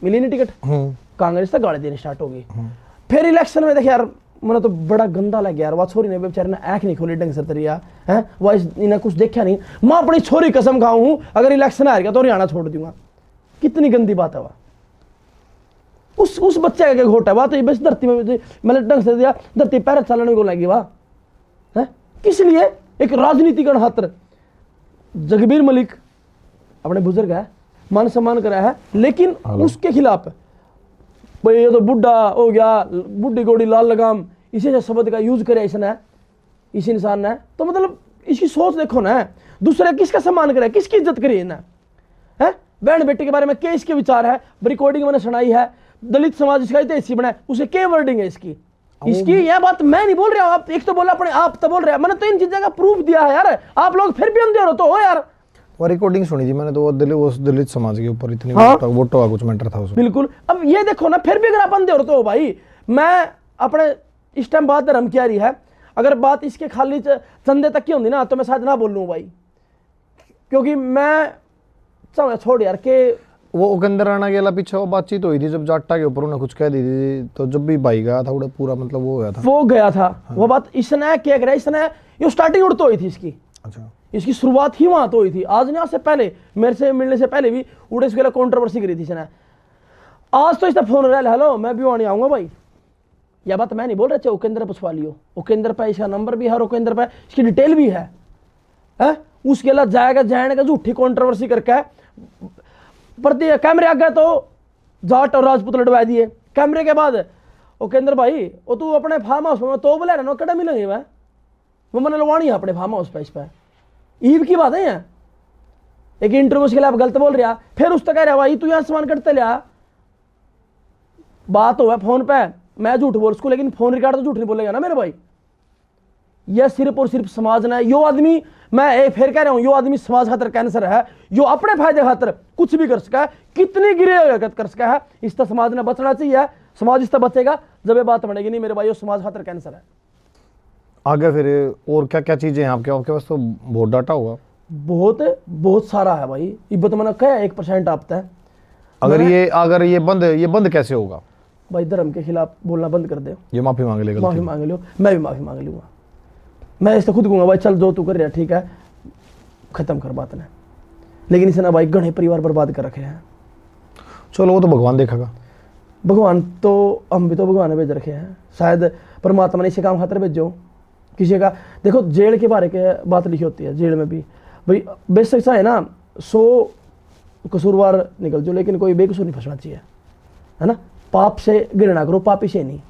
Speaker 1: मिली नहीं टिकट, कांग्रेस तक गाड़ी देनी स्टार्ट होगी। फिर इलेक्शन में देखे यार मैंने तो बड़ा गंदा लग गया यार, वह छोरी ने बेचारे ने आँख नहीं खोली ढंग से तरिया है, वह इन्हें कुछ देखा नहीं। मैं अपनी छोरी कसम खाऊं हूं अगर इलेक्शन आ गया तो हरियाणा छोड़ दूंगा। कितनी गंदी बात है वह, उस बच्चे का क्या घोट है, वह तो बस धरती में मतलब ढंग से दिया, धरती पैर चलने को लगी वह है। किस लिए? एक राजनीति का खातर। जगबीर मलिक अपने बुजुर्ग है, मान सम्मान करा है, लेकिन उसके खिलाफ भाई ये तो बुढ़ा हो गया, बुढ़ी गोड़ी लाल लगाम, इसी से शब्द का यूज करे इसने, इस इंसान ने। तो मतलब इसकी सोच देखो ना, दूसरे किसका सम्मान करे, किसकी इज्जत करे ना है। बहन बेटी के बारे में क्या इसके विचार है, रिकॉर्डिंग मैंने सुनाई है, दलित समाज इसका इतिहासी बना है, उसे क्या वर्डिंग है इसकी। यह बात मैं नहीं बोल रहा हूं, आप एक तो बोला अपने आप तो बोल रहे हैं, मैंने तो इन चीजों का प्रूफ दिया है यार, आप लोग फिर भी अंधे हो तो हो यार।
Speaker 2: वो रिकॉर्डिंग सुनी थी मैंने तो, वो दलित समाज के ऊपर इतनी
Speaker 1: हाँ?
Speaker 2: वोटों का कुछ मैटर था उसमें।
Speaker 1: बिल्कुल। अब ये देखो ना, फिर भी अगर आप अंधे हो तो हो भाई। मैं अपने इस टाइम बात धर्म की आ रही है, अगर बात इसके खाली चंदे तक की होती ना तो मैं शायद ना बोल लूँ भाई, क्योंकि मैं छोड़ यार के
Speaker 2: वो उपेंद्र राणा के पीछे वो बातचीत हुई थी जब जाट्टा के ऊपर उन्हें कुछ कह दी थी, तो जब भी भाई गया था वो पूरा मतलब वो गया था,
Speaker 1: वो गया था। हाँ। वो बात इसने क्या करा, इसने ये स्टार्टिंग उड़ तो हुई थी इसकी।
Speaker 2: अच्छा,
Speaker 1: इसकी शुरुआत ही वहां तो हुई थी, आज नहीं, आज से पहले मेरे से मिलने से पहले भी उड़े इसके लिए कॉन्ट्रोवर्सी करी थी इसने। आज तो इसने फोन रहा, हेलो मैं भी वहां आऊंगा भाई। यह बात मैं नहीं बोल रहा, चाहे उपेंद्र पूछवा लियो, उपेंद्र पे इसका नंबर भी है और उपेंद्र पे इसकी डिटेल भी है। उसके लिए जाएगा जाने का झूठी कॉन्ट्रोवर्सी करके प्रति कैमरे आ गए तो जाट और राजपूत लड़वा दिए। कैमरे के बाद वो केंद्र भाई वो तू अपने फार्म हाउस में तो बोले ना कड़ा मिलेंगे मैं वो मैंने लगवानी है अपने फार्म हाउस पे। इस पर ईव की बात है यहाँ एक इंटरव्यू के लिए आप गलत बोल रहा फिर उस तक कह रहा भाई तू यहाँ सामान कटते लिया बात हो फोन पे मैं झूठ बोल उसको लेकिन फोन रिकॉर्ड तो झूठ नहीं बोलेगा ना मेरे भाई। यह सिर्फ और सिर्फ समाज ने यो आदमी मैं फिर कह रहा हूं यो आदमी समाज खातर कैंसर है जो अपने फायदे खातर कुछ भी कर सका है कितनी गिरे हरकत कर सका है। इस तरह समाज ने बचना चाहिए। समाज इस तरह बचेगा जब ये बात बनेगी नहीं मेरे भाई समाज खातर कैंसर है।
Speaker 2: आगे फिर और क्या क्या चीजें हैं आपके पास तो बहुत डाटा होगा।
Speaker 1: बहुत सारा है भाई। इब्बत मैंने कहा 1% आपता है।
Speaker 2: अगर ये बंद कैसे होगा
Speaker 1: भाई धर्म के खिलाफ बोलना बंद कर दे।
Speaker 2: ये माफी मांग लेगा
Speaker 1: माफी मांग लो मैं भी माफी मांग लूंगा। मैं इससे खुद कहूँगा भाई चल जो तू कर रहा ठीक है खत्म कर बात ने। लेकिन इसे ना भाई घने परिवार बर्बाद कर रखे हैं।
Speaker 2: चलो वो तो भगवान देखेगा।
Speaker 1: भगवान तो हम भी तो भगवान ने भेज रखे हैं शायद परमात्मा ने इसे काम खातर भेजो किसी का। देखो जेल के बारे के बात लिखी होती है जेल में भी भाई बेशक सा है ना 100 कसूरवार निकल जो लेकिन कोई बेकसूर नहीं फंसना चाहिए है ना। पाप से घृणा करो पापी से नहीं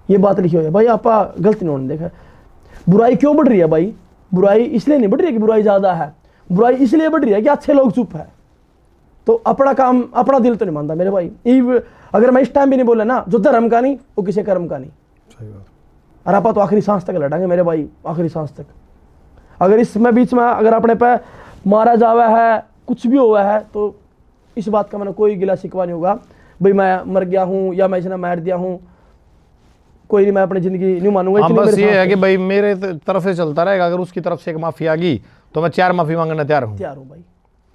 Speaker 1: ये बात लिखी हुई है भाई। आप गलती नहीं देखा बुराई क्यों बढ़ रही है भाई। बुराई इसलिए नहीं बढ़ रही है कि बुराई ज्यादा है बुराई इसलिए बढ़ रही है कि अच्छे लोग चुप है। तो अपना काम अपना दिल तो नहीं मानता मेरे भाई। अगर मैं इस टाइम भी नहीं बोले ना जो धर्म का नहीं वो किसी कर्म का नहीं।
Speaker 2: सही बात।
Speaker 1: और आप तो आखिरी सांस तक लड़ेंगे मेरे भाई आखिरी सांस तक। अगर इसमें बीच में अगर अपने पे मारा जावा है कुछ भी हुआ है तो इस बात का मैंने कोई गिला शिकवा नहीं होगा भाई मैं मर गया हूँ या मैं इसने मार दिया हूँ कोई नहीं मैं अपनी जिंदगी नहीं मानूंगा।
Speaker 2: बस ये है कि भाई मेरे तरफ से चलता रहेगा अगर उसकी तरफ से एक माफी आ गई तो मैं 4 माफी मांगने तैयार हूँ
Speaker 1: भाई।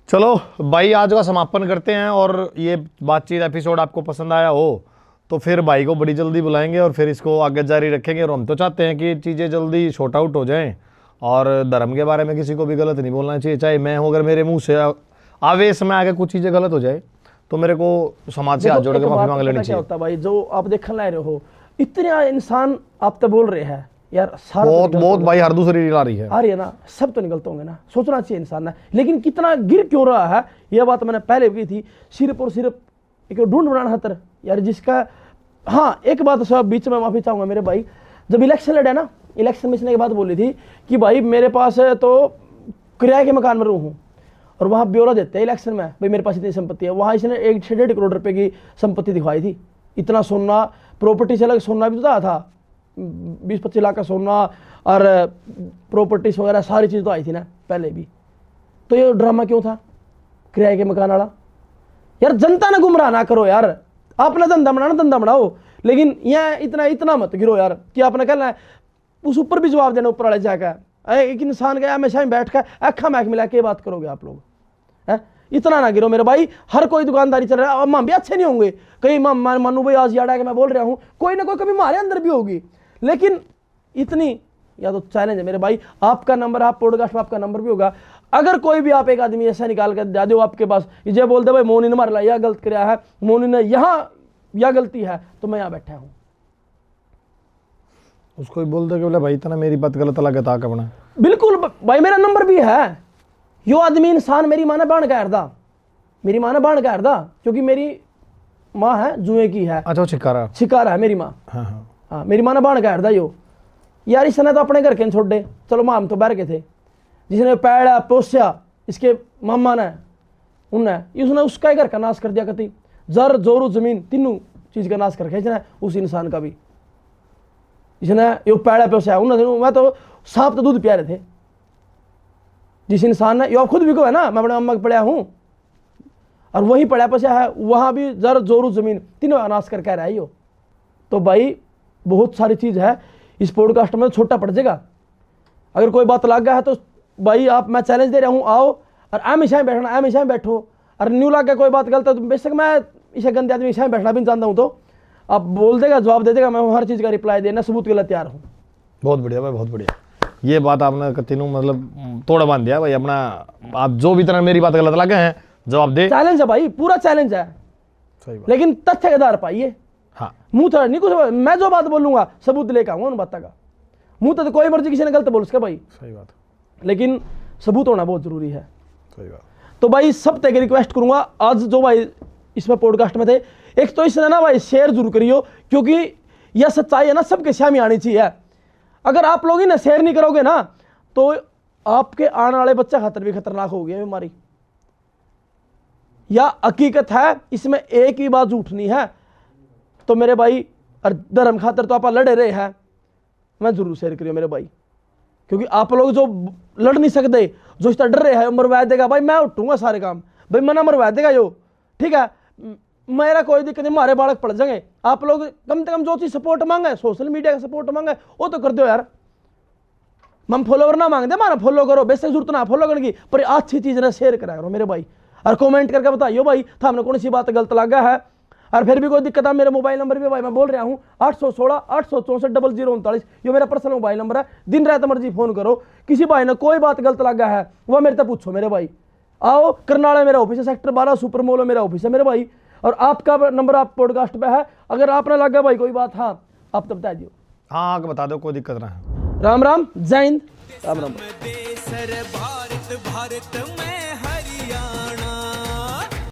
Speaker 2: चलो भाई आज का समापन करते हैं और ये बातचीत एपिसोड आपको पसंद आया हो तो फिर भाई को बड़ी जल्दी बुलाएंगे और फिर इसको आगे जारी रखेंगे। और हम तो चाहते हैं कि चीज़ें जल्दी शॉर्ट आउट हो जाएं और धर्म के बारे में किसी को भी गलत नहीं बोलना चाहिए। चाहे मैं हूँ अगर मेरे मुंह से आवेश में आगे कुछ चीज़ें गलत हो जाए तो मेरे को समाज से हाथ जोड़ के माफी मांग लेनी चाहिए।
Speaker 1: होता भाई जो आप देखने ला रहे हो इतने इंसान आप तो बोल रहे हैं यार सारा
Speaker 2: बहुत भाई हर दूसरी रील आ रही है
Speaker 1: ना सब तो निकलते होंगे ना सोचना चाहिए इंसान ने। लेकिन कितना गिर क्यों रहा है यह बात मैंने पहले भी की थी सिर्फ और सिर्फ एक ढूंढ बनाना खातर यार जिसका। हाँ एक बात सब बीच में माफी चाहूंगा मेरे भाई जब इलेक्शन लड़े ना इलेक्शन में इसने एक बात बोली थी कि भाई मेरे पास है तो किराए के मकान में रहूँ और वहाँ ब्यौरा देते हैं इलेक्शन में भाई मेरे पास इतनी संपत्ति है। वहाँ इसने 1 से 1.5 करोड़ रुपए की संपत्ति दिखवाई थी। इतना सोना प्रॉपर्टी से अलग सोना भी तो था 20-25 लाख का सोना और प्रॉपर्टीज वगैरह सारी चीज़ तो आई थी ना पहले भी। तो ये ड्रामा क्यों था किराए के मकान वाला। यार जनता ने गुमराह ना करो यार अपना धंधा बनाओ लेकिन यहाँ इतना मत गिरो यार कि आपने कहना है उस ऊपर भी जवाब देना ऊपर वाले जाकर एक इंसान का हमेशा ही बैठ कर अखा मैक मिला के बात करोगे आप लोग है। इतना ना गिरो मेरे भाई। हर कोई दुकानदारी चल रहा है अब भी अच्छे नहीं होंगे कई मानू भाई आज याद है कि मैं बोल रहा हूँ कोई ना कोई कभी हमारे अंदर भी होगी लेकिन इतनी या तो चैलेंज है मेरे भाई। आपका नंबर आप पॉडकास्ट में आपका नंबर भी होगा अगर कोई भी आप एक आदमी ऐसा निकाल कर दे दो आपके पास ये बोल दे भाई मोनी ने मारा यह गलत कराया है मोनी ने यहाँ यह गलती है तो मैं यहाँ बैठा हूँ
Speaker 2: उसको भी बोल दे कि बोले भाई इतना मेरी बात गलत लगा था अपना
Speaker 1: बिल्कुल भाई मेरा नंबर भी है। यो आदमी इंसान मेरी माँ ने बाण का हरदा मेरी माँ ने बाण का हरदा क्योंकि मेरी माँ है जुए की है।
Speaker 2: अच्छा
Speaker 1: शिकारा है मेरी माँ। हाँ मेरी माँ ने बाण का हरदा यो यार इसने तो अपने घर के छोड़ दे चलो माँ हम तो बैठ के थे जिसने पैड़ा पोस्या इसके मामा ने उनने उसने उसका ही घर का नाश कर दिया कति जर जोरू जमीन तीनों चीज का नाश कर खींचना उस इंसान का भी जिसने यो पैड़ा पोस्या उन्होंने मैं तो सांप तो दूध प्यारे थे जिस इंसान ने यो खुद भी को है ना मैं अपने अम्मा पढ़ा हूँ और वही पढ़ा पसा है वहाँ भी जर जोरू जमीन तीनों का नाश करके रहा है यो। तो भाई बहुत सारी चीज़ है इस पॉडकास्ट में छोटा पड़ जाएगा अगर कोई बात लग गया है तो भाई आप मैं चैलेंज दे रहा हूँ आओ और हमेशा बैठना हमेशा बैठो और न्यू लग गया कोई बात गलत है तो बेशक मैं इसे गंदे आदमी इसे बैठना भी नहीं जानता हूँ तो आप बोल देगा जवाब दे देगा मैं हर चीज़ का रिप्लाई देना सबूत के लिए तैयार हूँ।
Speaker 2: बहुत बढ़िया भाई बहुत बढ़िया ये बात आपने तीनों मतलब तोड़ बांध दिया भाई अपना आप जो भी तरह मेरी बात गलत लगे हैं जवाब दे।
Speaker 1: चैलेंज है भाई पूरा चैलेंज है
Speaker 2: सही बात।
Speaker 1: लेकिन तथ्य के आधार पाइए
Speaker 2: हाँ
Speaker 1: मुंह तो नहीं कुछ मैं जो बात बोलूंगा सबूत लेकर आऊंगा उन बातों का मुंह तो कोई मर्जी किसी ने गलत बोल उसका भाई
Speaker 2: सही बात
Speaker 1: लेकिन सबूत होना बहुत जरूरी है।
Speaker 2: सही बात।
Speaker 1: तो भाई सब तक रिक्वेस्ट करूंगा आज जो भाई इसमें पॉडकास्ट में थे, एक तो इसने ना भाई शेयर जरूर करियो, क्योंकि यह सच्चाई है ना सबके सामने आनी चाहिए। अगर आप लोग ही ना शेयर नहीं करोगे ना तो आपके आने वाले बच्चा खातर भी खतरनाक हो गया बीमारी। या हकीकत है, इसमें एक ही बात झूठ नहीं है। तो मेरे भाई और धर्म खातर तो आप लड़े रहे हैं, मैं जरूर शेयर करियो मेरे भाई, क्योंकि आप लोग जो लड़ नहीं सकते, जो इस तरह डर रहे हैं मरवा देगा भाई, मैं उठूंगा सारे काम भाई, मना मरवा देगा यो, ठीक है, मेरा कोई दिक्कत नहीं, हमारे बालक पढ़ जाएंगे। आप लोग कम से कम जो चीज सपोर्ट मांगे, सोशल मीडिया का सपोर्ट मांगे, वो तो कर दो यार। हम फॉलोवर ना मांगते, हमारा फॉलो करो, बेशक जरूरत ना फॉलो करने की, पर अच्छी चीज ना शेयर करा करो मेरे भाई, और कमेंट करके बताइयो भाई था हमने कौन सी बात गलत लगा है। और फिर भी कोई दिक्कत है, मेरे मोबाइल नंबर भी भाई मैं बोल रहा हूँ 816 864 0039, ये मेरा पर्सनल मोबाइल नंबर है। दिन रात मर्जी फोन करो, किसी भाई ने कोई बात गलत लगा है वह मेरे तक पूछो मेरे भाई। आओ, करनाल मेरा ऑफिस है, सेक्टर 12 सुपर मॉल मेरा ऑफिस है मेरे भाई, और आपका नंबर आप पॉडकास्ट पे है। अगर आपने लगा भाई कोई बात, हाँ आप तो बता दियो।
Speaker 2: हाँ आगे बता दो, कोई दिक्कत ना है।
Speaker 1: राम राम, जय हिंद, राम राम।
Speaker 3: भारत भारत में